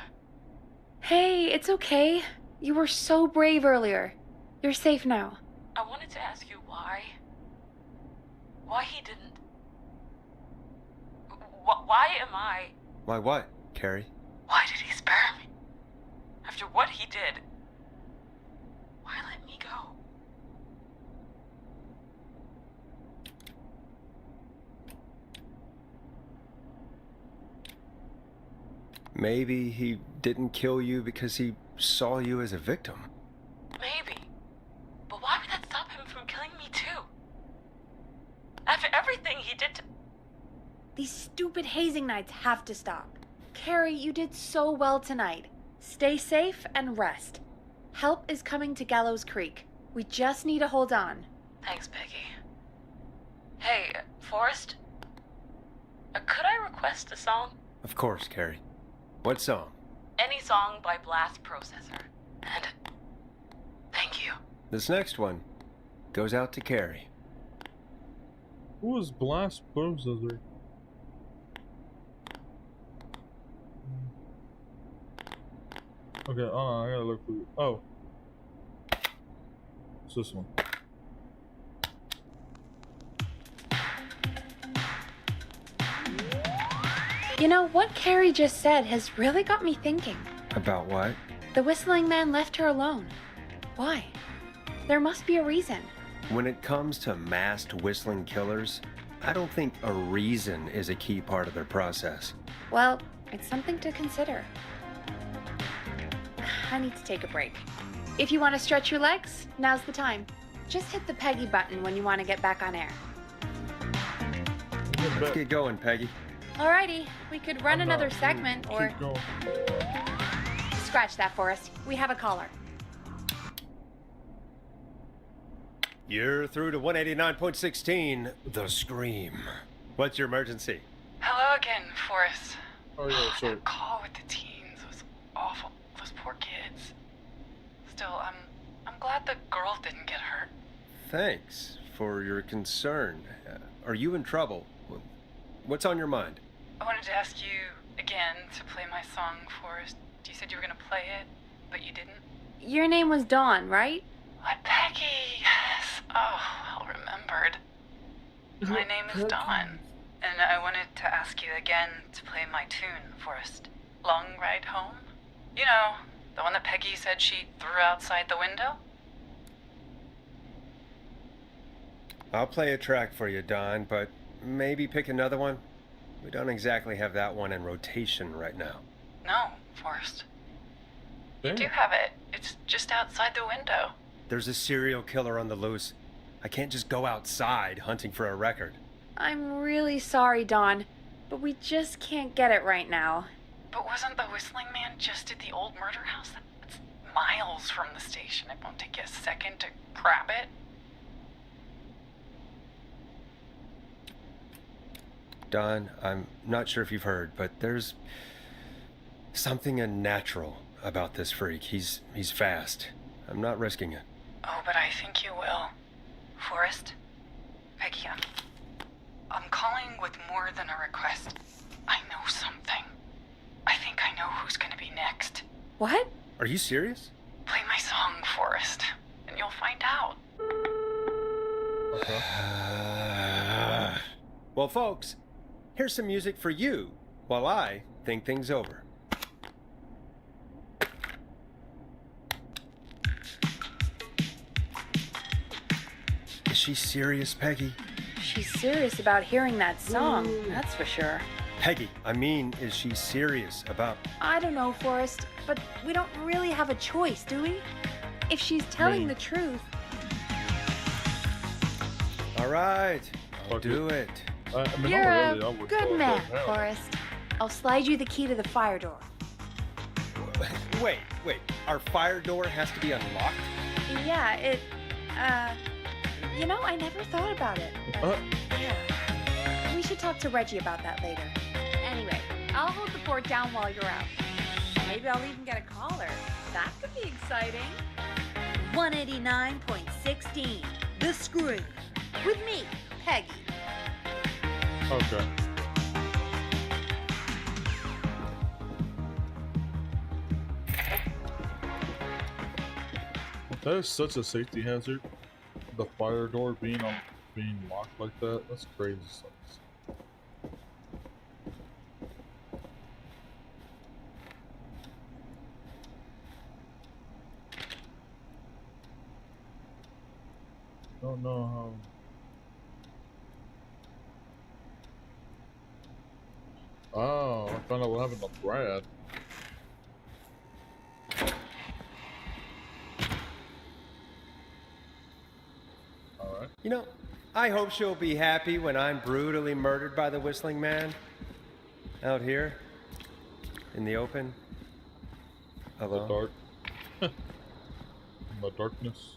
Hey, it's okay. You were so brave earlier. You're safe now. I wanted to ask you why he didn't... Why am I... Why what, Carrie? Why did he spare me? After what he did, why let me go? Maybe he didn't kill you because he saw you as a victim. Maybe. But why would that stop him from killing me too? After everything he did to... These stupid hazing nights have to stop. Carrie, you did so well tonight. Stay safe and rest. Help is coming to Gallows Creek. We just need to hold on. Thanks, Peggy. Hey, Forrest? Could I request a song? Of course, Carrie. What song? Any song. song by Blast Processor. And thank you. This next one goes out to Carrie. Who is Blast Processor? Okay, I gotta look for. Oh, it's this one. You know, what Carrie just said has really got me thinking. About what? The whistling man left her alone. Why? There must be a reason. When it comes to masked whistling killers, I don't think a reason is a key part of their process. Well, it's something to consider. I need to take a break. If you want to stretch your legs, now's the time. Just hit the Peggy button when you want to get back on air. Let's get going, Peggy. Alrighty, we could run another segment or... Keep going. Scratch that, Forrest. We have a caller. You're through to 189.16, The Scream. What's your emergency? Hello again, Forrest. Oh yeah, sorry. That call with the teens was awful. Those poor kids. Still, I'm glad the girl didn't get hurt. Thanks for your concern. Are you in trouble? What's on your mind? I wanted to ask you again to play my song, Forrest. You said you were going to play it, but you didn't. Your name was Dawn, right? What, Peggy? Yes. Oh, well remembered. My name is Dawn, and I wanted to ask you again to play my tune, Forrest. Long Ride Home? You know, the one that Peggy said she threw outside the window? I'll play a track for you, Don, but maybe pick another one. We don't exactly have that one in rotation right now. No, Forrest. You do have it. It's just outside the window. There's a serial killer on the loose. I can't just go outside hunting for a record. I'm really sorry, Dawn, but we just can't get it right now. But wasn't the whistling man just at the old murder house? That's miles from the station. It won't take you a second to grab it. Don, I'm not sure if you've heard, but there's something unnatural about this freak. He's fast. I'm not risking it. Oh, but I think you will. Forrest? Peggy, I'm calling with more than a request. I know something. I think I know who's gonna be next. What? Are you serious? Play my song, Forrest, and you'll find out. Okay. Well, folks, here's some music for you while I think things over. Is she serious, Peggy? She's serious about hearing that song, that's for sure. Peggy, I mean, is she serious about... I don't know, Forrest, but we don't really have a choice, do we? If she's telling the truth... All right, I'll do it. You're a good man, Forrest. I'll slide you the key to the fire door. Wait. Our fire door has to be unlocked? Yeah, you know, I never thought about it. Yeah. We should talk to Reggie about that later. Anyway, I'll hold the fort down while you're out. Maybe I'll even get a caller. That could be exciting. 189.16, The Scream. With me, Peggy. Okay. That is such a safety hazard. The fire door being locked like that. That's crazy stuff. Don't know how. Oh, I found out what happened to Brad. Alright. You know, I hope she'll be happy when I'm brutally murdered by the whistling man. Out here. In the open. Alone. The dark. In the darkness.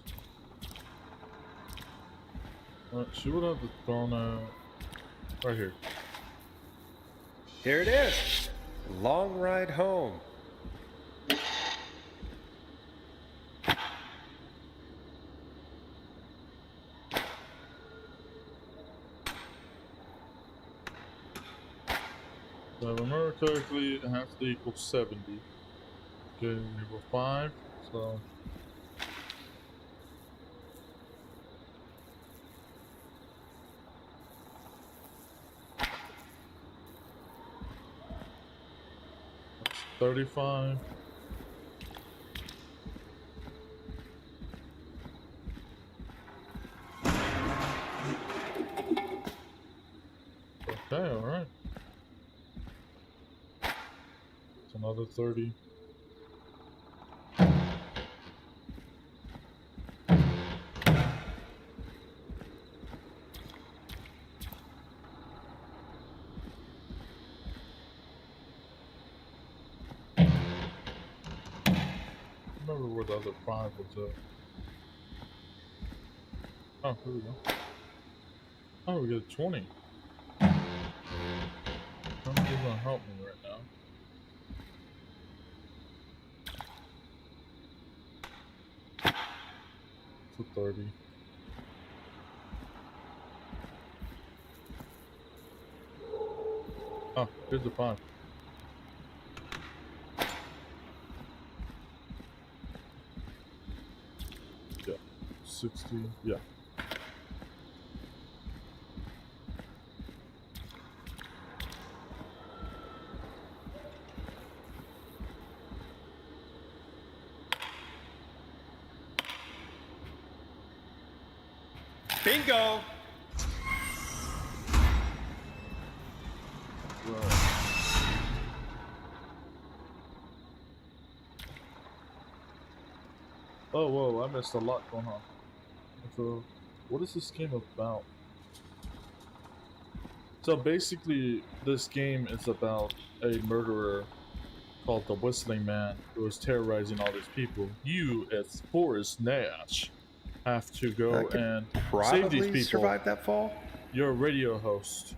Alright, she would have thrown out right here. Here it is. Long Ride Home. So if I remember correctly, it has to equal 70. Okay, equal 5, so... That's 35. Okay, alright. It's another 30. Remember where the other 5 was at. Oh, here we go. Oh, we got 20. Something's gonna help me right now. It's a 30. Oh, here's the 5. Yeah, 60. Yeah. Bingo! Oh, whoa, I missed a lot going on. So, what is this game about? So basically, this game is about a murderer called the Whistling Man who is terrorizing all these people. You, as Forrest Nash, have to go and save these people. Survive that fall? You're a radio host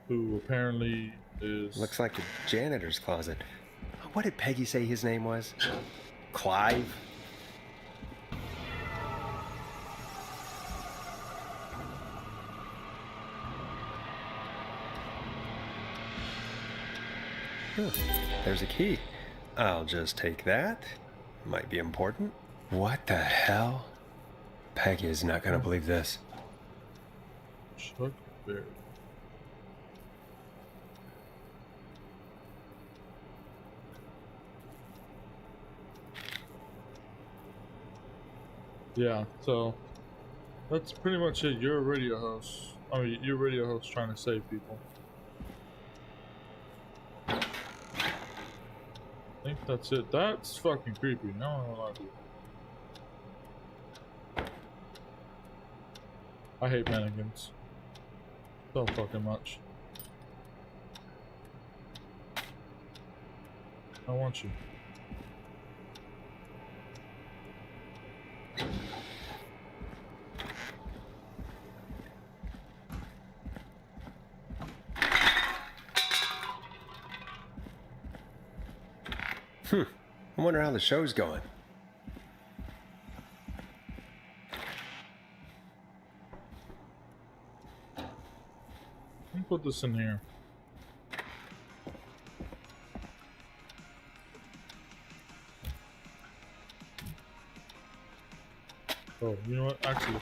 who apparently is... Looks like a janitor's closet. What did Peggy say his name was? Clive? Huh, there's a key. I'll just take that. Might be important. What the hell? Peggy is not gonna believe this. Chuck Berry. Yeah, so that's pretty much it. You're a radio host. I mean, you're a radio host trying to save people. I think that's it. That's fucking creepy. No, I'm gonna lie to you. I hate mannequins so fucking much. I want you. I wonder how the show's going. Let me put this in here. Oh, you know what? Actually,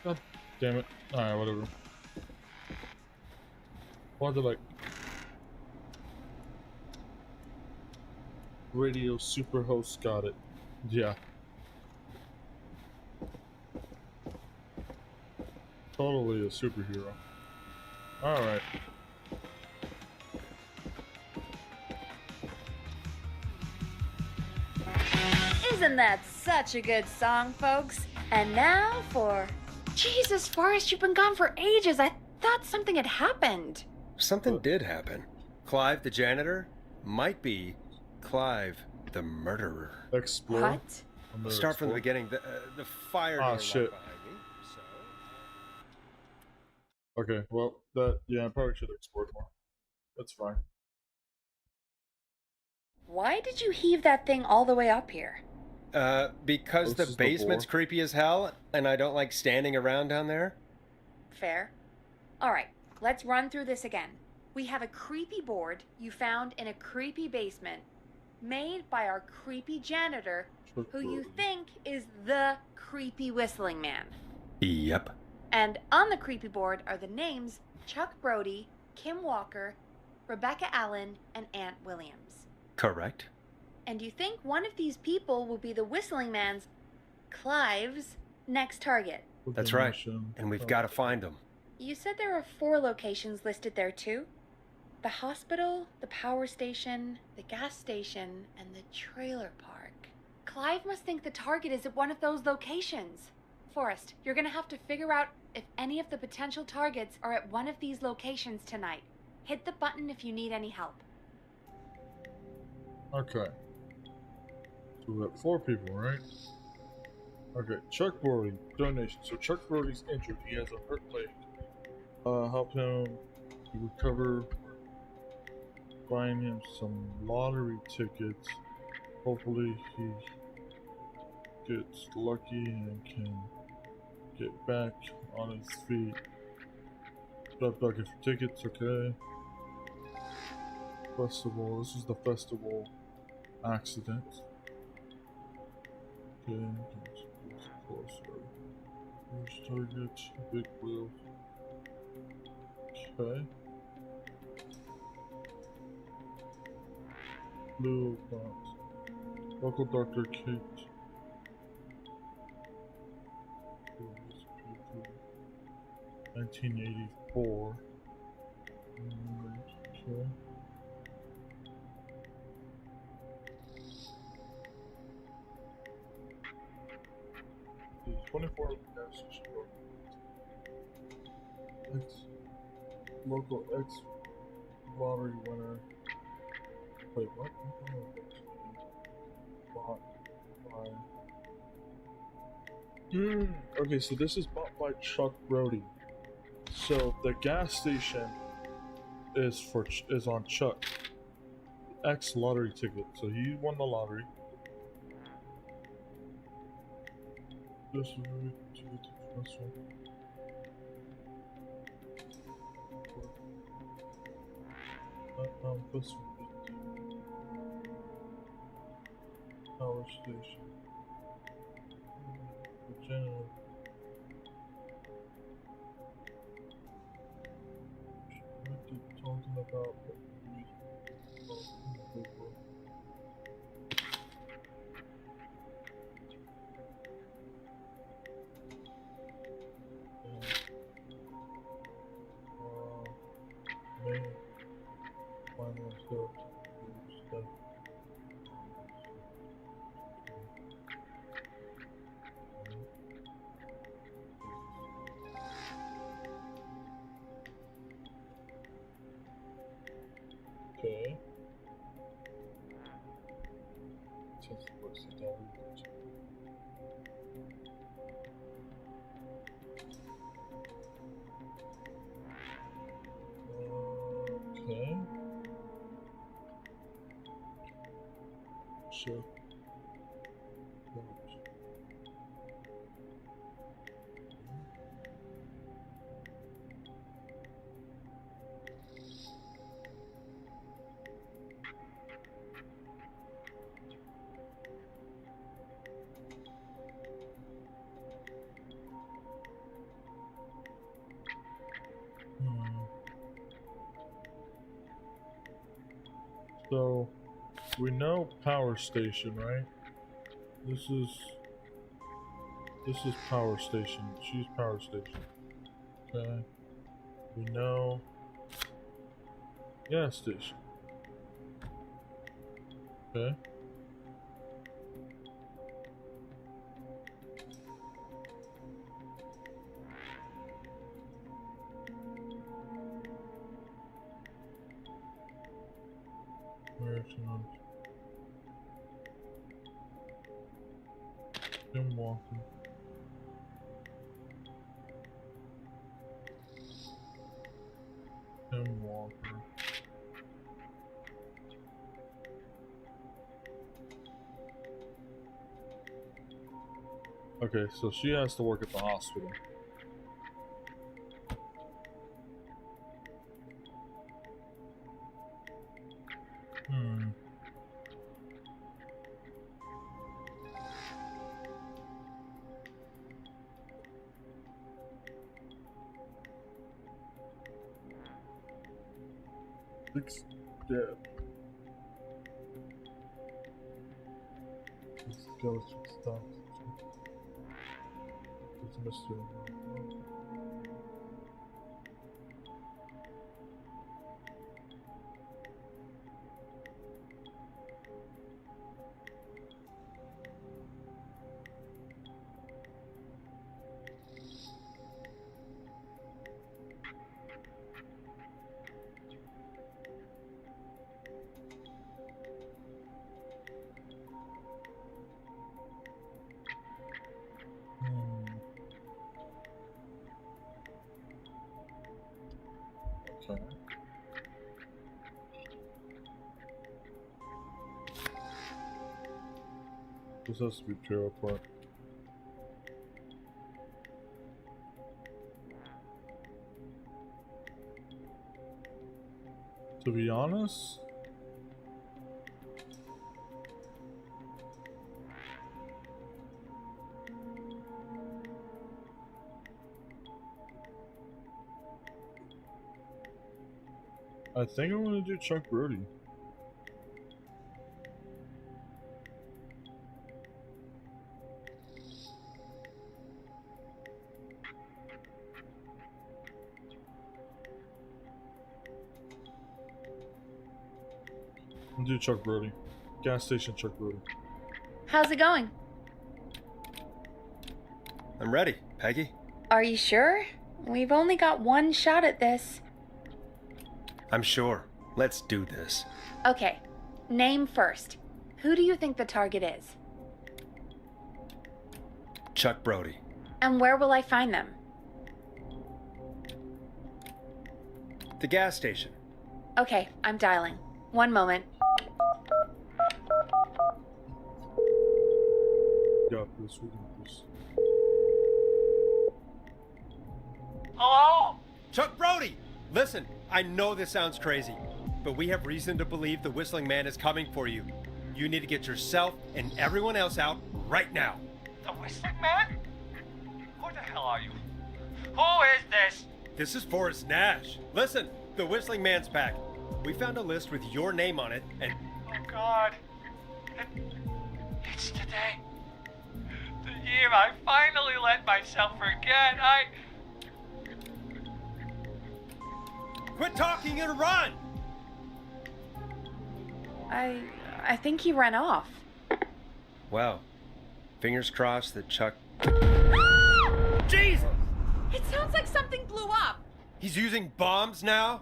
God damn it. Alright, whatever. Why'd they like radio superhost got it? Yeah. Totally a superhero. Alright. Isn't that such a good song, folks? And now for... Jesus, Forrest, you've been gone for ages. I thought something had happened. Something did happen. Clive the janitor might be Clive the murderer. Explore. What? Start from the beginning. The fire door shit. behind me. Okay, well, yeah, I probably should have explored more. That's fine. Why did you heave that thing all the way up here? Because the basement's creepy as hell, and I don't like standing around down there. Fair. Alright, let's run through this again. We have a creepy board you found in a creepy basement, made by our creepy janitor, who you think is the creepy whistling man. Yep. And on the creepy board are the names Chuck Brody, Kim Walker, Rebecca Allen, and Aunt Williams. Correct. And you think one of these people will be the whistling man's, Clive's, next target. That's right. And we've got to find them. You said there are 4 locations listed there too? The hospital, the power station, the gas station, and the trailer park. Clive must think the target is at one of those locations. Forrest, you're gonna have to figure out if any of the potential targets are at one of these locations tonight. Hit the button if you need any help. Okay. So we got 4 people, right? Okay, Chuck Brody, donation. So Chuck Brody's injured. He has a hurt leg. Help him recover. Buying him some lottery tickets. Hopefully he gets lucky and can get back on his feet. Stop talking for tickets, okay? Festival. This is the festival accident. Okay, it's closer. First target, big wheel. Okay. Blue box. Local Dr. Kate. 1984. Okay. 24 gas station. Local X lottery winner. Wait, what? Bought by. Okay, so this is bought by Chuck Brody. So the gas station is on Chuck. X lottery ticket. So he won the lottery. This is really to get the first one. This one. Power station. Virginia. What are you talking about? Final stuff. Okay. Just what's the damage? Okay. Sure. So, we know power station, right? This is power station. She's power station. Okay. We know gas station. Okay. Kim Walker. Kim Walker. Okay, so she has to work at the hospital. Six dead. Skeleton stuff. It's a mystery. Okay. This has to be trailer park. To be honest, I think I'm gonna do Chuck Brody. I'm gonna do Chuck Brody. Gas station Chuck Brody. How's it going? I'm ready, Peggy. Are you sure? We've only got one shot at this. I'm sure. Let's do this. Okay, name first. Who do you think the target is? Chuck Brody. And where will I find them? The gas station. Okay, I'm dialing. One moment. Got this, we got this. Hello? Chuck Brody! Listen, I know this sounds crazy, but we have reason to believe the Whistling Man is coming for you. You need to get yourself and everyone else out right now. The Whistling Man? Who the hell are you? Who is this? This is Forrest Nash. Listen, the Whistling Man's back. We found a list with your name on it, and... Oh, God. It's today. The year I finally let myself forget. Quit talking and run! I think he ran off. Well, fingers crossed that Chuck... Jesus! It sounds like something blew up. He's using bombs now?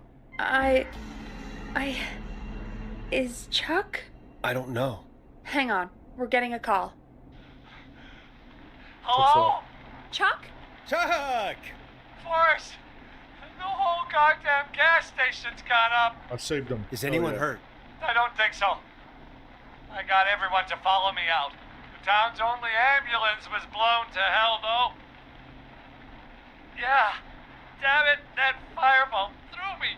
Is Chuck? I don't know. Hang on, we're getting a call. Hello? Chuck? Chuck! Forrest! The whole goddamn gas station's gone up. I saved him. Is anyone hurt? I don't think so. I got everyone to follow me out. The town's only ambulance was blown to hell, though. Yeah. Damn it, that fireball threw me.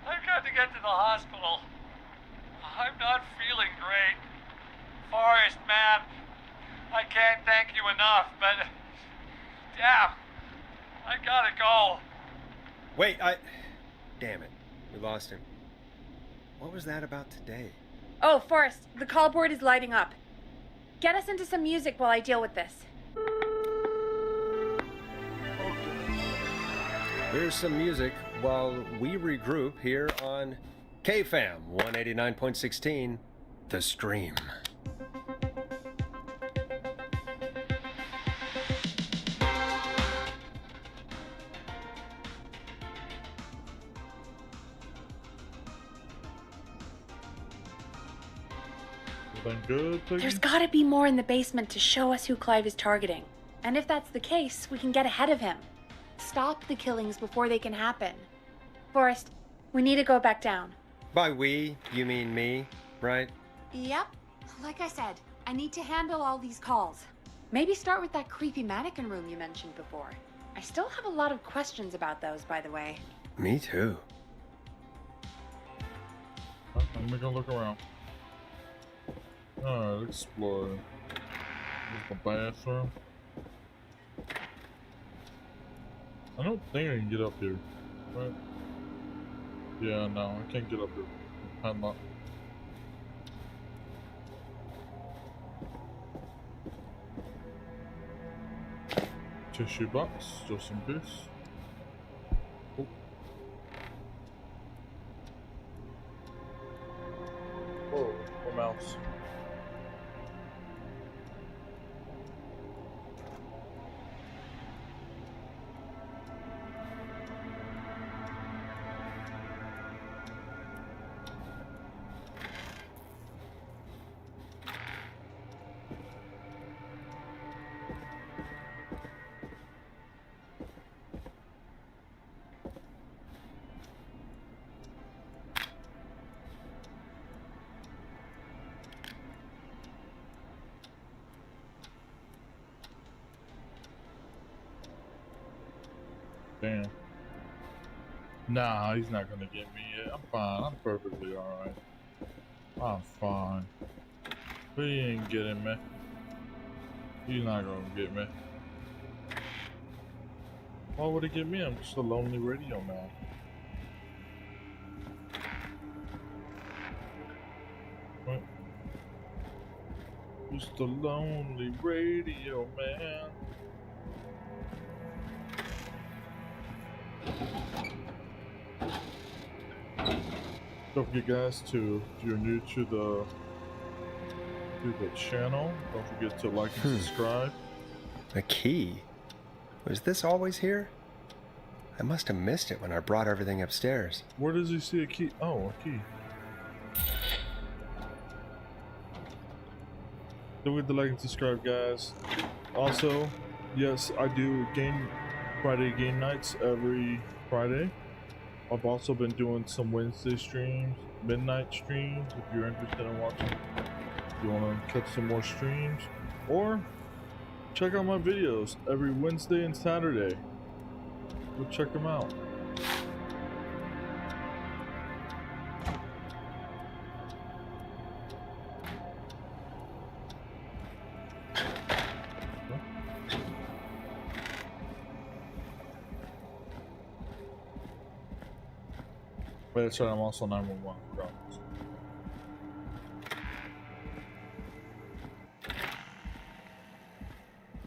I've got to get to the hospital. I'm not feeling great. Forrest, man, I can't thank you enough, but... Damn. I gotta go. Wait, Damn it. We lost him. What was that about today? Oh, Forrest, the call board is lighting up. Get us into some music while I deal with this. Here's some music while we regroup here on KFAM 189.16, The Scream. Good, There's gotta be more in the basement to show us who Clive is targeting. And if that's the case, we can get ahead of him. Stop the killings before they can happen. Forrest, we need to go back down. By we, you mean me, right? Yep. Like I said, I need to handle all these calls. Maybe start with that creepy mannequin room you mentioned before. I still have a lot of questions about those, by the way. Me too. Let me go look around. Alright, explore. There's the bathroom. I don't think I can get up here. Right? Yeah, no, I can't get up there. Padlock. Tissue box, just in case. Oh. Whoa, a mouse. Damn. Nah, he's not gonna get me yet. I'm fine. I'm perfectly alright. I'm fine. But he ain't getting me. He's not gonna get me. Why would he get me? I'm just a lonely radio man. What? Just a lonely radio man. Don't forget, guys, if you're new to the channel, don't forget to like and subscribe. A key? Was this always here? I must have missed it when I brought everything upstairs. Where does he see a key? Oh, a key. Don't forget to like and subscribe, guys. Also, yes, I do Friday game nights every Friday. I've also been doing some Wednesday streams, midnight streams, if you're interested in watching. If you want to catch some more streams, or check out my videos every Wednesday and Saturday. Go check them out. Wait, that's right, I'm also 911.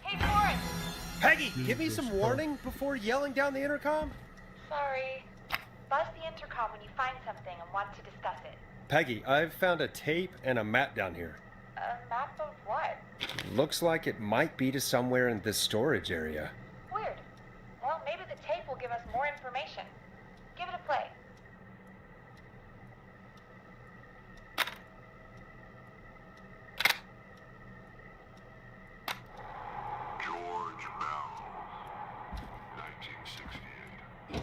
Hey, Forrest! Peggy, give me some warning before yelling down the intercom. Sorry. Buzz the intercom when you find something and want to discuss it. Peggy, I've found a tape and a map down here. A map of what? Looks like it might be to somewhere in this storage area. Weird. Well, maybe the tape will give us more information. Give it a play. George Barrow, 1968.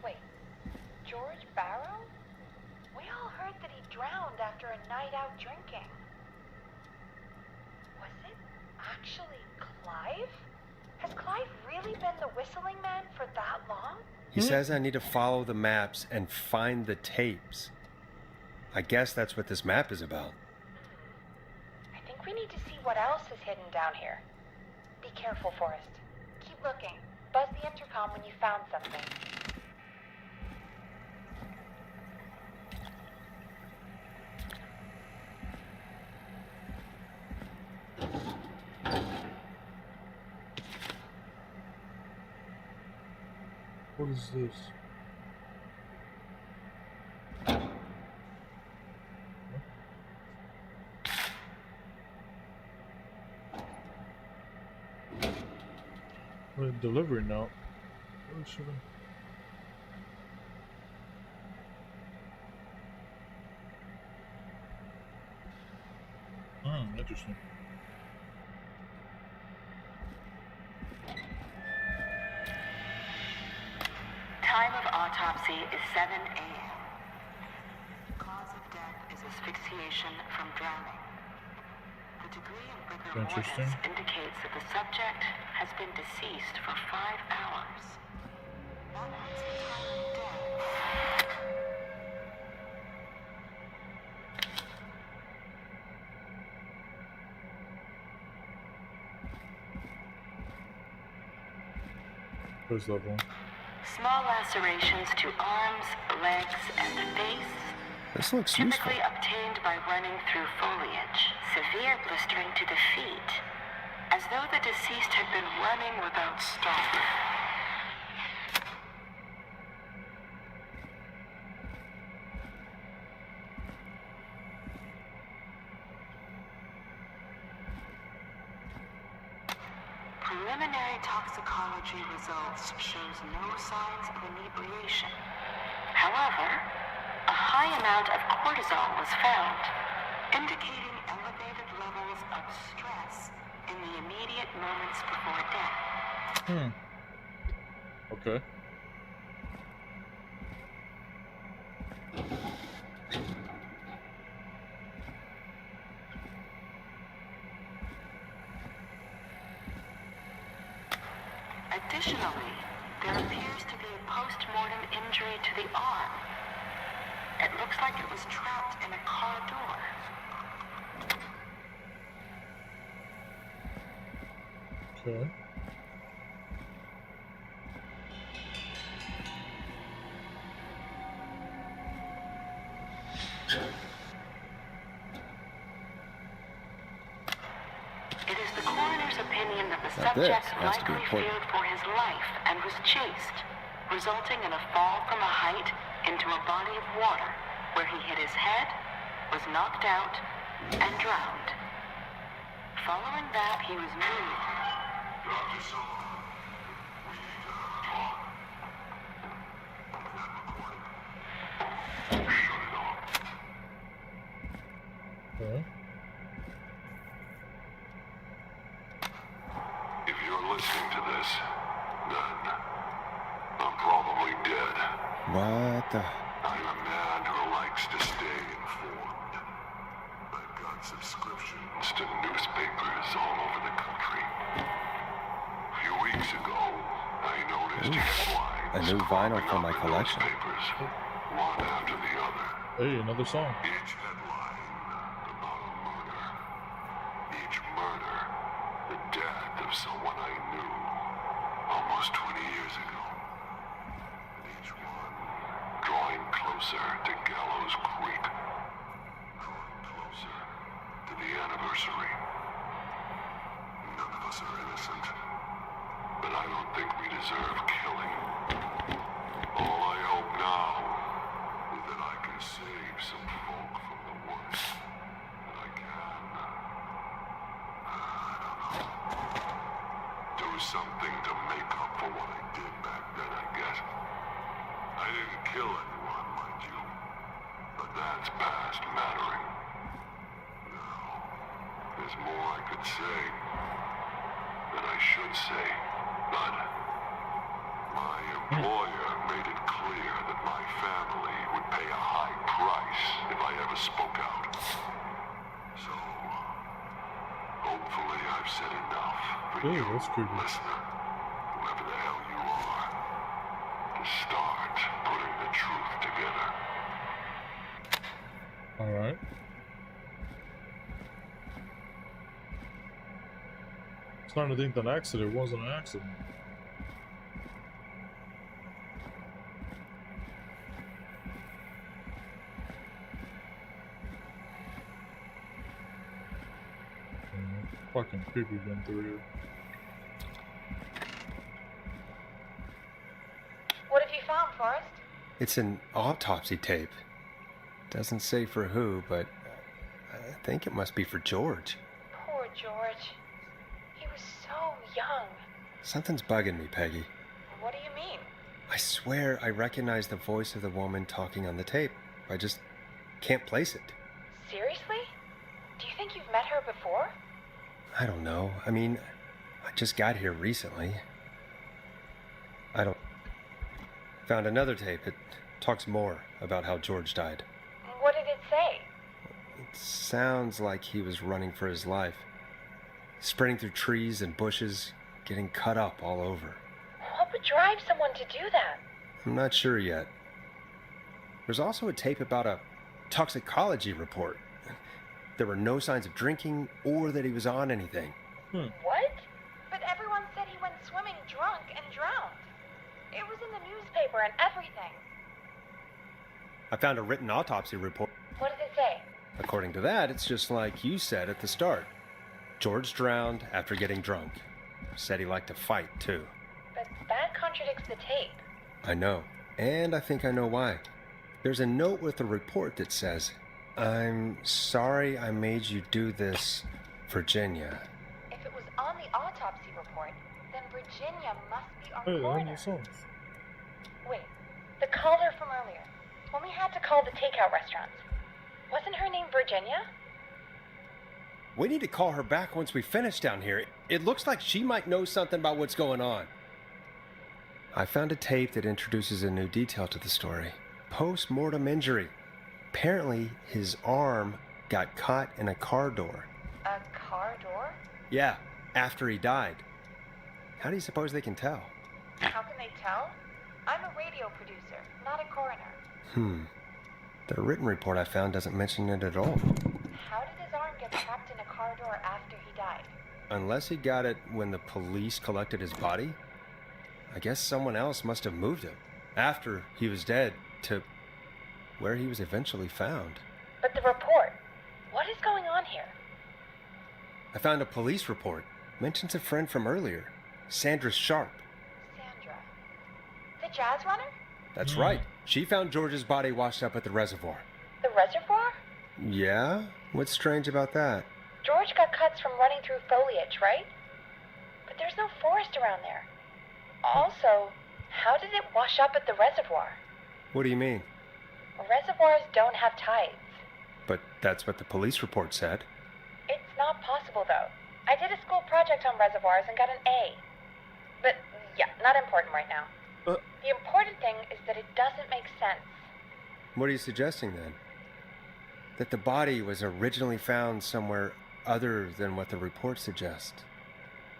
Wait, George Barrow? We all heard that he drowned after a night out drinking. Was it actually Clive? Has Clive really been the whistling man for that long? He says I need to follow the maps and find the tapes. I guess that's what this map is about. I think we need to see what else is hidden down here. Be careful, Forrest. Keep looking. Buzz the intercom when you found something. What is this? What a delivery note. Where should I? Interesting. Time of autopsy is 7 a.m. Cause of death is asphyxiation from drowning. The degree of rigor mortis indicates that the subject has been deceased for 5 hours. That puts the time of death. First level. Small lacerations to arms, legs, and face. This looks typically useful. obtained by running through foliage. Severe blistering to the feet, as though the deceased had been running without stopping. Preliminary toxicology results shows no signs of inebriation. However, a high amount of cortisol was found, indicating elevated levels of stress in the immediate moments before death. Okay. Additionally, there appears to be a post-mortem injury to the arm. It looks like it was trapped in a car door. Okay. It is the coroner's opinion that the Now this subject has to be likely important. feared for his life and was chased, resulting in a fall from a height into a body of water, where he hit his head, was knocked out, and drowned. Following that, he was moved. Okay. If you're listening to this, then I'm probably dead. What the? I'm a man who likes to stay informed. I've got subscriptions to newspapers all over the country. A few weeks ago, I noticed headlines A new vinyl for my in collection. newspapers, one after the other. Hey, another song. Each headline about a murder. Each murder, the death of someone I knew almost 20 years ago. And each one drawing closer to Gallows Creek. Drawing closer to the anniversary. None of us are innocent. But I don't think we deserve killing. All I hope now is that I can save some folk from the worst that I can. Do something to make up for what I did back then, I guess. I didn't kill anyone, mind you. But that's past mattering. Now, there's more I could say than I should say. But my employer made it clear that my family would pay a high price if I ever spoke out. So, hopefully I've said enough for Ooh, you, that's creepy. listener, whoever the hell you are, to start putting the truth together. Alright. Starting to think that accident wasn't an accident. Fucking creepy going through here. What have you found, Forrest? It's an autopsy tape. Doesn't say for who, but I think it must be for George. Poor George. He was so young. Something's bugging me, Peggy. What do you mean? I swear I recognize the voice of the woman talking on the tape. I just can't place it. Seriously? Do you think you've met her before? I don't know. I mean, I just got here recently. I don't... Found another tape. It talks more about how George died. What did it say? It sounds like he was running for his life. Sprinting through trees and bushes, getting cut up all over. What would drive someone to do that? I'm not sure yet. There's also a tape about a toxicology report. There were no signs of drinking or that he was on anything. What? But everyone said he went swimming drunk and drowned. It was in the newspaper and everything. I found a written autopsy report. What does it say? According to that, it's just like you said at the start. George drowned after getting drunk. Said he liked to fight, too. But that contradicts the tape. I know. And I think I know why. There's a note with the report that says, "I'm sorry I made you do this, Virginia." If it was on the autopsy report, then Virginia must be our Hey, coroner. songs. Wait, the caller from earlier, when we had to call the takeout restaurants, wasn't her name Virginia? We need to call her back once we finish down here. It looks like she might know something about what's going on. I found a tape that introduces a new detail to the story. Post-mortem injury. Apparently, his arm got caught in a car door. A car door? Yeah, after he died. How do you suppose they can tell? How can they tell? I'm a radio producer, not a coroner. The written report I found doesn't mention it at all. How did his arm get trapped in a car door after he died? Unless he got it when the police collected his body, I guess someone else must have moved him after he was dead to where he was eventually found. But the report, what is going on here? I found a police report. Mentions a friend from earlier, Sandra Sharp. Sandra. The jazz runner? That's right. She found George's body washed up at the reservoir. The reservoir? Yeah? What's strange about that? George got cuts from running through foliage, right? But there's no forest around there. Also, how did it wash up at the reservoir? What do you mean? Reservoirs don't have tides. But that's what the police report said. It's not possible, though. I did a school project on reservoirs and got an A. But, yeah, not important right now. The important thing is that it doesn't make sense. What are you suggesting then? That the body was originally found somewhere other than what the report suggests?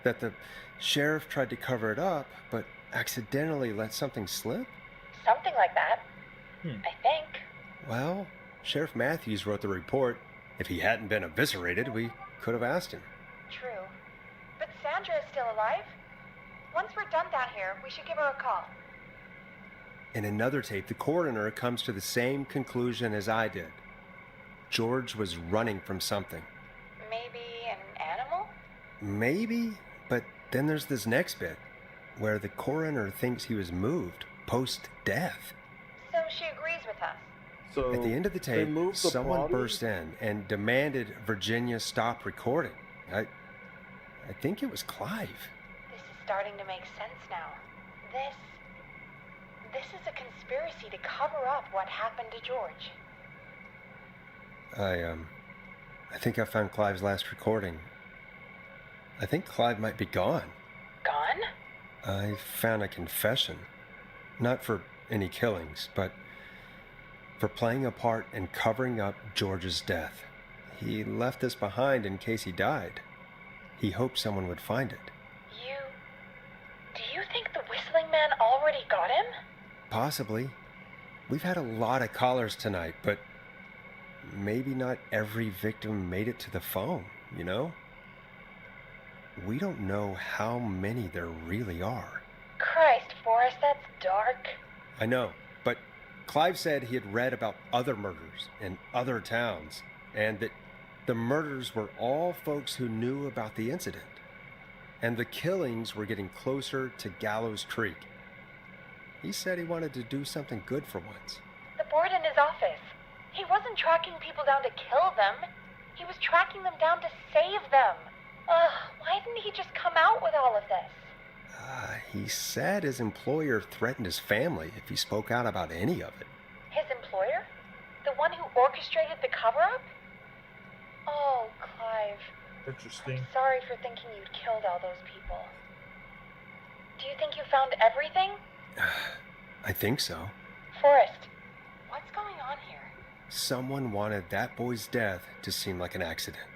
That the sheriff tried to cover it up, but accidentally let something slip? Something like that. I think. Well, Sheriff Matthews wrote the report. If he hadn't been eviscerated, we could have asked him. True. But Sandra is still alive? Once we're done down here, we should give her a call. In another tape, the coroner comes to the same conclusion as I did. George was running from something. Maybe an animal? Maybe, but then there's this next bit, where the coroner thinks he was moved post-death. So she agrees with us. So at the end of the tape, moved the someone body? burst in and demanded Virginia stop recording. I think it was Clive. This is starting to make sense now. This is a conspiracy to cover up what happened to George. I think I found Clive's last recording. I think Clive might be gone. Gone? I found a confession. Not for any killings, but for playing a part in covering up George's death. He left this behind in case he died. He hoped someone would find it. Do you think the Whistling Man already got him? Possibly. We've had a lot of callers tonight, but maybe not every victim made it to the phone, you know? We don't know how many there really are. Christ, Forrest, that's dark. I know, but Clive said he had read about other murders in other towns, and that the murders were all folks who knew about the incident. And the killings were getting closer to Gallows Creek. He said he wanted to do something good for once. The board in his office. He wasn't tracking people down to kill them. He was tracking them down to save them. Why didn't he just come out with all of this? He said his employer threatened his family if he spoke out about any of it. His employer? The one who orchestrated the cover-up? Oh, Clive. Interesting. I'm sorry for thinking you'd killed all those people. Do you think you found everything? I think so. Forrest, what's going on here? Someone wanted that boy's death to seem like an accident.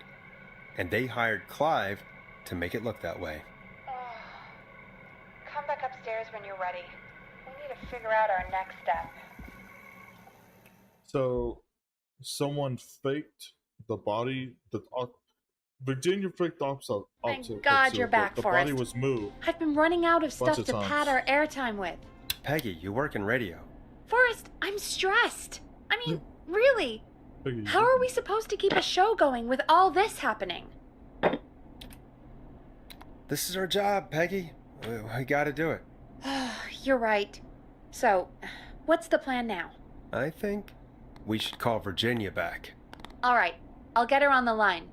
And they hired Clive to make it look that way. Come back upstairs when you're ready. We need to figure out our next step. So, someone faked the body. Virginia faked the autopsy. Thank God you're back, The Forrest. body was moved. I've been running out of Bunch stuff of to times. pad our airtime with. Peggy, you work in radio. Forrest, I'm stressed. I mean, really. Peggy, How are we supposed to keep a show going with all this happening? This is our job, Peggy. We gotta do it. You're right. So, what's the plan now? I think we should call Virginia back. All right, I'll get her on the line.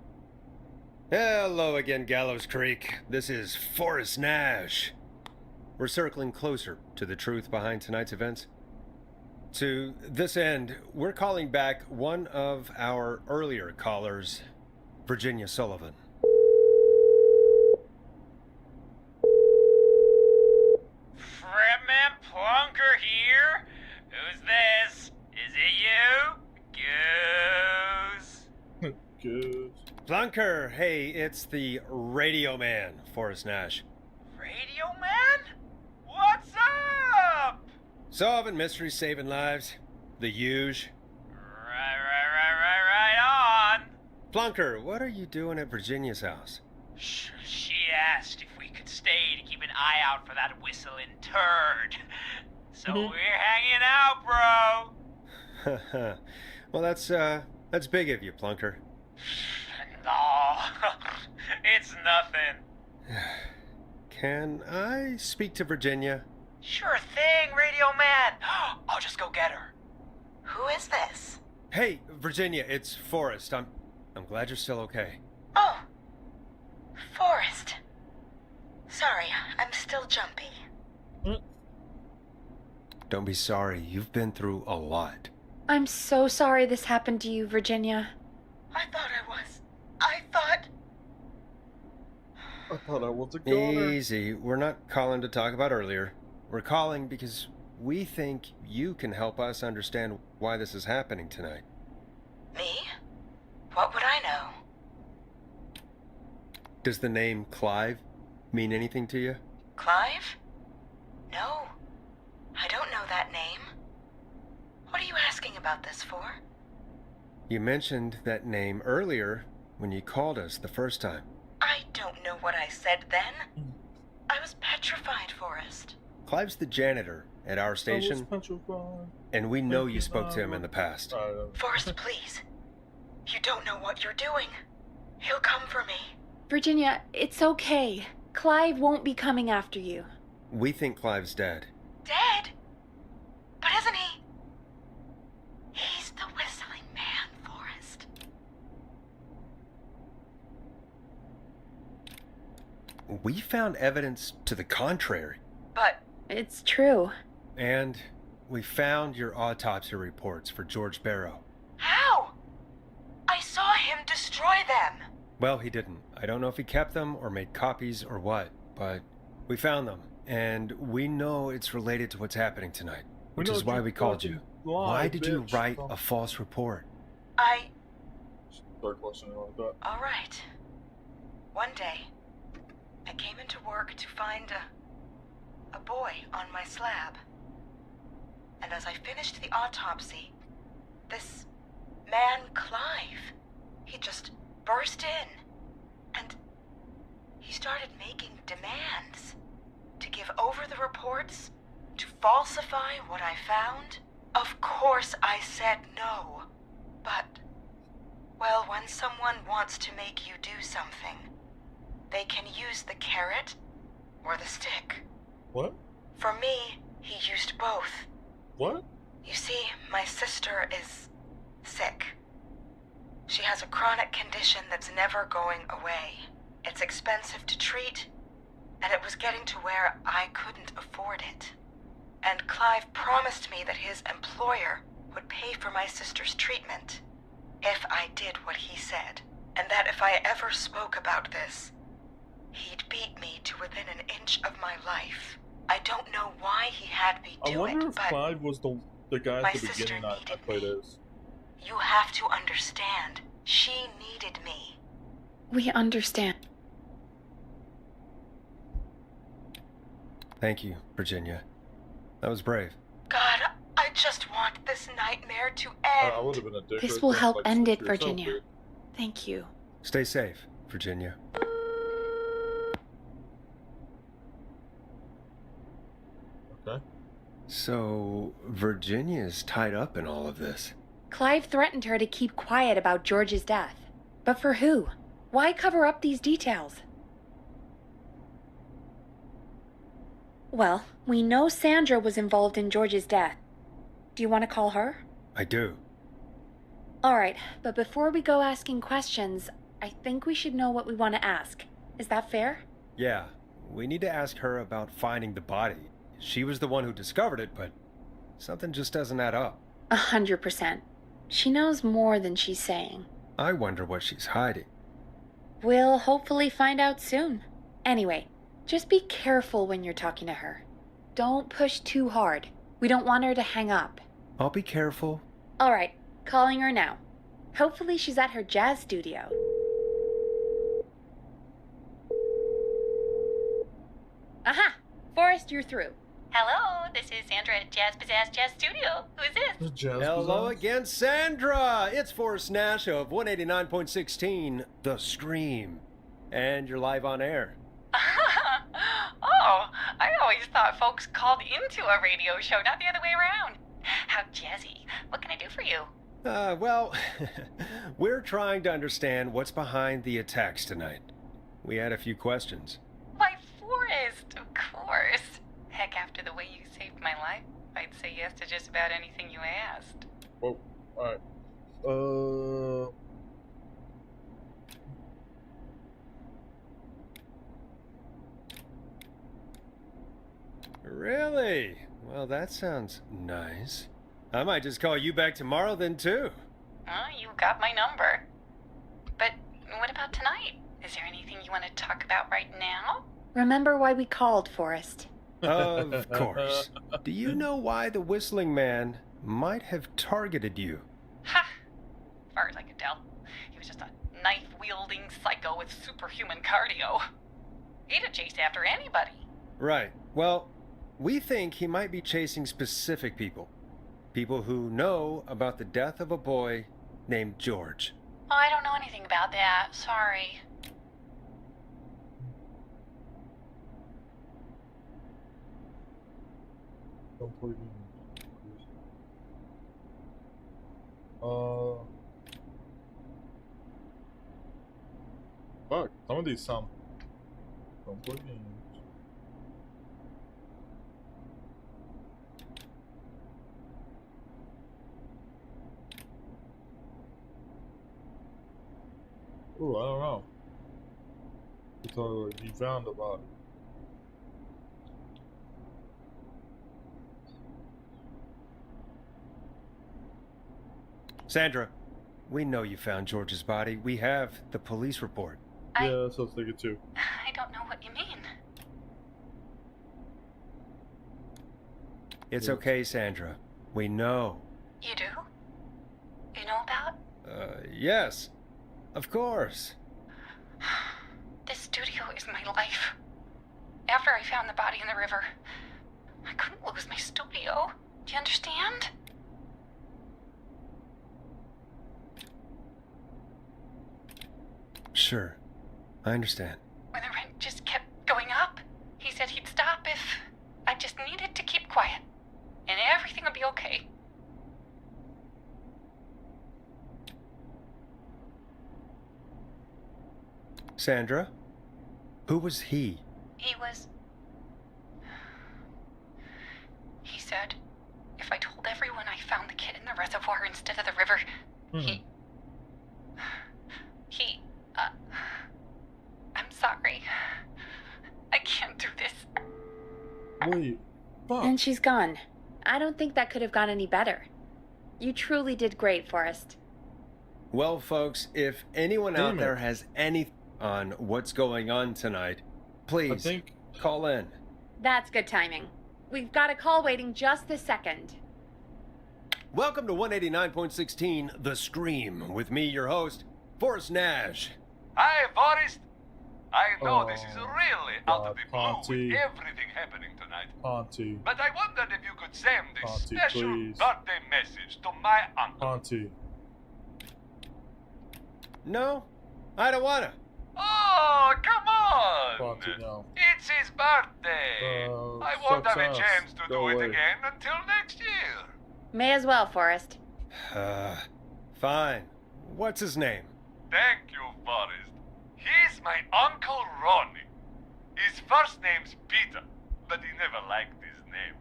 Hello again, Gallows Creek. This is Forrest Nash. We're circling closer to the truth behind tonight's events. To this end, we're calling back one of our earlier callers, Virginia Sullivan. Fretman Plunker here. Who's this? Is it you? Goose. Good. Plunker, hey, it's the Radio Man, Forrest Nash. Radio Man? What's up? Solving mysteries, saving lives. The huge. Right on. Plunker, what are you doing at Virginia's house? She asked if we could stay to keep an eye out for that whistling turd. So we're hanging out, bro. Well, that's big of you, Plunker. No, it's nothing. Can I speak to Virginia? Sure thing, Radio Man. I'll just go get her. Who is this? Hey, Virginia, it's Forrest. I'm glad you're still okay. Oh, Forrest. Sorry, I'm still jumpy. Don't be sorry. You've been through a lot. I'm so sorry this happened to you, Virginia. I thought I was a goner. Easy. We're not calling to talk about earlier. We're calling because we think you can help us understand why this is happening tonight. Me? What would I know? Does the name Clive mean anything to you? Clive? No. I don't know that name. What are you asking about this for? You mentioned that name earlier when you called us the first time. I don't know what I said then. I was petrified, Forrest. Clive's the janitor at our station, and we know you spoke to him in the past. Forrest, please. You don't know what you're doing. He'll come for me. Virginia, it's okay. Clive won't be coming after you. We think Clive's dead. Dead? But isn't he? He's the whistling man, Forrest. We found evidence to the contrary. But it's true. And we found your autopsy reports for George Barrow. How? I saw him destroy them. Well, he didn't. I don't know if he kept them or made copies or what, but we found them. And we know it's related to what's happening tonight, which is why we called you. Why did you write a false report? Start questioning like that. All right. One day, I came into work to find a boy on my slab. And as I finished the autopsy, this man, Clive, he just burst in. And he started making demands to give over the reports, to falsify what I found. Of course I said no. But, well, when someone wants to make you do something, they can use the carrot or the stick. What? For me, he used both. What? You see, my sister is sick. She has a chronic condition that's never going away. It's expensive to treat, and it was getting to where I couldn't afford it. And Clive promised me that his employer would pay for my sister's treatment if I did what he said, and that if I ever spoke about this, he'd beat me to within an inch of my life. I don't know why he had me do it, I wonder if but Clive was the guy my at the sister beginning I played as. you have to understand, she needed me. We understand. Thank you, Virginia. That was brave. God, I just want this nightmare to end. I would have been a dick. This right will there, help like, end it, yourself, Virginia. dude. Thank you. Stay safe, Virginia. Okay. So, Virginia's tied up in all of this. Clive threatened her to keep quiet about George's death. But for who? Why cover up these details? Well, we know Sandra was involved in George's death. Do you want to call her? I do. All right, but before we go asking questions, I think we should know what we want to ask. Is that fair? Yeah, we need to ask her about finding the body. She was the one who discovered it, but something just doesn't add up. 100%. She knows more than she's saying. I wonder what she's hiding. We'll hopefully find out soon. Anyway, just be careful when you're talking to her. Don't push too hard. We don't want her to hang up. I'll be careful. All right, calling her now. Hopefully she's at her jazz studio. Aha! Forrest, you're through. Hello, this is Sandra at Jazz Pizzazz Jazz Studio. Who is this? Hello again, Sandra! It's Forrest Nash of 189.16, The Scream. And you're live on air. Oh, I always thought folks called into a radio show, not the other way around. How jazzy. What can I do for you? Well, we're trying to understand what's behind the attacks tonight. We had a few questions. Why, Forrest, of course. Heck, after the way you saved my life, I'd say yes to just about anything you asked. Whoa, alright. Really? Well, that sounds nice. I might just call you back tomorrow then, too. You got my number. But what about tonight? Is there anything you want to talk about right now? Remember why we called, Forrest. Of course. Do you know why the Whistling Man might have targeted you? Ha! As far as I could tell, he was just a knife-wielding psycho with superhuman cardio. He'd have chased after anybody. Right. Well, we think he might be chasing specific people. People who know about the death of a boy named George. Oh, I don't know anything about that. Sorry. Fuck, some of these sound. Don't play games. Ooh, I don't know. Because he found the body. Sandra, we know you found George's body. We have the police report. Yeah, that's what I was thinking too. I don't know what you mean. It's okay, Sandra. We know. You do? You know about? Yes. Of course. This studio is my life. After I found the body in the river, I couldn't lose my studio. Do you understand? Sure. I understand. When the rent just kept going up, he said he'd stop if I just needed to keep quiet. And everything would be okay. Sandra? Who was he? He said if I told everyone I found the kid in the reservoir instead of the river, I'm sorry. I can't do this. Wait, fuck. And she's gone. I don't think that could have gone any better. You truly did great, Forrest. Well, folks, if anyone out there has any on what's going on tonight, please call in. That's good timing. We've got a call waiting just this second. Welcome to 189.16 The Scream, with me, your host, Forrest Nash. Hi, Forrest. I know this is really out of the blue Auntie. with everything happening tonight. Auntie. But I wondered if you could send a Auntie, special please. birthday message to my uncle. Auntie. No, I don't wanna. Oh, come on! Ponty now. It's his birthday! I won't sucks have a ass. chance to Go do away. it again until next year. May as well, Forrest. Fine. What's his name? Thank you, Forrest. He's my Uncle Ronnie. His first name's Peter, but he never liked his name.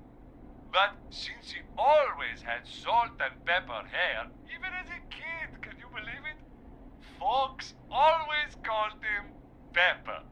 But since he always had salt and pepper hair, even as a kid, can you believe it? Folks always called him Pepper.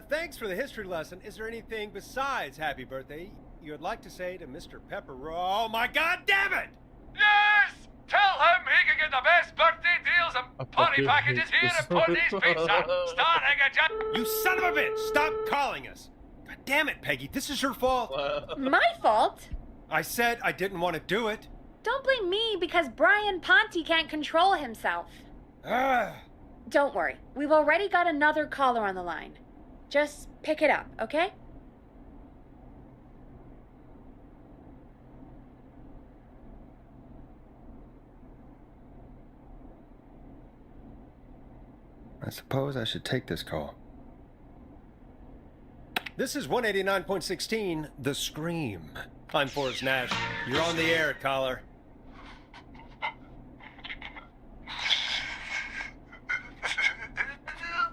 Thanks for the history lesson. Is there anything besides happy birthday you would like to say to Mr. Pepper? Oh my god damn it! Yes! Tell him he can get the best birthday deals and party fucking packages hate here this. at Pony's Pizza, starting at just... You son of a bitch! Stop calling us! God damn it, Peggy, this is your fault. My fault? I said I didn't want to do it. Don't blame me because Brian Ponty can't control himself. Don't worry. We've already got another caller on the line. Just pick it up, okay? I suppose I should take this call. This is 189.16, The Scream. I'm Forrest Nash. You're on the air, caller.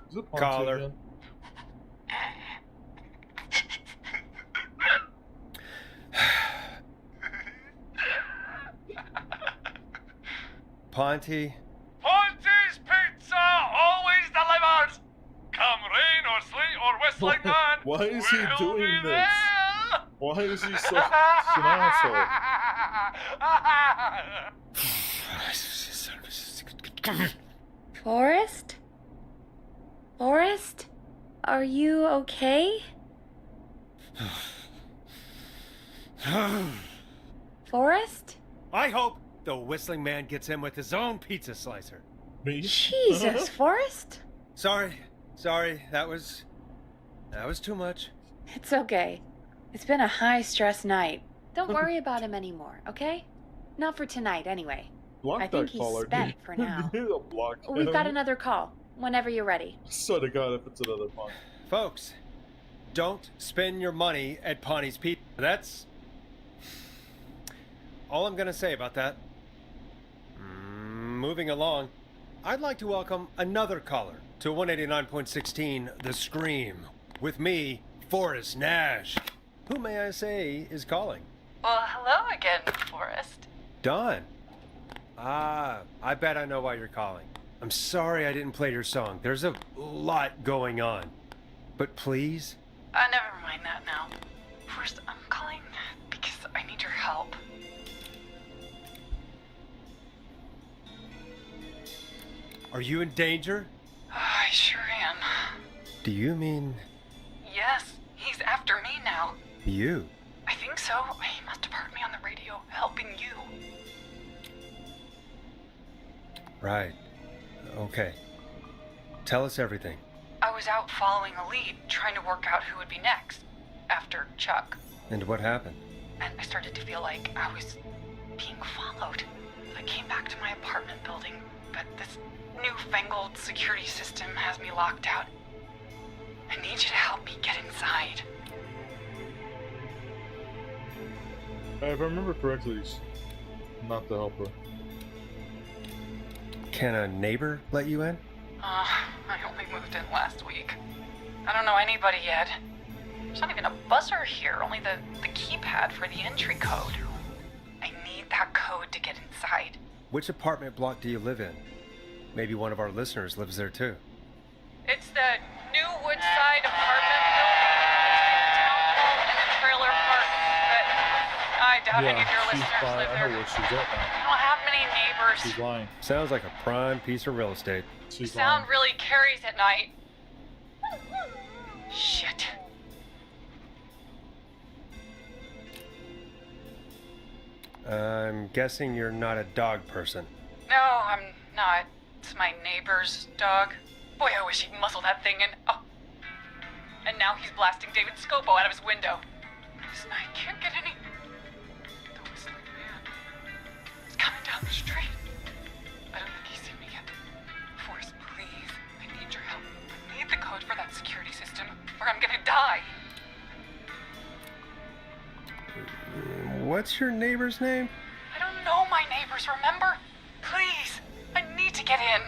Is it Ponty Caller. again? Ponty? Ponty's Pizza always delivers! Come rain or sleet or whistling man, Why is he we'll doing be this? there. Why is he such an asshole? Forrest? Forrest? Are you okay? Forrest? I hope the whistling man gets in with his own pizza slicer. Me? Jesus, Forrest? Sorry, that was too much. It's okay. It's been a high-stress night. Don't worry about him anymore, okay? Not for tonight, anyway. Block I think that he's caller. spent for now. You need to block We've got him. another call. Whenever you're ready. Swear to God, if it's another Ponty. Folks, don't spend your money at Ponty's Pizza. That's all I'm gonna say about that. Moving along, I'd like to welcome another caller to 189.16 The Scream with me, Forrest Nash. Who may I say is calling? Well, hello again, Forrest. Don. I bet I know why you're calling. I'm sorry I didn't play your song. There's a lot going on. But please? Never mind that now. First, I'm calling because I need your help. Are you in danger? I sure am. Do you mean Yes, he's after me now. you? I think so. He must have heard me on the radio helping you. Right. Okay. Tell us everything. I was out following a lead, trying to work out who would be next, after Chuck. And what happened? And I started to feel like I was being followed. I came back to my apartment building, but this newfangled security system has me locked out. I need you to help me get inside. If I remember correctly, he's not the helper. Can a neighbor let you in? I only moved in last week. I don't know anybody yet. There's not even a buzzer here, only the keypad for the entry code. I need that code to get inside. Which apartment block do you live in? Maybe one of our listeners lives there too. It's the new Woodside apartment building between the town hall and the trailer park, but I doubt any of your she's listeners fine. live I there. know where she's at now. I don't have many neighbors. She's lying. Sounds like a prime piece of real estate. The sound really carries at night. Shit. I'm guessing you're not a dog person. No, I'm not. It's my neighbor's dog. Boy, I wish he'd muzzle that thing and... Oh. And now he's blasting David Scopo out of his window. Listen, I can't get any... The whistling man. He's coming down the street. I don't think he's seen me yet. Forrest, please. I need your help. I need the code for that security system. die. What's your neighbor's name? I don't know my neighbors, remember? Please, I need to get in.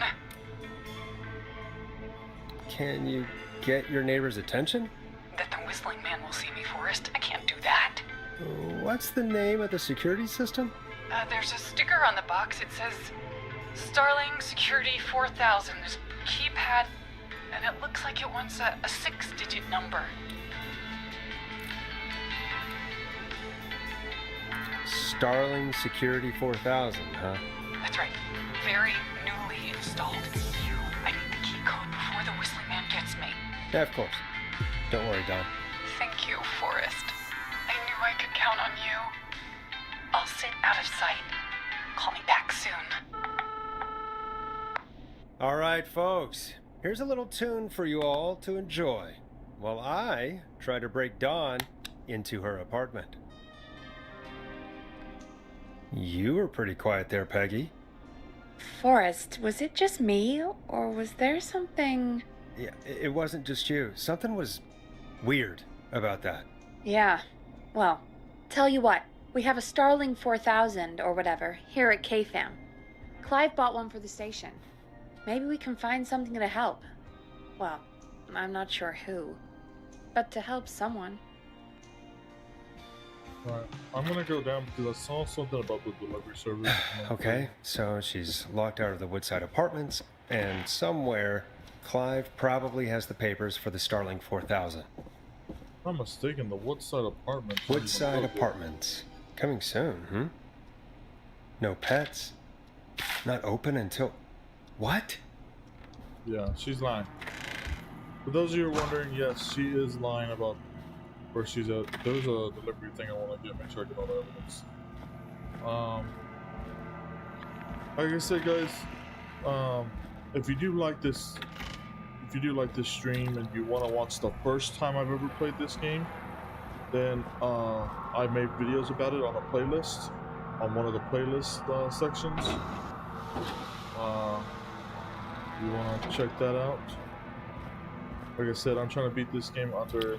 Can you get your neighbor's attention? That the Whistling Man will see me, Forrest. I can't do that. What's the name of the security system? There's a sticker on the box. It says Starling Security 4000. There's a keypad, and it looks like it wants a 6-digit number. Starling Security 4000, huh? That's right. Very newly installed. I need the key code before the Whistling Man gets me. Yeah, of course. Don't worry, Don. Thank you, Forrest. I knew I could count on you. I'll sit out of sight. Call me back soon. All right, folks. Here's a little tune for you all to enjoy while I try to break Dawn into her apartment. You were pretty quiet there, Peggy. Forrest, was it just me, or was there something... Yeah, it wasn't just you. Something was weird about that. Yeah. Well, tell you what. We have a Starling 4000, or whatever, here at KFAM. Clive bought one for the station. Maybe we can find something to help. Well, I'm not sure who. But to help someone. Alright, I'm gonna go down because I saw something about the delivery service. Okay, so she's locked out of the Woodside Apartments, and somewhere Clive probably has the papers for the Starling 4000. If I'm mistaken, the Woodside Apartments. Woodside Apartments. Coming soon, No pets? Not open until... What? Yeah, she's lying. For those of you who are wondering, yes, she is lying about where she's at. There's a delivery thing I want to get, make sure I get all the evidence. Like I said, guys, if you do like this stream and you want to watch the first time I've ever played this game, then I made videos about it on a playlist, on one of the playlist sections. You want to check that out. Like I said, I'm trying to beat this game under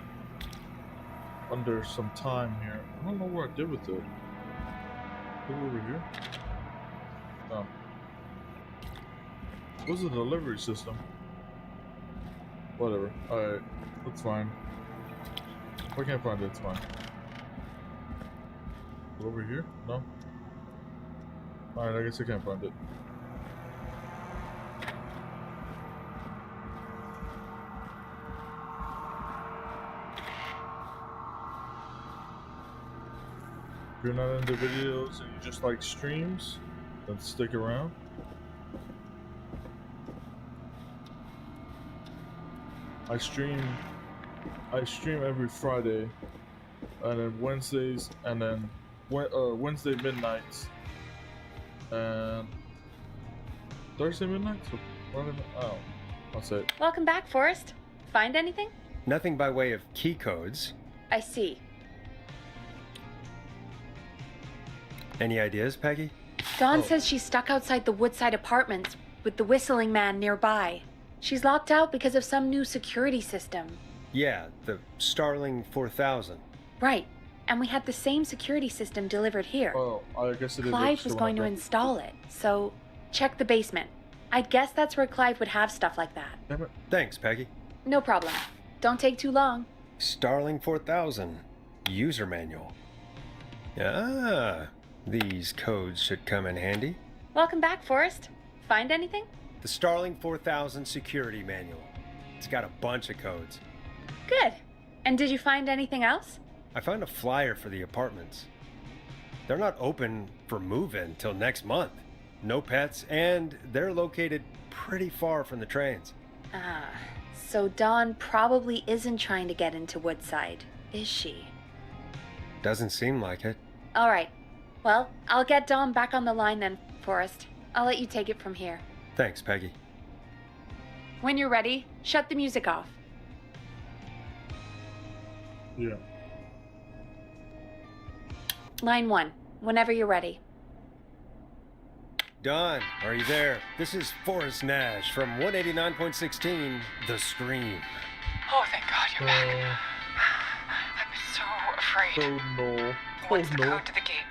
some time here. I don't know what I did with it. Put it over here. No. What's the delivery system? Whatever. Alright, that's fine. If I can't find it, it's fine. Over here? No? Alright, I guess I can't find it. If you're not into videos and you just like streams, then stick around. I stream every Friday, and then Wednesdays, and then Wednesday midnights, and Thursday midnights. Oh, I'll say it. Welcome back, Forrest. Find anything? Nothing by way of key codes. I see. Any ideas, Peggy? Dawn says she's stuck outside the Woodside Apartments with the Whistling Man nearby. She's locked out because of some new security system. Yeah, the Starling 4000. Right. And we had the same security system delivered here. Oh, I guess it is. Clive was going to install it, so check the basement. I'd guess that's where Clive would have stuff like that. Damn it. Thanks, Peggy. No problem. Don't take too long. Starling 4000. User manual. Ah, these codes should come in handy. Welcome back, Forrest. Find anything? The Starling 4000 security manual. It's got a bunch of codes. Good. And did you find anything else? I found a flyer for the apartments. They're not open for move-in till next month. No pets, and they're located pretty far from the trains. Ah, so Dawn probably isn't trying to get into Woodside, is she? Doesn't seem like it. All right. Well, I'll get Dawn back on the line then, Forrest. I'll let you take it from here. Thanks, Peggy. When you're ready, shut the music off. Yeah. Line 1, whenever you're ready. Dawn, are you there? This is Forrest Nash from 189.16, The Scream. Oh, thank God you're back. so afraid. Code null. What's Code the null. code to the gate?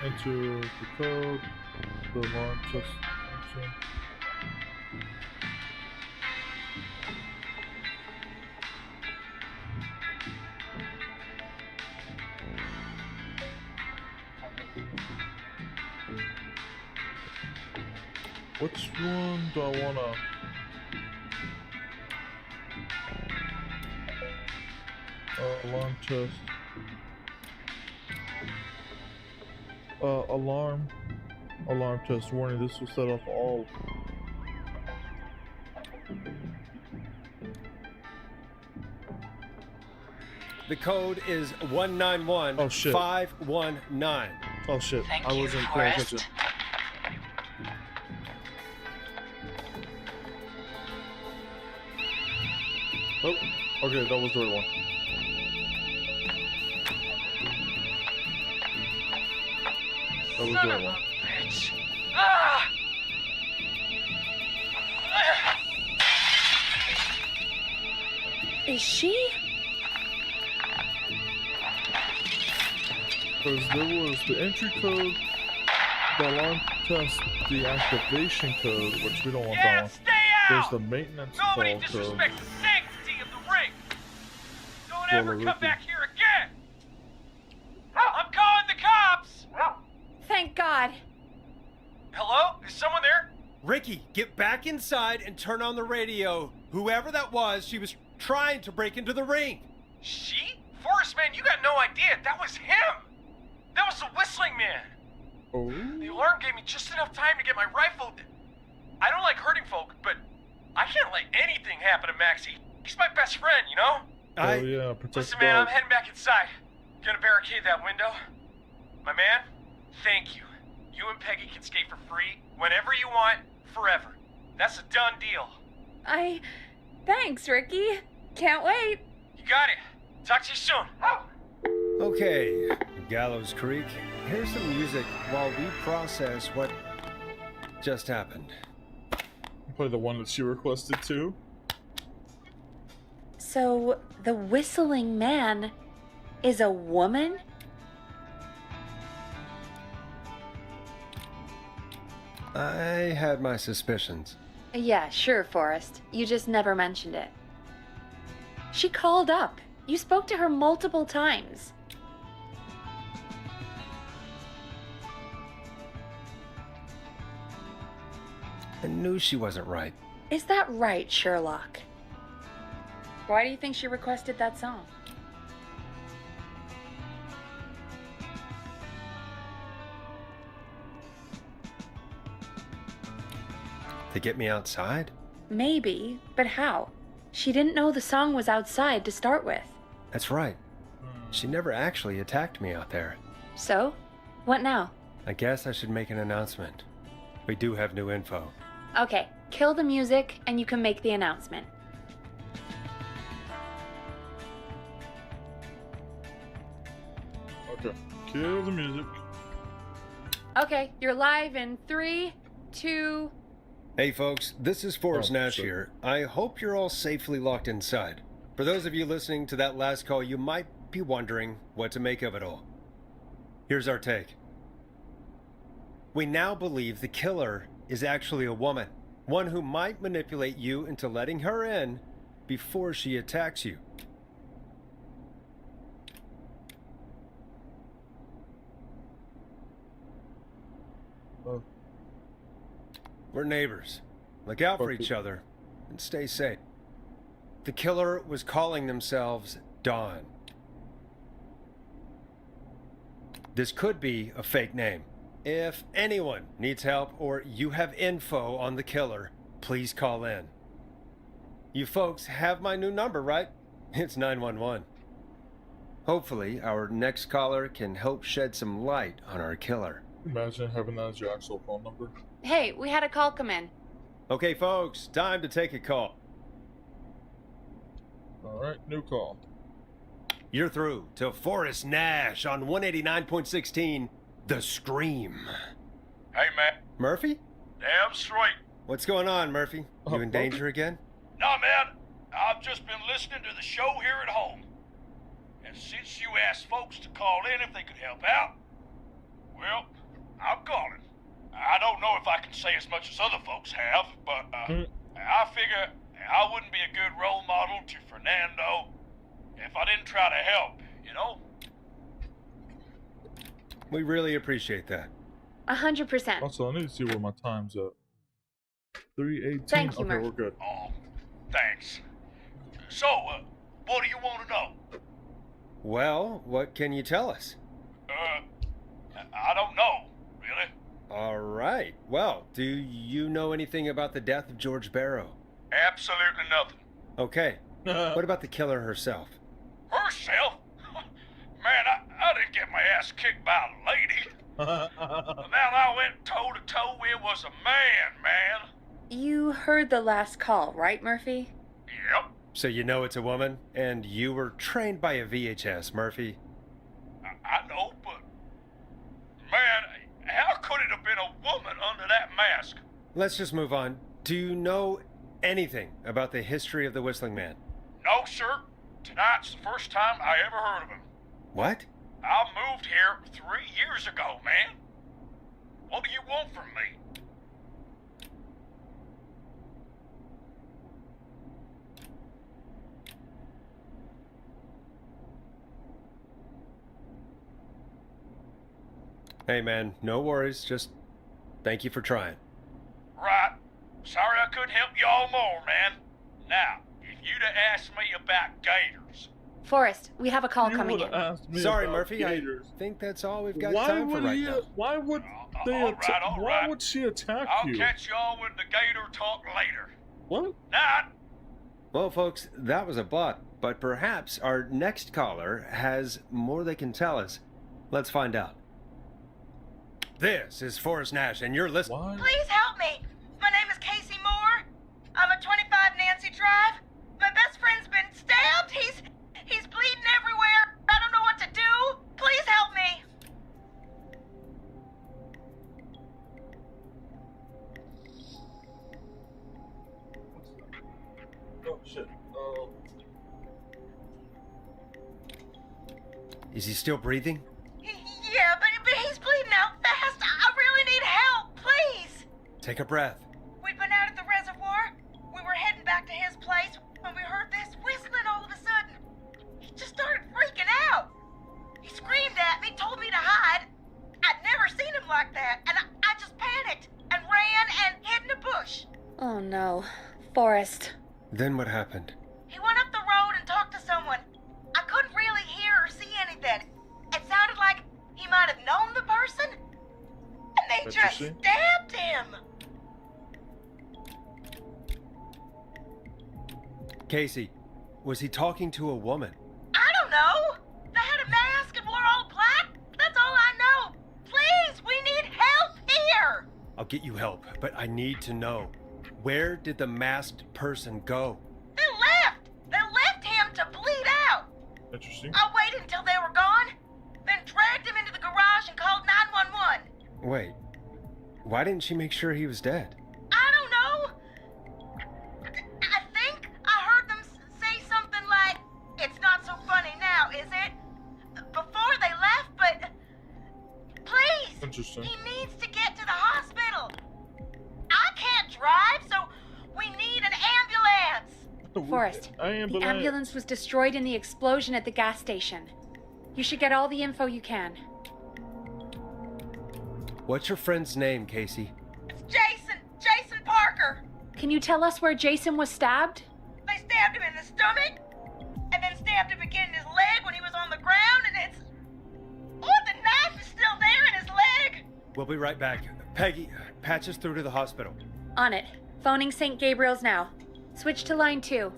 Enter the code. The alarm test. Enter. Which one do I wanna? Alarm test. Alarm test warning. This will set off all. The code is 191519. Oh shit! Thank I you, wasn't paying Forrest. attention. Oh, okay, that was the right one. That was the right one. Bitch. Ah! Is she? Because there was the entry code, the alarm test, the activation code, which we don't want that one. There's the maintenance Nobody call code. disrespects the sanctity of the ring. Don't Well, ever Ricky. come back here again. I'm calling the cops. Thank God. Hello? Is someone there? Ricky, get back inside and turn on the radio. Whoever that was, she was trying to break into the ring. She? Forrest, man, you got no idea. That was him. That was the whistling man. Oh. The alarm gave me just enough time to get my rifle. I don't like hurting folk, but I can't let anything happen to Maxie. He's my best friend, you know? Oh yeah, protect Listen, the man, dog. I'm heading back inside. Gonna barricade that window. My man, thank you. You and Peggy can skate for free whenever you want, forever. That's a done deal. Thanks, Ricky. Can't wait. You got it. Talk to you soon. Okay, Gallows Creek, here's some music while we process what just happened. Play the one that she requested too. So, the whistling man is a woman? I had my suspicions. Yeah, sure, Forrest. You just never mentioned it. She called up. You spoke to her multiple times. I knew she wasn't right. Is that right, Sherlock? Why do you think she requested that song? To get me outside? Maybe, but how? She didn't know the song was outside to start with. That's right. She never actually attacked me out there. So? What now? I guess I should make an announcement. We do have new info. Okay, kill the music and you can make the announcement. Okay, kill the music. Okay, you're live in 3, 2... Hey folks, this is Forrest Oh, Nash sure. here. I hope you're all safely locked inside. For those of you listening to that last call, you might be wondering what to make of it all. Here's our take. We now believe the killer is actually a woman, one who might manipulate you into letting her in before she attacks you. Oh. We're neighbors. Look out for each other and stay safe. The killer was calling themselves Dawn. This could be a fake name. If anyone needs help or you have info on the killer, please call in. You folks have my new number, right? It's 911. Hopefully, our next caller can help shed some light on our killer. Imagine having that as your actual phone number. Hey, we had a call come in. Okay, folks, time to take a call. Alright, new call. You're through to Forrest Nash on 189.16, The Scream. Hey, man. Murphy? Damn straight. What's going on, Murphy? You in Murphy? danger again? Nah, man. I've just been listening to the show here at home. and since you asked folks to call in if they could help out, well, I'm calling. I don't know if I can say as much as other folks have, but I figure I wouldn't be a good role model to Fernando if I didn't try to help, you know? We really appreciate that. 100%. Also, I need to see where my time's at. 3:18. Thank you, okay, Murph. we're good. Oh, thanks. So, what do you want to know? Well, what can you tell us? I don't know, really. All right. Well, do you know anything about the death of George Barrow? Absolutely nothing. Okay. What about the killer herself? Herself? Man, I didn't get my ass kicked by a lady. The man I went toe-to-toe with was a man. You heard the last call, right, Murphy? Yep. So you know it's a woman, and you were trained by a VHS, Murphy. I know, but... Man, how could it have been a woman under that mask? Let's just move on. Do you know anything about the history of the Whistling Man? No, sir. Tonight's the first time I ever heard of him. What? I moved here 3 years ago, man. What do you want from me? Hey, man, no worries. Just thank you for trying. Right. Sorry I couldn't help you all more, man. Now, if you'd have asked me about gators... Forrest, we have a call coming in. Sorry, Murphy. Gators. I think that's all we've got Why time for would right he? now. Why would they? all Why right. would she attack I'll you? catch y'all with the gator talk later. What? Night. Well, folks, that was a bot, but perhaps our next caller has more they can tell us. Let's find out. This is Forrest Nash, and you're listening. Please help me. My name is Casey Moore. I'm at 25 Nancy Drive. My best friend's been stabbed. He's bleeding everywhere. I don't know what to do. Please help me. Oh shit. Is he still breathing? Yeah, but he's bleeding out fast. I really need help. Please. Take a breath. We'd been out at the reservoir. We were heading back to his place when we heard this whistling all of a sudden. He just started freaking out. He screamed at me, told me to hide. I'd never seen him like that, and I just panicked and ran and hid in a bush. Oh no. Forrest. Then what happened? He went up the road and talked to someone. I couldn't really hear or see anything. It sounded like he might have known the person, and they just stabbed him. Casey, was he talking to a woman? I don't know. They had a mask and wore all black. That's all I know. Please, we need help here. I'll get you help, but I need to know. Where did the masked person go? They left. They left him to bleed out. Interesting. I waited until they were gone, then dragged him into the garage and called 911. Wait, why didn't she make sure he was dead? I don't know. I think I heard them say something like, "It's not so funny now, is it?" before they left, but please, Interesting. he needs to get to the hospital. I can't drive, so we need an ambulance. Forrest, the ambulance was destroyed in the explosion at the gas station. You should get all the info you can. What's your friend's name, Casey? It's Jason Parker. Can you tell us where Jason was stabbed? They stabbed him in the stomach, and then stabbed him again in his leg when he was on the ground, and it's... Oh, the knife is still there in his leg. We'll be right back. Peggy, patch us through to the hospital. On it. Phoning St. Gabriel's now. Switch to line 2.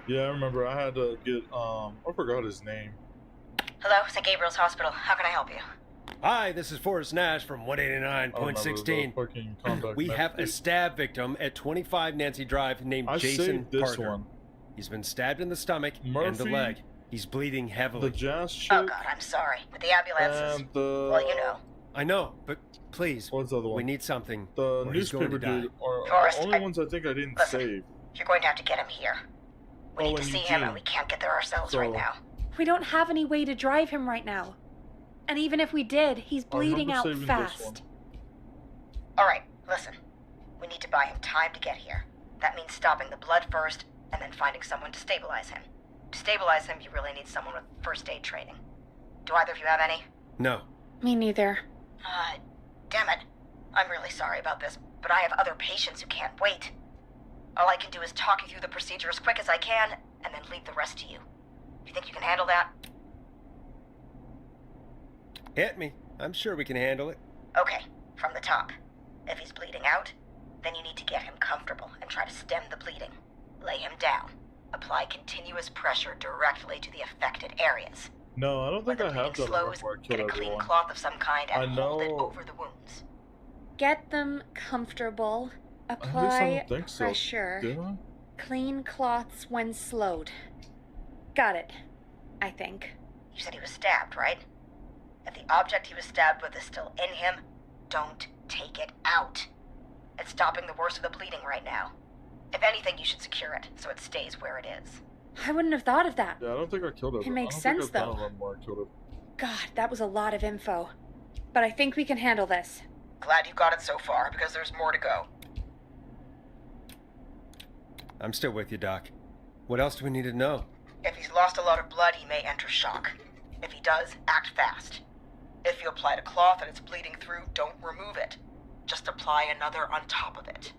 Yeah, I remember I had to get, I forgot his name. Hello, St. Gabriel's Hospital. How can I help you? Hi, this is Forrest Nash from 189.16. We have a stab victim at 25 Nancy Drive named Jason Parker. One. He's been stabbed in the stomach and the leg. He's bleeding heavily. The jazz shit. Oh, God, I'm sorry. But the ambulances... And the... Well, you know. I know, but please, what's the other one? We need something. The or he's going newspaper to die. dude are Forrest, the only ones I think I didn't save. You're going to have to get him here. We need to see him, and we can't get there ourselves right now. We don't have any way to drive him right now. And even if we did, he's bleeding out fast. Alright, listen. We need to buy him time to get here. That means stopping the blood first, and then finding someone to stabilize him. To stabilize him, you really need someone with first aid training. Do either of you have any? No. Me neither. Damn it. I'm really sorry about this, but I have other patients who can't wait. All I can do is talk you through the procedure as quick as I can, and then leave the rest to you. You think you can handle that? Hit me. I'm sure we can handle it. Okay, from the top. If he's bleeding out, then you need to get him comfortable and try to stem the bleeding. Lay him down. Apply continuous pressure directly to the affected areas. No, I don't think I have done slows, before I get killed a clean everyone. cloth of some kind and I hold it know. over the wounds. Get them comfortable. At least I Apply don't think so. pressure. Did I? Clean cloths when slowed. Got it. I think. You said he was stabbed, right? If the object he was stabbed with is still in him, don't take it out. It's stopping the worst of the bleeding right now. If anything, you should secure it so it stays where it is. I wouldn't have thought of that. Yeah, I don't think I killed everyone. makes I don't sense, think I've done though. one more I killed it. God, that was a lot of info. But I think we can handle this. Glad you got it so far, because there's more to go. I'm still with you, Doc. What else do we need to know? If he's lost a lot of blood, he may enter shock. If he does, act fast. If you applied a cloth and it's bleeding through, don't remove it. Just apply another on top of it.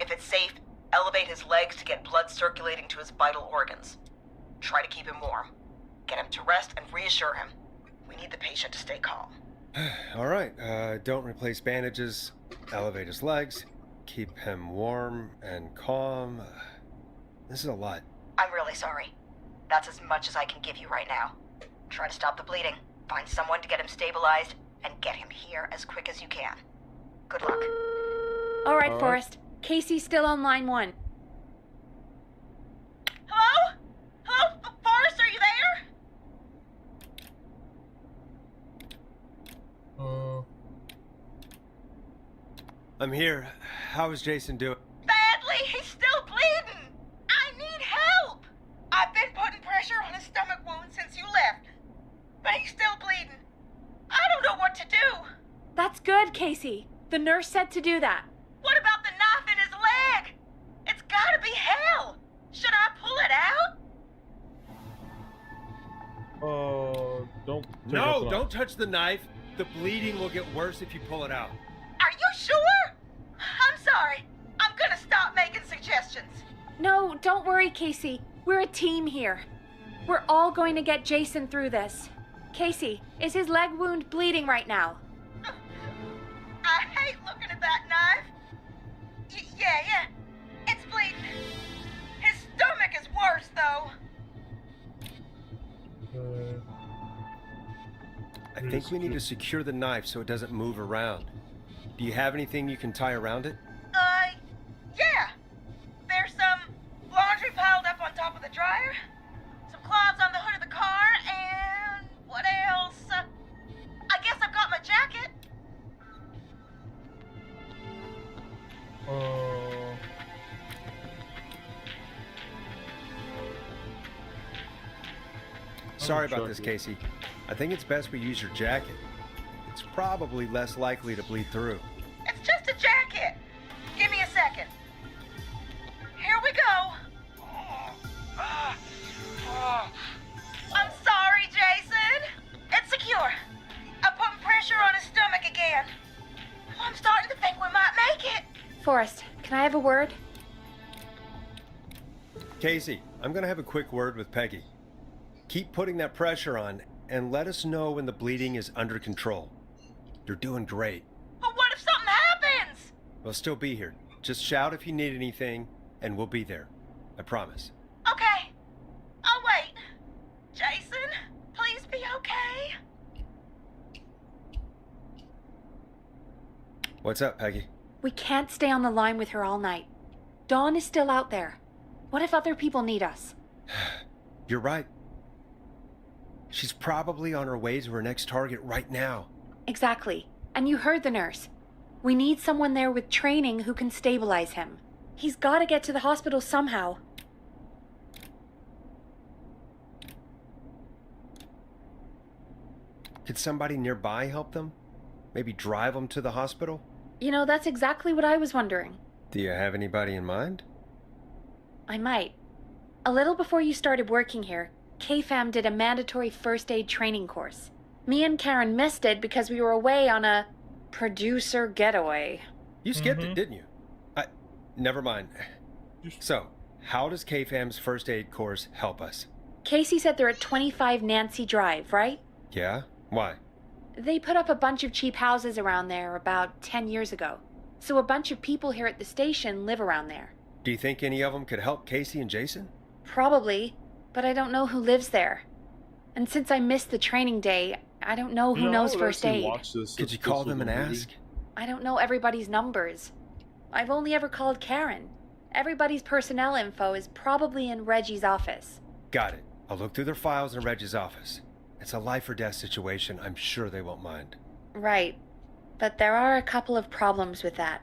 If it's safe, elevate his legs to get blood circulating to his vital organs. Try to keep him warm. Get him to rest and reassure him. We need the patient to stay calm. All right. Don't replace bandages. Elevate his legs. Keep him warm and calm. This is a lot. I'm really sorry. That's as much as I can give you right now. Try to stop the bleeding. Find someone to get him stabilized, and get him here as quick as you can. Good luck. All right, Forrest. Casey's still on line 1. Hello? Hello? Forrest, are you there? I'm here. How is Jason doing? Badly. He's still bleeding. I need help. I've been putting pressure on his stomach wound since you left. But he's still bleeding. I don't know what to do. That's good, Casey. The nurse said to do that. What about the knife in his leg? It's gotta be hell. Should I pull it out? Don't. No, don't touch the knife. The bleeding will get worse if you pull it out. Are you sure? I'm sorry. I'm gonna stop making suggestions. No, don't worry, Casey. We're a team here. We're all going to get Jason through this. Casey, is his leg wound bleeding right now? I hate looking at that knife. Yeah. It's bleeding. His stomach is worse, though. I think we need to secure the knife so it doesn't move around. Do you have anything you can tie around it? Yeah. There's some laundry piled up on top of the dryer, some cloths on the hood of the car, and what else? I guess I've got my jacket. Sorry about this, Casey. I think it's best we use your jacket. It's probably less likely to bleed through. It's just a jacket. Give me a second. Here we go. I'm sorry, Jason. It's secure. I'm putting pressure on his stomach again. I'm starting to think we might make it. Forrest, can I have a word? Casey, I'm gonna have a quick word with Peggy. Keep putting that pressure on and let us know when the bleeding is under control. You're doing great. But what if something happens? We'll still be here. Just shout if you need anything, and we'll be there. I promise. Okay. I'll wait. Jason, please be okay. What's up, Peggy? We can't stay on the line with her all night. Dawn is still out there. What if other people need us? You're right. She's probably on her way to her next target right now. Exactly. And you heard the nurse. We need someone there with training who can stabilize him. He's got to get to the hospital somehow. Could somebody nearby help them? Maybe drive them to the hospital? You know, that's exactly what I was wondering. Do you have anybody in mind? I might. A little before you started working here, KFAM did a mandatory first aid training course. Me and Karen missed it because we were away on a producer getaway. You skipped it, didn't you? Never mind. So, how does KFAM's first aid course help us? Casey said they're at 25 Nancy Drive, right? Yeah? Why? They put up a bunch of cheap houses around there about 10 years ago. So a bunch of people here at the station live around there. Do you think any of them could help Casey and Jason? Probably, but I don't know who lives there. And since I missed the training day, I don't know who knows first aid. Could you call them and ask? I don't know everybody's numbers. I've only ever called Karen. Everybody's personnel info is probably in Reggie's office. Got it. I'll look through their files in Reggie's office. It's a life or death situation. I'm sure they won't mind. Right. But there are a couple of problems with that.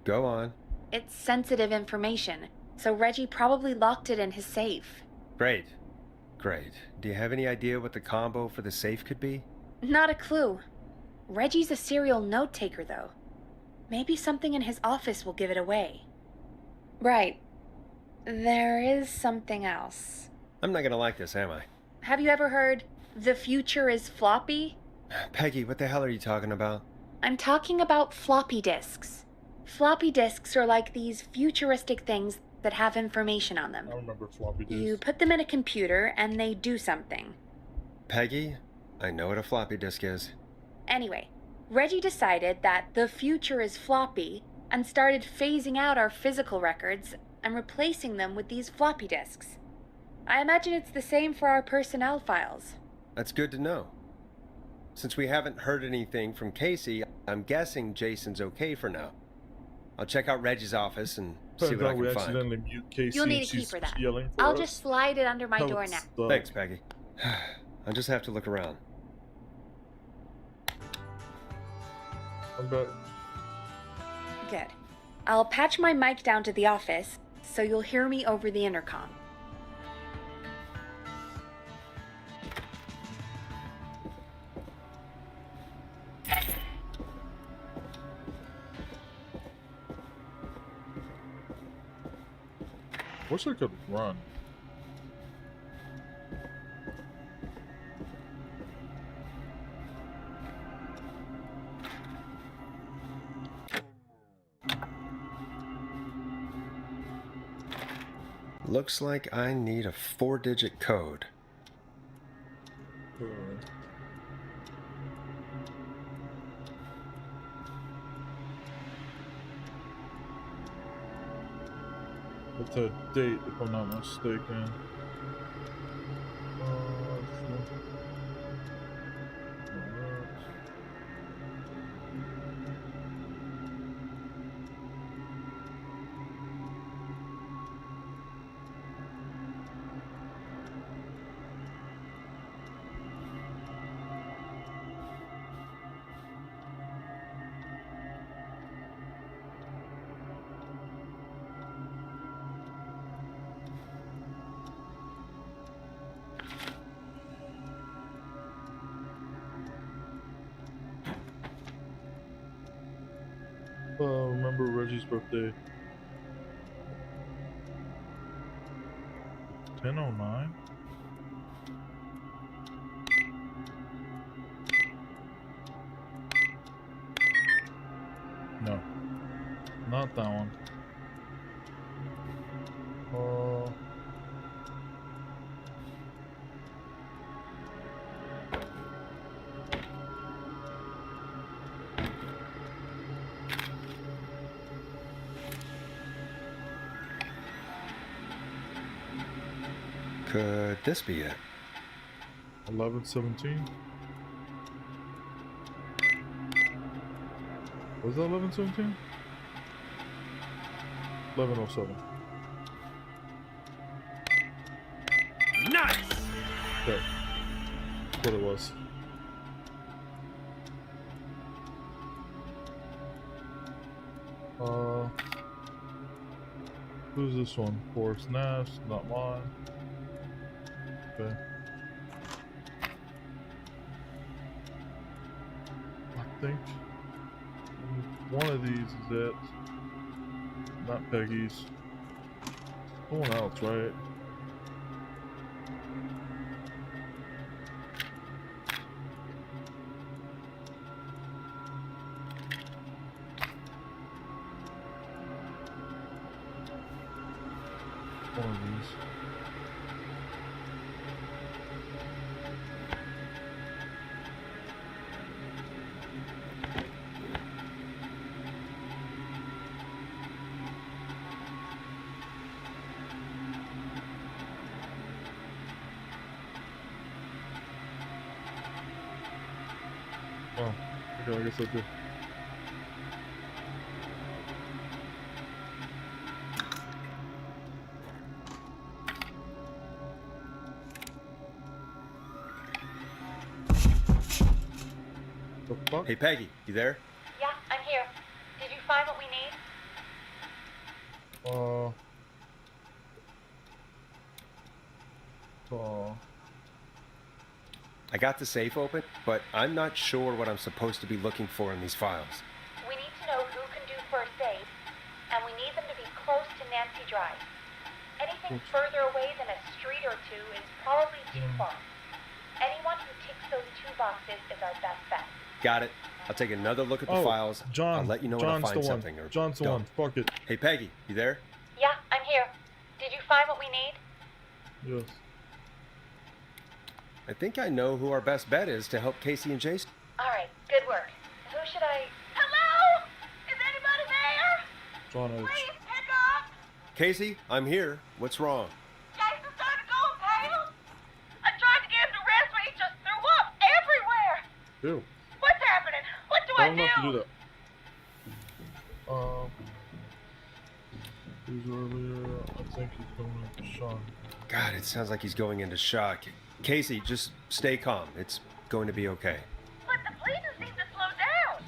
Go on. It's sensitive information, so Reggie probably locked it in his safe. Great. Great. Do you have any idea what the combo for the safe could be? Not a clue. Reggie's a serial note-taker, though. Maybe something in his office will give it away. Right. There is something else. I'm not gonna like this, am I? Have you ever heard, the future is floppy? Peggy, what the hell are you talking about? I'm talking about floppy disks. Floppy disks are like these futuristic things that have information on them. I remember floppy disks. You put them in a computer and they do something. Peggy, I know what a floppy disk is. Anyway, Reggie decided that the future is floppy and started phasing out our physical records and replacing them with these floppy disks. I imagine it's the same for our personnel files. That's good to know. Since we haven't heard anything from Casey, I'm guessing Jason's okay for now. I'll check out Reggie's office and see what I can accidentally find. Mute Casey. You'll need a key for that. I'll just slide it under my door now. Thanks, Peggy. I'll just have to look around. I'm back. Good. I'll patch my mic down to the office, so you'll hear me over the intercom. Wish I could run. Looks like I need a 4-digit code. It's a date, if I'm not mistaken. Remember Reggie's birthday. 10:09. No, not that one. Could this be it? 11:17. Was that 11:17? 11:07. Nice! Okay. That's what it was. Who's this one? Forrest Nash, not mine. Okay. think one of these is it. Not Peggy's. Someone else, right? One of these. Oh, okay, I guess I do. Hey, Peggy, you there? Yeah, I'm here. Did you find what we need? I got the safe open, but I'm not sure what I'm supposed to be looking for in these files. We need to know who can do first aid, and we need them to be close to Nancy Drive. Anything further away than a street or two is probably too far. Anyone who ticks those two boxes is our best bet. Got it. I'll take another look at the files. John. I'll let you know John's when I find the something. one. Or John's the don't. one. Fuck it. Hey, Peggy, you there? Yeah, I'm here. Did you find what we need? Yes. I think I know who our best bet is to help Casey and Jason. All right, good work. Who should I... Hello? Is anybody there? John is. Please pick up. Casey, I'm here. What's wrong? Jason's starting to go pale. I tried to get him to rest, but he just threw up everywhere. Ew. What's happening? What do I I don't do? have to do that. He's earlier. I think he's going into shock. God, it sounds like he's going into shock. Casey, just stay calm. It's going to be okay. But the bleeding seems to slow down.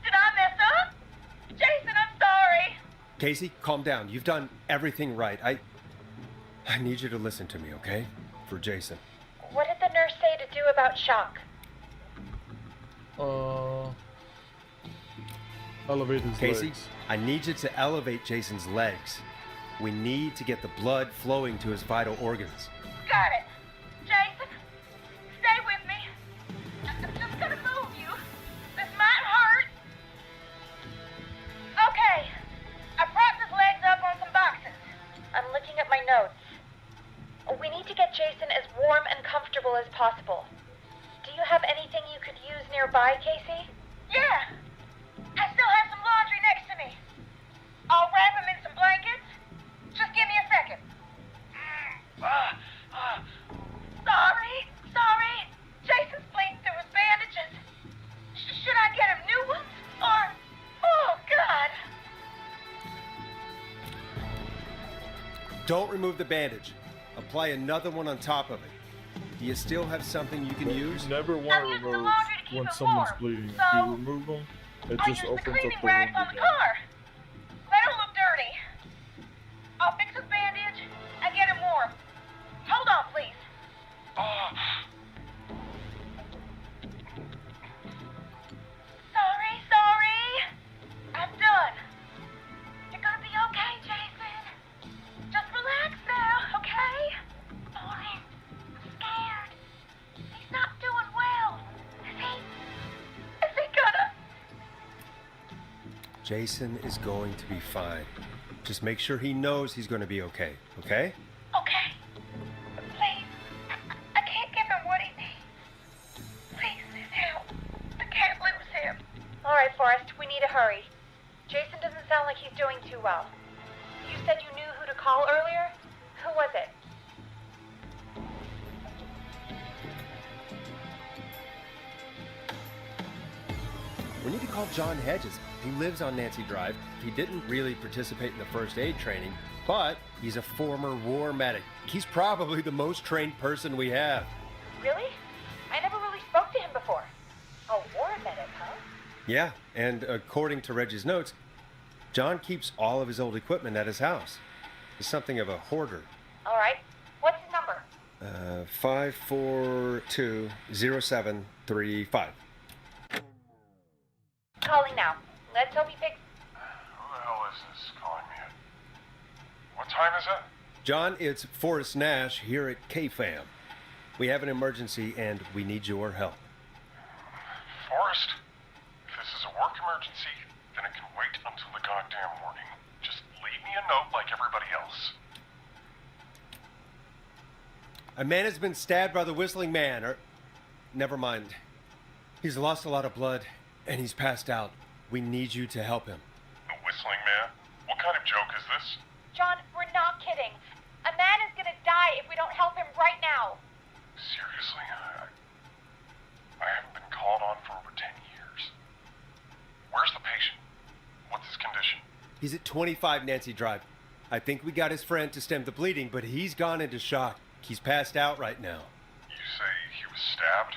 Did I mess up? Jason, I'm sorry. Casey, calm down. You've done everything right. I need you to listen to me, okay? For Jason. What did the nurse say to do about shock? Elevate his Casey, legs. I need you to elevate Jason's legs. We need to get the blood flowing to his vital organs. Got it. Jason, stay with me. I'm just gonna move you. This might hurt. Okay. I propped his legs up on some boxes. I'm looking at my notes. We need to get Jason as warm and comfortable as possible. Do you have anything you could use nearby, Casey? Yeah. I still have some laundry next to me. I'll wrap him in some blankets. Just give me a second. Sorry. Jason's bleeding through his bandages. Should I get him new ones? Or... Oh, God. Don't remove the bandage. Apply another one on top of it. Do you still have something you can use? You never want to remove when someone's bleeding. If you remove them, it just opens up the wound Rags on the again. car. Let him look dirty. I'll fix his bandage and get him warm. Hold on, please. Sorry. I'm done. You're gonna be okay, Jason. Just relax now, okay? Sorry. I'm scared. He's not doing well. Is he gonna... Jason is going to be fine. Just make sure he knows he's going to be okay, okay? Okay. Please. I can't give him what he needs. Please, help. I can't lose him. All right, Forrest, we need to hurry. Jason doesn't sound like he's doing too well. You said you knew who to call earlier? Who was it? We need to call John Hedges. He lives on Nancy Drive. He didn't really participate in the first aid training, but he's a former war medic. He's probably the most trained person we have. Really? I never really spoke to him before. A war medic, huh? Yeah, and according to Reggie's notes, John keeps all of his old equipment at his house. He's something of a hoarder. All right. What's his number? 5420735. calling now. Let's hope he picks... Who the hell is this calling me? What time is it? John, it's Forrest Nash here at KFAM. We have an emergency and we need your help. Forrest, if this is a work emergency, then it can wait until the goddamn morning. Just leave me a note like everybody else. A man has been stabbed by the Whistling Man, or... Never mind. He's lost a lot of blood, and he's passed out. We need you to help him. The Whistling Man? What kind of joke is this? John, we're not kidding. A man is gonna die if we don't help him right now. Seriously? I haven't been called on for over 10 years. Where's the patient? What's his condition? He's at 25 Nancy Drive. I think we got his friend to stem the bleeding, but he's gone into shock. He's passed out right now. You say he was stabbed?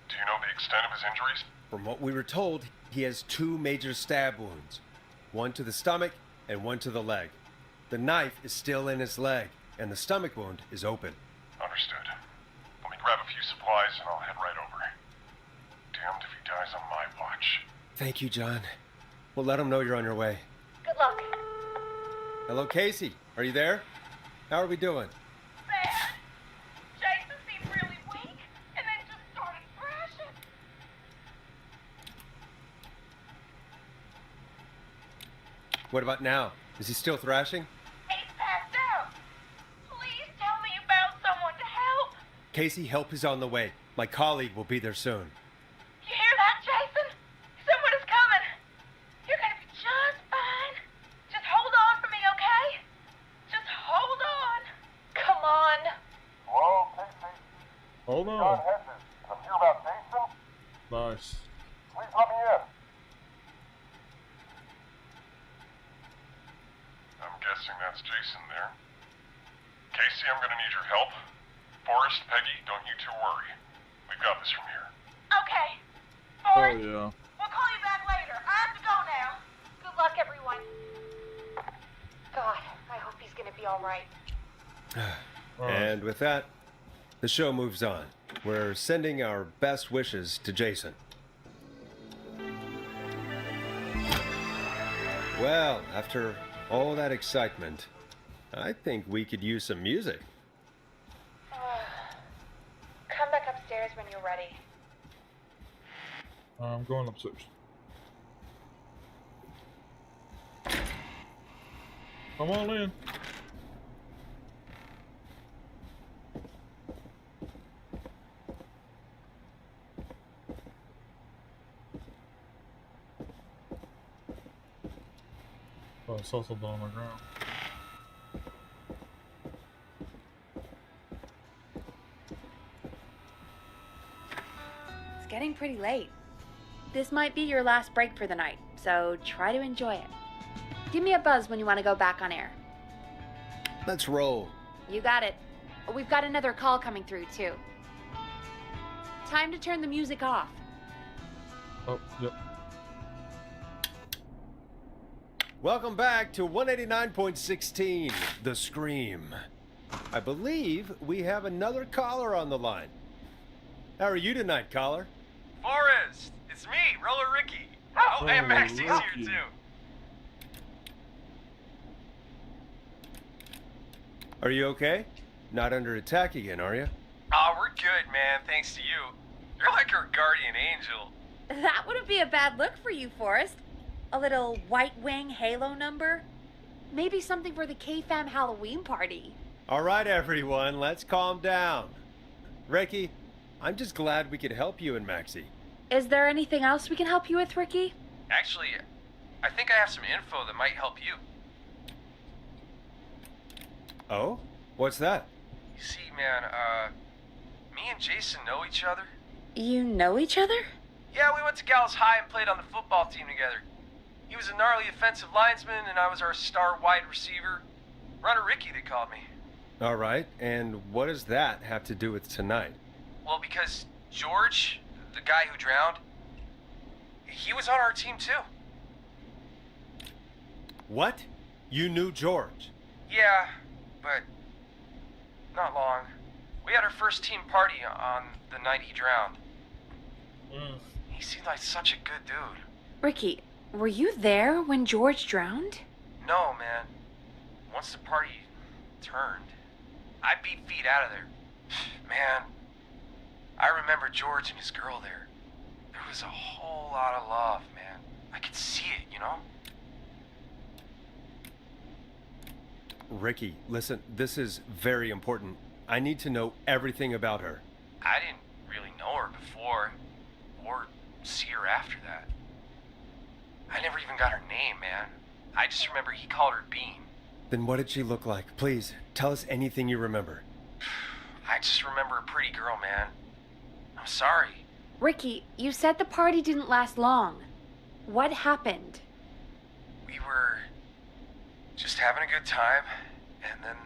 Do you know the extent of his injuries? From what we were told, he has 2 major stab wounds. One to the stomach and one to the leg. The knife is still in his leg, and the stomach wound is open. Understood. Let me grab a few supplies and I'll head right over. Damned if he dies on my watch. Thank you, John. We'll let him know you're on your way. Good luck. Hello, Casey. Are you there? How are we doing? Bad. Jason seemed really weak, and then just started crashing. What about now? Is he still thrashing? He's passed out. Please tell me you found someone to help. Casey, help is on the way. My colleague will be there soon. You hear that, Jason? Someone is coming. You're gonna be just fine. Just hold on for me, okay? Just hold on. Come on. Hello, Casey. Hold John on. Hedges. I'm here about Jason. Nice. Please let me in. I'm guessing that's Jason there. Casey, I'm gonna need your help. Forrest, Peggy, don't you two worry. We've got this from here. Okay. Oh Forrest, yeah. we'll call you back later. I have to go now. Good luck, everyone. God, I hope he's gonna be all right. And with that, the show moves on. We're sending our best wishes to Jason. Well, after all that excitement, I think we could use some music. Come back upstairs when you're ready. I'm going upstairs. Come on in. Oh, I saw something on the ground. It's getting pretty late. This might be your last break for the night, so try to enjoy it. Give me a buzz when you want to go back on air. Let's roll. You got it. We've got another call coming through, too. Time to turn the music off. Oh, yep. Welcome back to 189.16, The Scream. I believe we have another caller on the line. How are you tonight, caller? Forrest, it's me, Roller Ricky. Oh, and Maxie's here Ricky. too. Are you okay? Not under attack again, are you? Oh, we're good, man, thanks to you. You're like our guardian angel. That wouldn't be a bad look for you, Forrest. A little White Wing Halo number? Maybe something for the KFAM Halloween party. All right, everyone, let's calm down. Ricky, I'm just glad we could help you and Maxie. Is there anything else we can help you with, Ricky? Actually, I think I have some info that might help you. Oh? What's that? You see, man, me and Jason know each other. You know each other? Yeah, we went to Gallows High and played on the football team together. He was a gnarly offensive linesman, and I was our star wide receiver. Runner Ricky, they called me. All right, and what does that have to do with tonight? Well, because George, the guy who drowned, he was on our team too. What? You knew George? Yeah, but not long. We had our first team party on the night he drowned. He seemed like such a good dude. Ricky, were you there when George drowned? No, man. Once the party turned, I beat feet out of there. Man, I remember George and his girl there. There was a whole lot of love, man. I could see it, you know? Ricky, listen, this is very important. I need to know everything about her. I didn't really know her before, or see her after that. I never even got her name, man. I just remember he called her Bean. Then what did she look like? Please, tell us anything you remember. I just remember a pretty girl, man. I'm sorry. Ricky, you said the party didn't last long. What happened? We were just having a good time, and then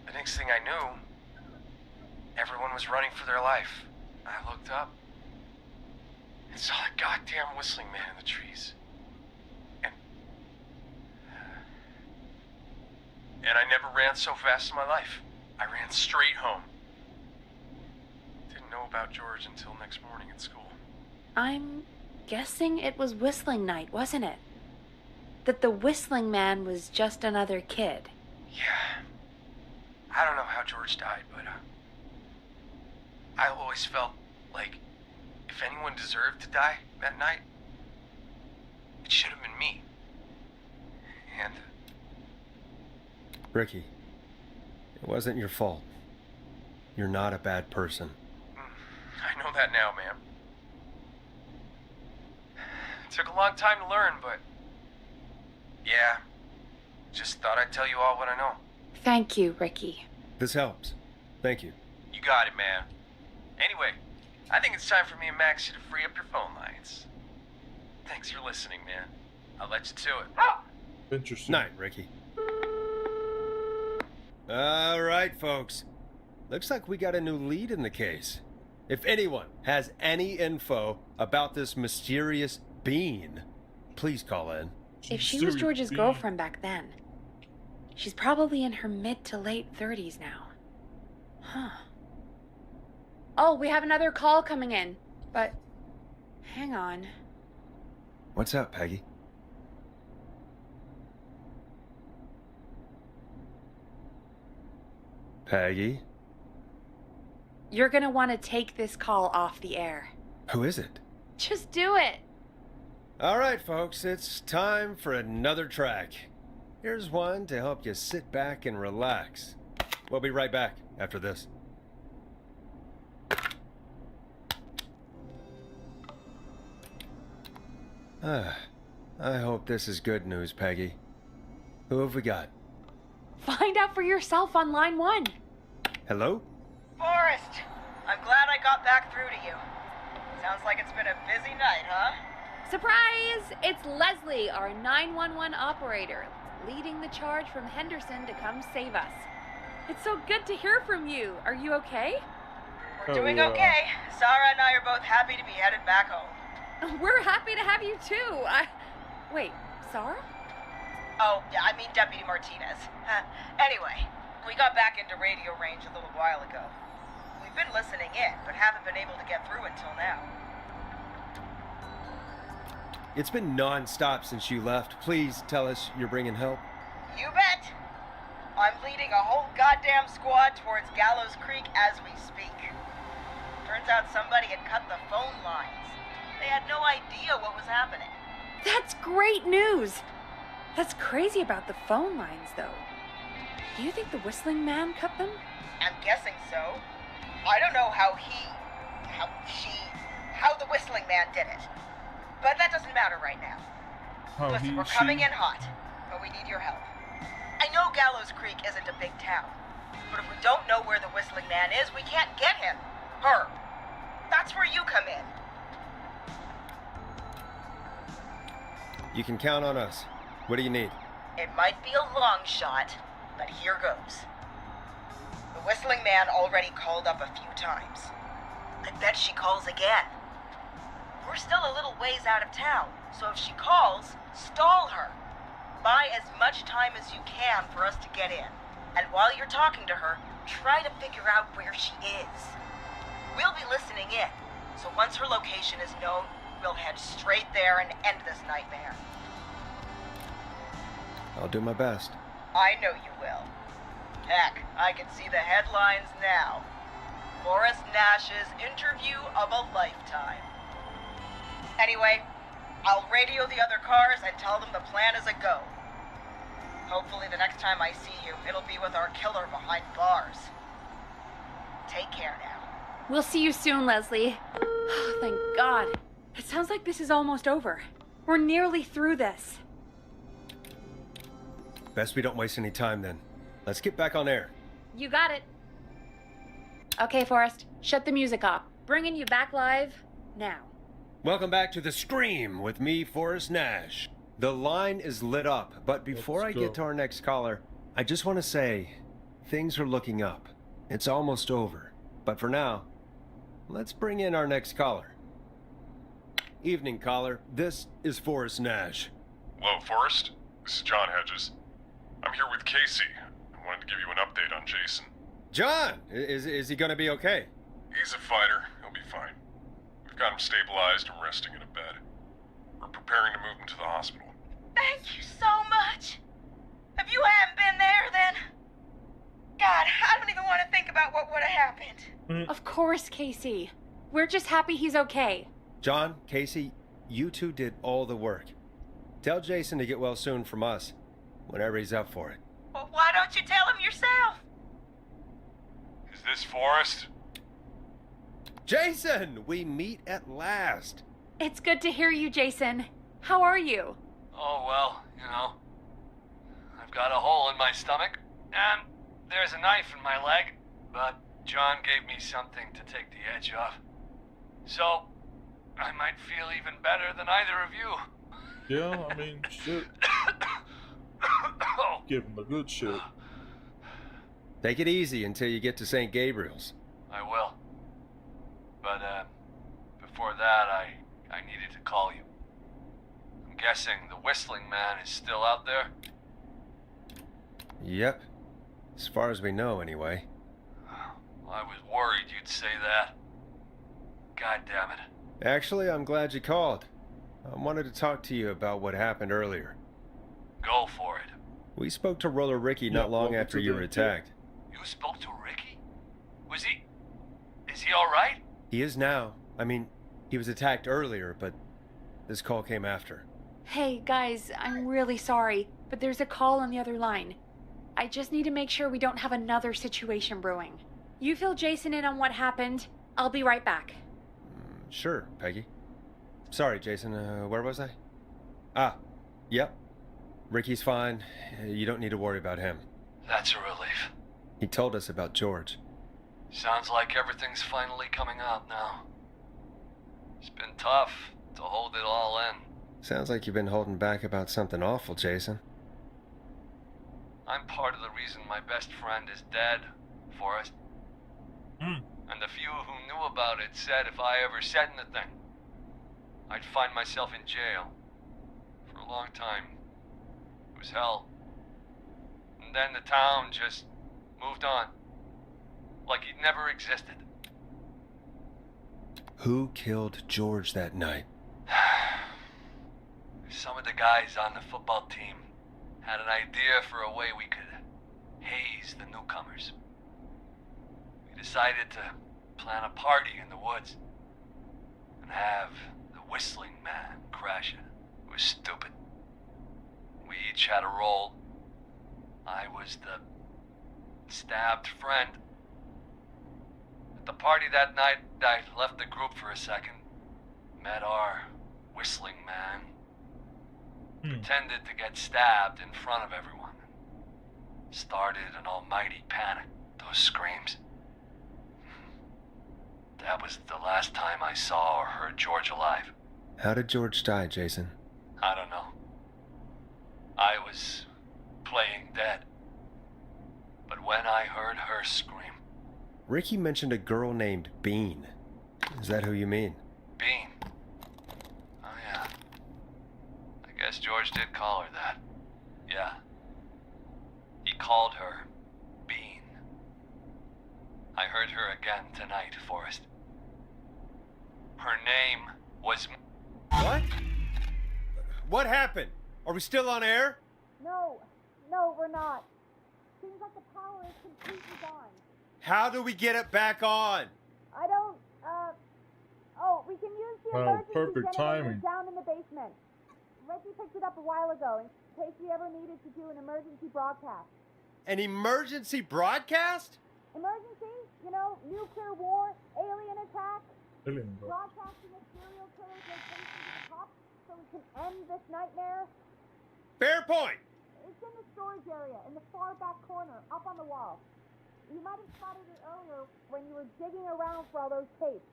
the next thing I knew, everyone was running for their life. I looked up and saw that goddamn whistling man in the trees. And I never ran so fast in my life. I ran straight home. Didn't know about George until next morning at school. I'm guessing it was whistling night, wasn't it? That the whistling man was just another kid. Yeah. I don't know how George died, but I always felt like if anyone deserved to die that night, it should have been me. And Ricky, it wasn't your fault. You're not a bad person. I know that now, ma'am. It took a long time to learn, but yeah, just thought I'd tell you all what I know. Thank you, Ricky. This helps. Thank you. You got it, man. Anyway, I think it's time for me and Maxie to free up your phone lines. Thanks for listening, man. I'll let you to it. Interesting. Night, Ricky. All right, folks. Looks like we got a new lead in the case. If anyone has any info about this mysterious Bean, please call in. If she was George's girlfriend back then, she's probably in her mid to late 30s now. Huh. Oh, we have another call coming in, but hang on. What's up, Peggy? Peggy? You're gonna want to take this call off the air. Who is it? Just do it. All right, folks, it's time for another track. Here's one to help you sit back and relax. We'll be right back after this. I hope this is good news, Peggy. Who have we got? Find out for yourself on line 1. Hello? Forrest, I'm glad I got back through to you. Sounds like it's been a busy night, huh? Surprise! It's Leslie, our 911 operator, leading the charge from Henderson to come save us. It's so good to hear from you. Are you okay? We're doing okay. Sarah and I are both happy to be headed back home. We're happy to have you too. Wait, Sarah? Oh, yeah, I mean Deputy Martinez. Anyway, we got back into radio range a little while ago. We've been listening in, but haven't been able to get through until now. It's been non-stop since you left. Please tell us you're bringing help. You bet! I'm leading a whole goddamn squad towards Gallows Creek as we speak. Turns out somebody had cut the phone lines. They had no idea what was happening. That's great news! That's crazy about the phone lines, though. Do you think the whistling man cut them? I'm guessing so. I don't know how the whistling man did it. But that doesn't matter right now. Listen, we're coming in hot, but we need your help. I know Gallows Creek isn't a big town, but if we don't know where the whistling man is, we can't get him. Her. That's where you come in. You can count on us. What do you need? It might be a long shot, but here goes. The whistling man already called up a few times. I bet she calls again. We're still a little ways out of town, so if she calls, stall her. Buy as much time as you can for us to get in. And while you're talking to her, try to figure out where she is. We'll be listening in, so once her location is known, we'll head straight there and end this nightmare. I'll do my best. I know you will. Heck, I can see the headlines now. Forrest Nash's interview of a lifetime. Anyway, I'll radio the other cars and tell them the plan is a go. Hopefully the next time I see you, it'll be with our killer behind bars. Take care now. We'll see you soon, Leslie. Oh, thank God. It sounds like this is almost over. We're nearly through this. Best we don't waste any time then. Let's get back on air. You got it. Okay, Forrest, shut the music off. Bringing you back live now. Welcome back to The Scream with me, Forrest Nash. The line is lit up, but before I get to our next caller, I just want to say, things are looking up. It's almost over. But for now, let's bring in our next caller. Evening, caller. This is Forrest Nash. Hello, Forrest. This is John Hedges. I'm here with Casey. I wanted to give you an update on Jason. John! Is he gonna be okay? He's a fighter. He'll be fine. We've got him stabilized and resting in a bed. We're preparing to move him to the hospital. Thank you so much. If you hadn't been there, then... God, I don't even want to think about what would have happened. Of course, Casey. We're just happy he's okay. John, Casey, you two did all the work. Tell Jason to get well soon from us, whenever he's up for it. Well, why don't you tell him yourself? Is this Forrest? Jason, we meet at last. It's good to hear you, Jason. How are you? Oh, well, you know. I've got a hole in my stomach, and there's a knife in my leg, but John gave me something to take the edge off. So, I might feel even better than either of you. Yeah, I mean, shit. Give him the good shit. Take it easy until you get to St. Gabriel's. I will. But, before that, I needed to call you. I'm guessing the Whistling Man is still out there? Yep. As far as we know, anyway. Well, I was worried you'd say that. God damn it. Actually, I'm glad you called. I wanted to talk to you about what happened earlier. Go for it. We spoke to Roller Ricky not long after you were attacked. You spoke to Ricky? Was he... Is he alright? He is now. I mean, he was attacked earlier, but this call came after. Hey, guys, I'm really sorry, but there's a call on the other line. I just need to make sure we don't have another situation brewing. You fill Jason in on what happened. I'll be right back. Sure, Peggy. Sorry, Jason, where was I? Yep. Ricky's fine. You don't need to worry about him. That's a relief. He told us about George. Sounds like everything's finally coming out now. It's been tough to hold it all in. Sounds like you've been holding back about something awful, Jason. I'm part of the reason my best friend is dead, Forrest. And the few who knew about it said if I ever said anything, I'd find myself in jail. For a long time. It was hell. And then the town just moved on. Like he'd never existed. Who killed George that night? Some of the guys on the football team had an idea for a way we could haze the newcomers. We decided to plan a party in the woods and have the Whistling Man crash it. It was stupid. We each had a role. I was the stabbed friend. At the party that night, I left the group for a second. Met our Whistling Man. Pretended to get stabbed in front of everyone. Started an almighty panic. Those screams. That was the last time I saw or heard George alive. How did George die, Jason? I don't know. I was playing dead. But when I heard her scream... Ricky mentioned a girl named Bean. Is that who you mean? Bean? Oh, yeah. I guess George did call her that. Yeah. He called her Bean. I heard her again tonight, Forrest. Her name was... What happened? Are we still on air? No, we're not. Seems like the power is completely gone. How do we get it back on? I don't, we can use the emergency perfect generator timing. down in the basement. Reggie picked it up a while ago in case we ever needed to do an emergency broadcast. An emergency broadcast? Emergency? You know, nuclear war, alien attack, Alien, bro. broadcasting a serial killer's location to the cops so we can end this nightmare. Fair point. It's in the storage area, in the far back corner, up on the wall. You might have spotted it earlier when you were digging around for all those tapes.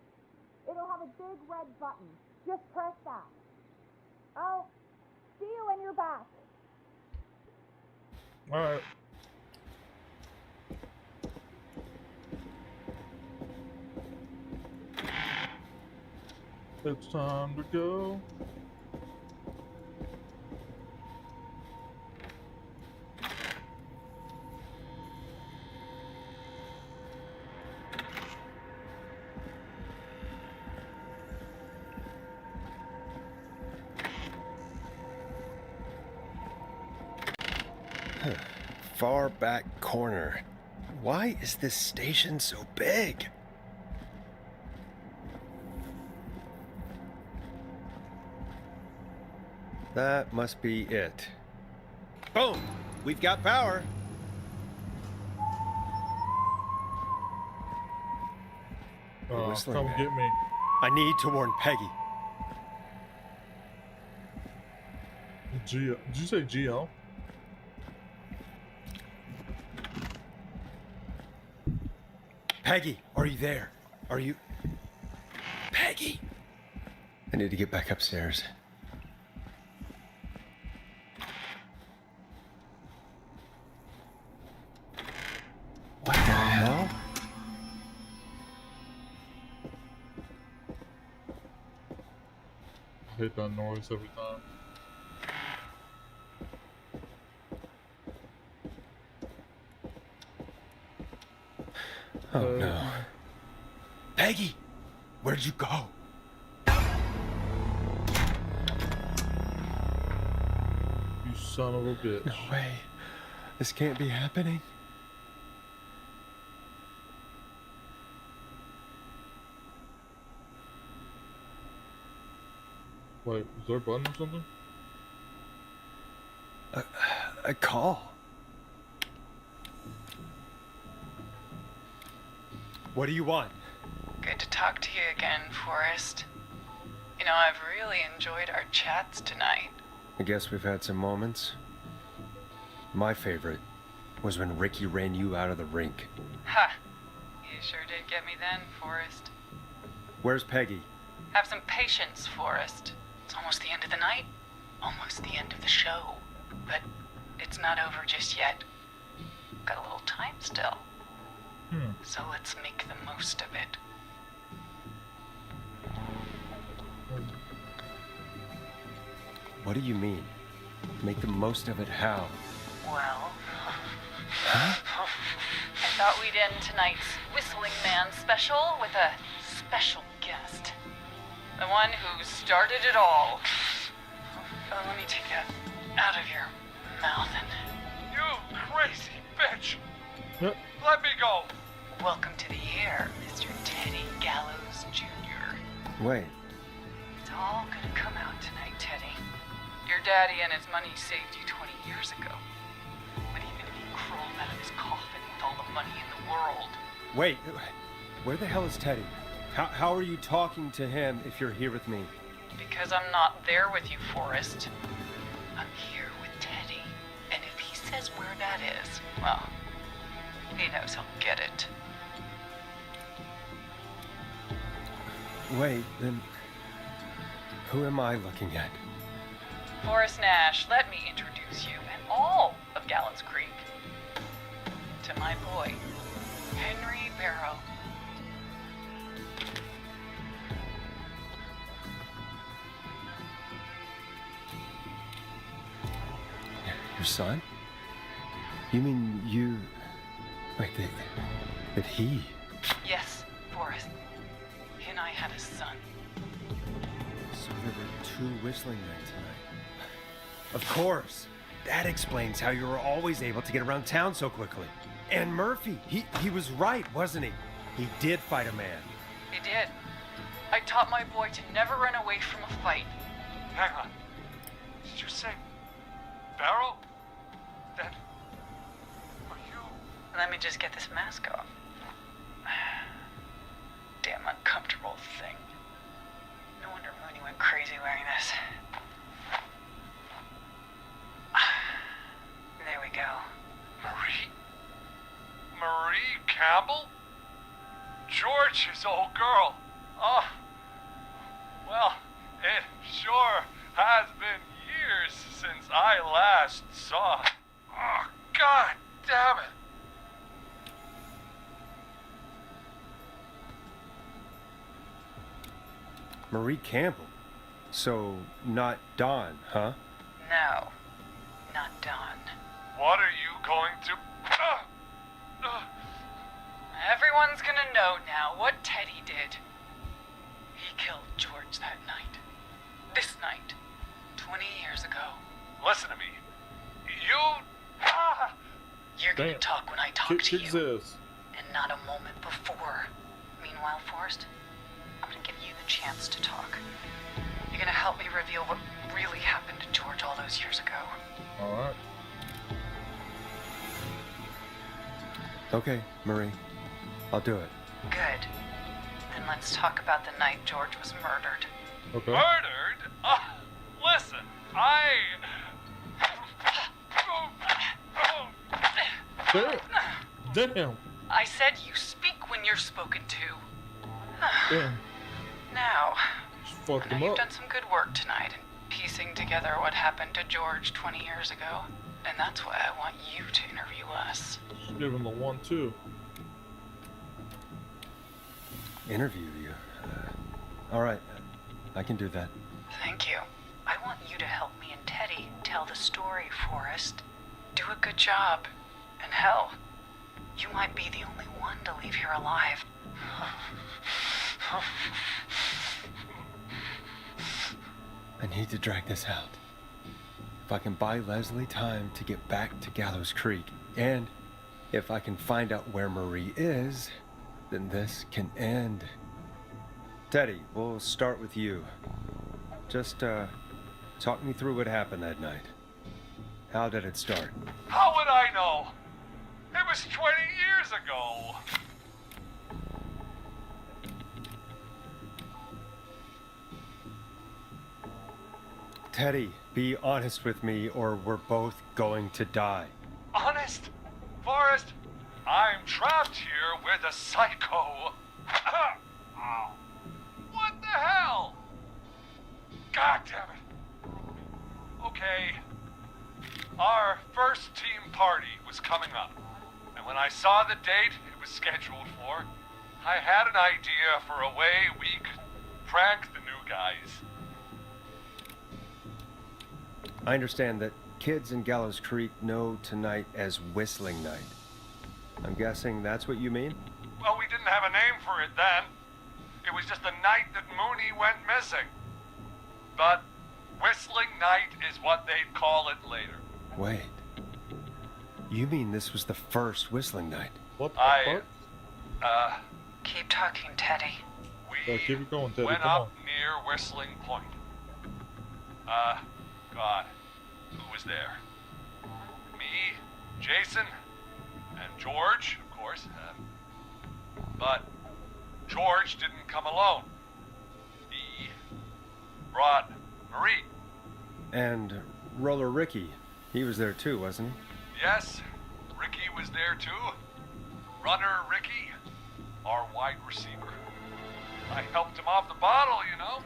It'll have a big red button. Just press that. I'll see you when you're back. Alright. It's time to go. Far back corner. Why is this station so big? That must be it. Boom! We've got power. Oh, Whistling come man. get me. I need to warn Peggy. Did you say GL? Peggy, are you there? Are you... Peggy! I need to get back upstairs. What the hell? I hate that noise every time. Oh no. Peggy! Where'd you go? You son of a bitch. No way. This can't be happening. Wait, is there a button or something? A call. What do you want? Good to talk to you again, Forrest. You know, I've really enjoyed our chats tonight. I guess we've had some moments. My favorite was when Ricky ran you out of the rink. Ha! You sure did get me then, Forrest. Where's Peggy? Have some patience, Forrest. It's almost the end of the night. Almost the end of the show. But it's not over just yet. Got a little time still. So let's make the most of it. What do you mean? Make the most of it how? Well, Huh? I thought we'd end tonight's Whistling Man special with a special guest. The one who started it all. Let me take that out of your mouth and... You crazy bitch! Let me go! Welcome to the air, Mr. Teddy Gallows Jr. Wait. It's all gonna come out tonight, Teddy. Your daddy and his money saved you 20 years ago. But even if he crawled out of his coffin with all the money in the world... Wait. Where the hell is Teddy? How are you talking to him if you're here with me? Because I'm not there with you, Forrest. I'm here with Teddy. And if he says where that is, well, he knows he'll get it. Wait, then... Who am I looking at? Forrest Nash, let me introduce you and all of Gallows Creek to my boy, Henry Barrow. Your son? You mean you... Wait, that he... Yes, Forrest. He and I had a son. So there were two whistling men tonight. Of course. That explains how you were always able to get around town so quickly. And Murphy, he was right, wasn't he? He did fight a man. He did. I taught my boy to never run away from a fight. Hang on. Did you say Barrow? Then are you? Let me just get this mask off. Damn uncomfortable thing. No wonder Mooney went crazy wearing this. There we go. Marie Campbell? George's old girl. Oh, well, it sure has been years since I last saw her. Oh, God damn it. Marie Campbell? So, not Dawn, huh? No, not Dawn. What are you going to... Everyone's gonna know now what Teddy did. He killed George that night. This night. 20 years ago. Listen to me. You're gonna Damn. talk when I talk to you. This. And not a moment before. Meanwhile, Forrest, I'm gonna give you the chance to talk. You're gonna help me reveal what really happened to George all those years ago. Alright. Okay, Marie. I'll do it. Good. Then let's talk about the night George was murdered. Okay. Murdered? Listen, Damn. I said you speak when you're spoken to. Damn. Now, Just fucked him you've up. done some good work tonight in piecing together what happened to George 20 years ago. And that's why I want you to interview us. Just give him a 1-2. Interview you? All right. I can do that. Thank you. I want you to help me and Teddy tell the story, Forrest. Do a good job. And hell, you might be the only one to leave here alive. I need to drag this out. If I can buy Leslie time to get back to Gallows Creek, and if I can find out where Marie is, then this can end. Teddy, we'll start with you. Just, talk me through what happened that night. How did it start? how would I know? It was 20 years ago. Teddy, be honest with me or we're both going to die. Honest? Forrest, I'm trapped here with a psycho. Ow. What the hell? God damn it. Okay. Our first team party was coming up. And when I saw the date it was scheduled for, I had an idea for a way we could prank the new guys. I understand that kids in Gallows Creek know tonight as Whistling Night. I'm guessing that's what you mean? Well, we didn't have a name for it then. It was just the night that Mooney went missing. But Whistling Night is what they'd call it later. Wait. You mean this was the first Whistling Night? What the fuck? Keep talking, Teddy. Yeah, keep it going, Teddy. Went Come up on. near Whistling Point. God, who was there? Me, Jason, and George, of course. But George didn't come alone. He brought Marie. And Roller Ricky, he was there too, wasn't he? Yes, Ricky was there too. Runner Ricky, our wide receiver. I helped him off the bottle, you know.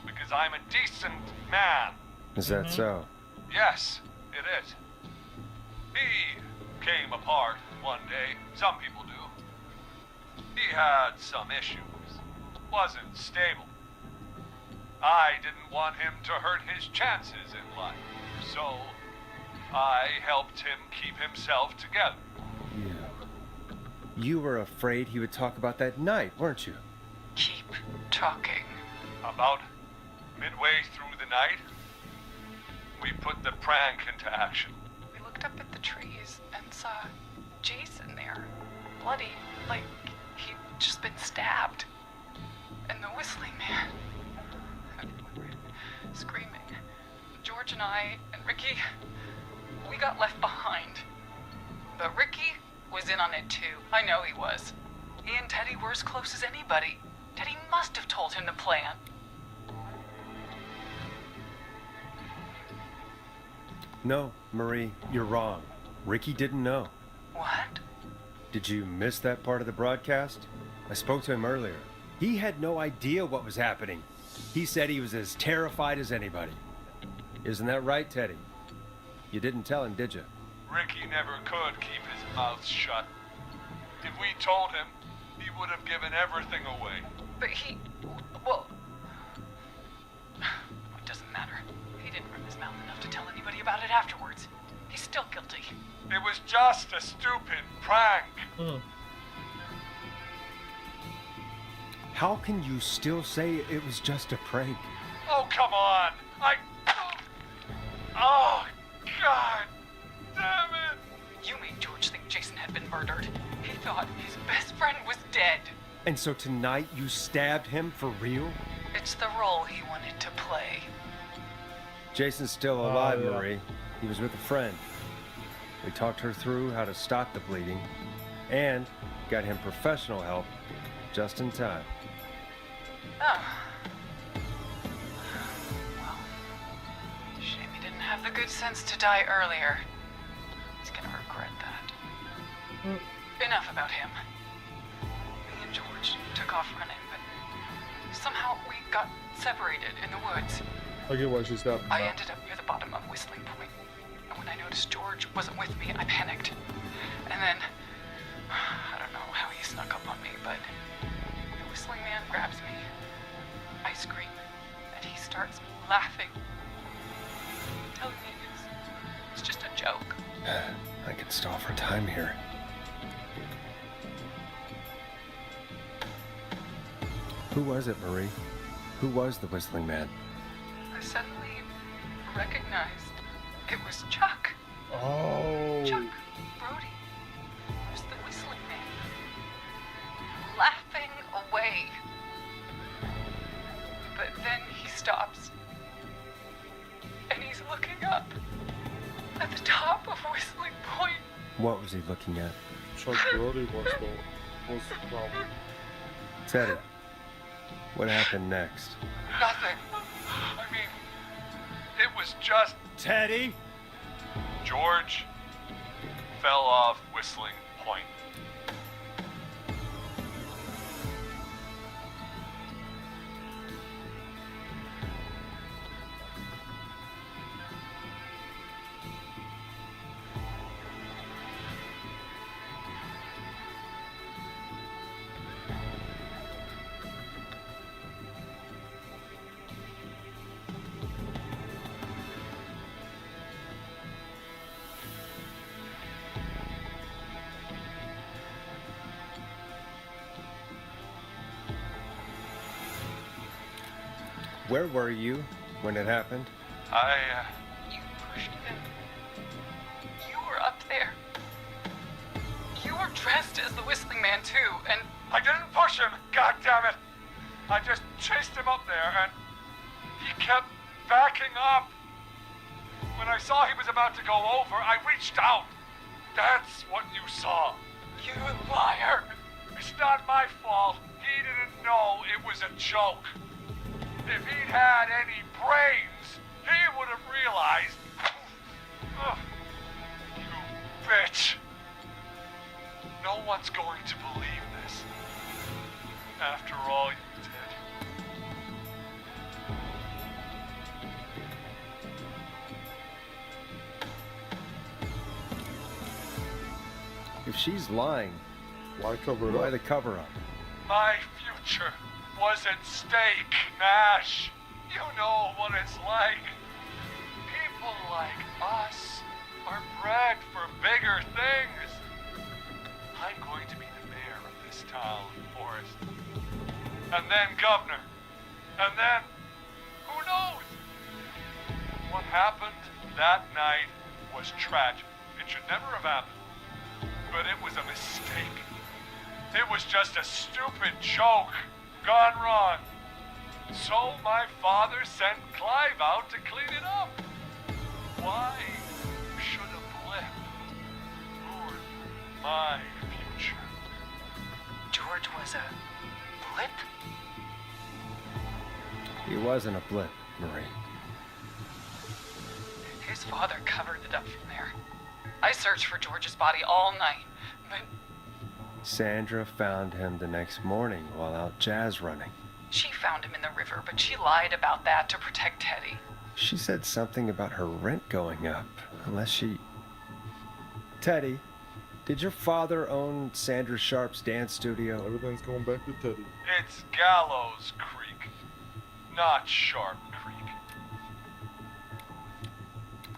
Because I'm a decent man. Is that so? Yes, it is. He came apart one day. Some people do. He had some issues. Wasn't stable. I didn't want him to hurt his chances in life. So, I helped him keep himself together. You were afraid he would talk about that night, weren't you? Keep talking. About midway through the night, we put the prank into action. We looked up at the trees and saw Jason there, bloody, like he'd just been stabbed. And the whistling man, screaming. George and I and Ricky, we got left behind. But Ricky was in on it too. I know he was. He and Teddy were as close as anybody. Teddy must have told him the plan. No, Marie, you're wrong. Ricky didn't know. What? Did you miss that part of the broadcast? I spoke to him earlier. He had no idea what was happening. He said he was as terrified as anybody. Isn't that right, Teddy? You didn't tell him, did you? Ricky never could keep his mouth shut. If we told him, he would have given everything away. But well, it doesn't matter. He didn't rip his mouth enough to tell anybody about it afterwards. He's still guilty. It was just a stupid prank. How can you still say it was just a prank? Oh, come on. Oh, God damn it. You made George think Jason had been murdered. He thought his best friend was dead. And so tonight you stabbed him for real? It's the role he wanted to play. Jason's still alive, yeah. Marie. He was with a friend. We talked her through how to stop the bleeding and got him professional help just in time. Oh. Well, shame he didn't have the good sense to die earlier. He's gonna regret that. Enough about him. Me and George took off running, but somehow we got separated in the woods. I get why she stopped. I ended up near the bottom of Whistling Point, and when I noticed George wasn't with me, I panicked. And then, I don't know how he snuck up on me, but the whistling man grabs me. I scream, and he starts laughing, telling me it's just a joke. I can stall for time here. Who was it, Marie? Who was the whistling man? I suddenly recognized it was Chuck. Oh. Chuck Brody was the whistling man, laughing away. But then he stops, and he's looking up at the top of Whistling Point. What was he looking at? Chuck Brody was the problem. Teddy, what happened next? Nothing. I mean, it was just... Teddy? George fell off Whistling Point. Where were you when it happened? You pushed him. You were up there. You were dressed as the Whistling Man, too, and... I didn't push him, goddammit! I just chased him up there, and he kept backing up. When I saw he was about to go over, I reached out. That's what you saw. You liar! It's not my fault. He didn't know it was a joke. If he'd had any brains, he would have realized. Ugh, you bitch. No one's going to believe this. After all you did. If she's lying, why cover it up? Why the cover up? My future was at stake, Nash. You know what it's like. People like us are bred for bigger things. I'm going to be the mayor of this town, Forrest. And then governor. And then, who knows? What happened that night was tragic. It should never have happened. But it was a mistake. It was just a stupid joke gone wrong. So my father sent Clive out to clean it up. Why should a blip ruin my future? George was a blip? He wasn't a blip, Marie. His father covered it up from there. I searched for George's body all night, but Sandra found him the next morning while out jazz running. she found him in the river, but she lied about that to protect Teddy. She said something about her rent going up, unless she... Teddy, did your father own Sandra Sharp's dance studio? Everything's going back to Teddy. It's Gallows Creek, not Sharp Creek.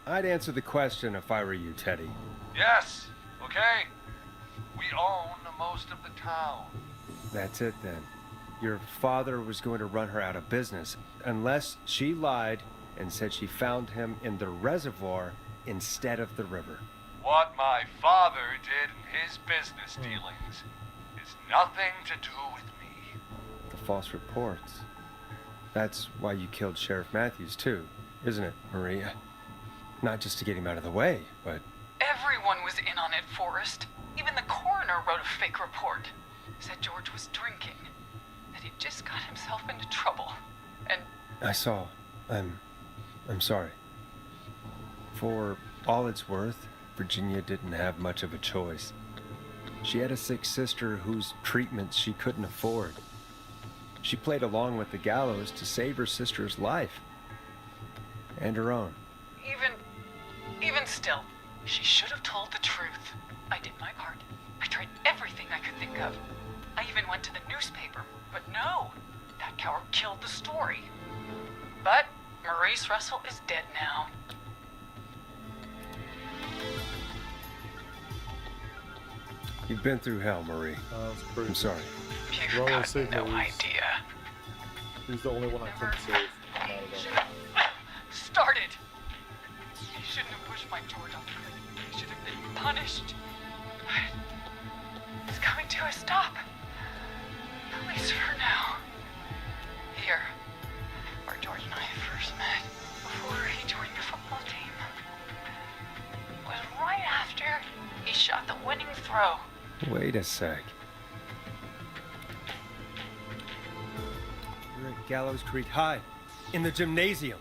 I'd answer the question if I were you, Teddy. Yes, okay. We own most of the town. That's it then. Your father was going to run her out of business, unless she lied and said she found him in the reservoir instead of the river. What my father did in his business dealings is nothing to do with me. The false reports. That's why you killed Sheriff Matthews too, isn't it, Maria? Not just to get him out of the way, but... Everyone was in on it, Forrest. Even the coroner wrote a fake report. Said George was drinking. That he'd just got himself into trouble. And... I saw. I'm sorry. For all it's worth, Virginia didn't have much of a choice. She had a sick sister whose treatments she couldn't afford. She played along with the gallows to save her sister's life. And her own. Even still, she should have told the truth. I did my part. I tried everything I could think of. I even went to the newspaper, but no, that coward killed the story. But Maurice Russell is dead now. You've been through hell, Marie. I'm sorry. You've got no idea. He's the only one I couldn't save. Started. He shouldn't have pushed my George off the cliff. He should have been punished. But it's coming to a stop. At least for now. Here, where George and I first met, before he joined the football team, was right after he shot the winning throw. Wait a sec. You're at Gallows Creek High, in the gymnasium.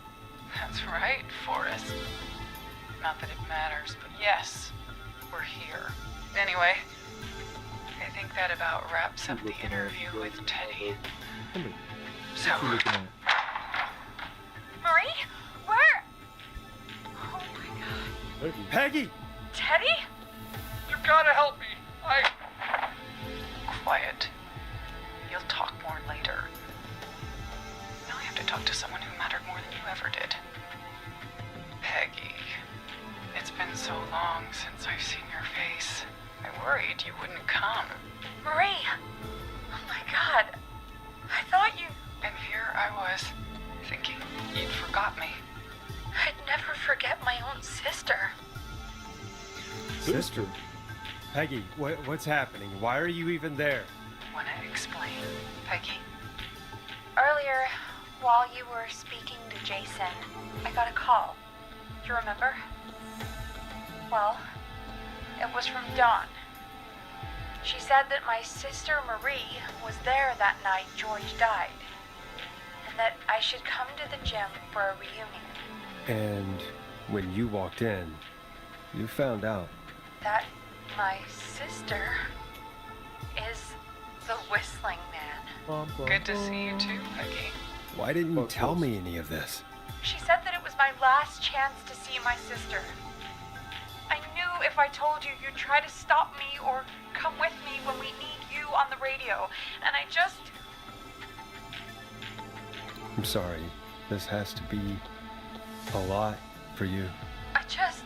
That's right, Forrest. Not that it matters, but yes, we're here. Anyway, I think that about wraps up the interview with Teddy. So, Marie? Where? Oh my god. Peggy! Teddy? You gotta help me. Quiet. You'll talk more later. Now I have to talk to someone who mattered more than you ever did. Peggy. It's been so long since I've seen your face. I worried you wouldn't come. Marie! Oh my god. I thought you... And here I was, thinking you'd forgot me. I'd never forget my own sister. Sister? Peggy, what's happening? Why are you even there? Wanna explain, Peggy? Earlier, while you were speaking to Jason, I got a call. Do you remember? Well, it was from Dawn. She said that my sister Marie was there that night George died, and that I should come to the gym for a reunion. And when you walked in, you found out. That my sister is the Whistling Man. Good to see you too, Peggy. Why didn't you tell me any of this? She said that it was my last chance to see my sister. I knew if I told you, you'd try to stop me or come with me when we need you on the radio. And I just... I'm sorry. This has to be a lot for you. I just...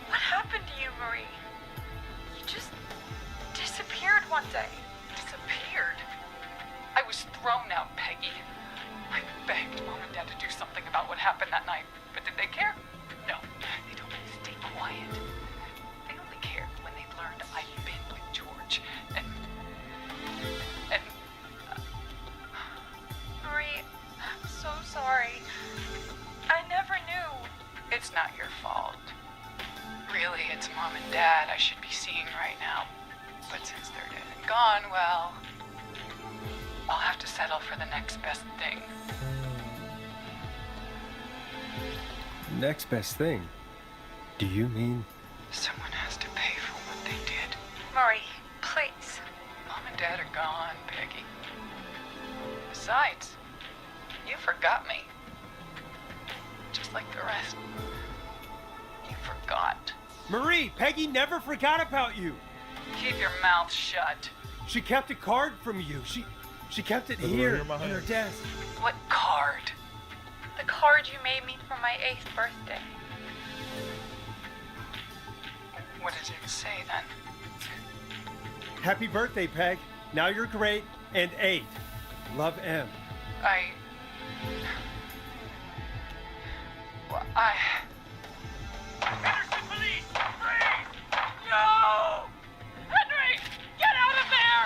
What happened to you, Marie? You just disappeared one day. Disappeared? I was thrown out, Peggy. My begged Mom and Dad to do something about what happened that night, but did they care? No. They told me to stay quiet. They only cared when they learned I'd been with George. And Marie, I'm so sorry. I never knew. it's not your fault. Really, it's Mom and Dad I should be seeing right now. But since they're dead and gone, well, I'll have to settle for the next best thing. Next best thing? Do you mean? Someone has to pay for what they did. Marie, please. Mom and Dad are gone, Peggy. Besides, you forgot me. Just like the rest. You forgot. Marie, Peggy never forgot about you. Keep your mouth shut. She kept a card from you. She kept it here on her desk. What card? The card you made me for my 8th birthday. What does it say then? Happy birthday, Peg. Now you're great and 8. Love, M. Henderson police! Freeze! No! Henry! Get out of there!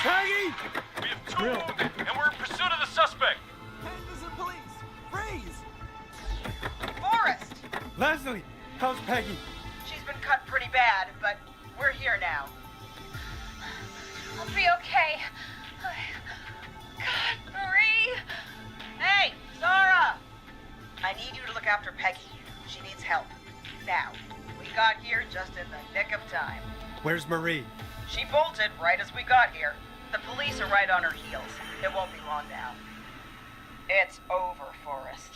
Peggy! We have 2 wounded, and we're in pursuit of the suspect. Henderson police! Freeze! Forrest! Leslie, how's Peggy? She's been cut pretty bad, but we're here now. I'll be okay. God, Marie! Hey, Zara! I need you to look after Peggy. She needs help. Now, we got here just in the nick of time. Where's Marie? She bolted right as we got here. The police are right on her heels. It won't be long now. It's over, Forrest.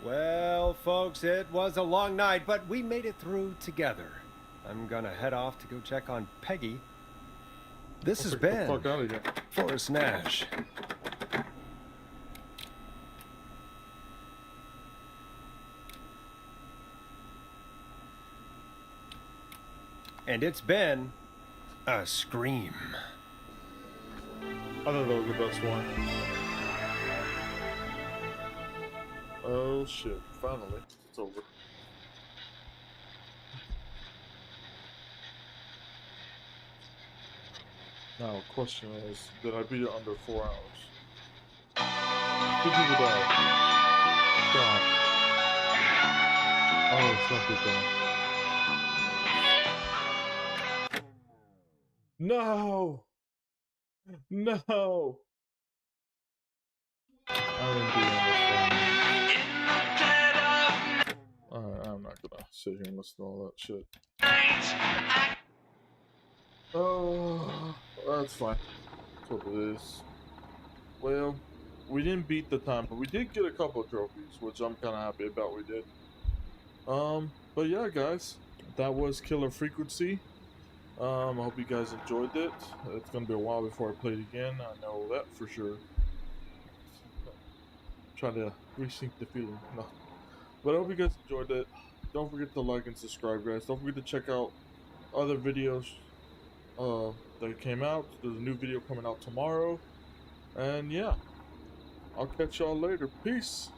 Well, folks, it was a long night, but we made it through together. I'm gonna head off to go check on Peggy. This has been Forrest Nash. And it's been a scream. I thought that was the best one. Oh shit, finally, it's over. Now, question is, did I beat it under 4 hours? 2 people died. God. Oh, it's not good though. No! No! I didn't do that. Alright, I'm not gonna sit here and listen to all that shit. Oh, that's fine. That's what it is. Well, we didn't beat the time, but we did get a couple of trophies, which I'm kind of happy about we did. But yeah, guys, that was Killer Frequency. I hope you guys enjoyed it. It's gonna be a while before I play it again. I know that for sure. Try to resync the feeling. No. But I hope you guys enjoyed it. Don't forget to like and subscribe, guys. Don't forget to check out other videos that came out. There's a new video coming out tomorrow. And yeah, I'll catch y'all later. Peace.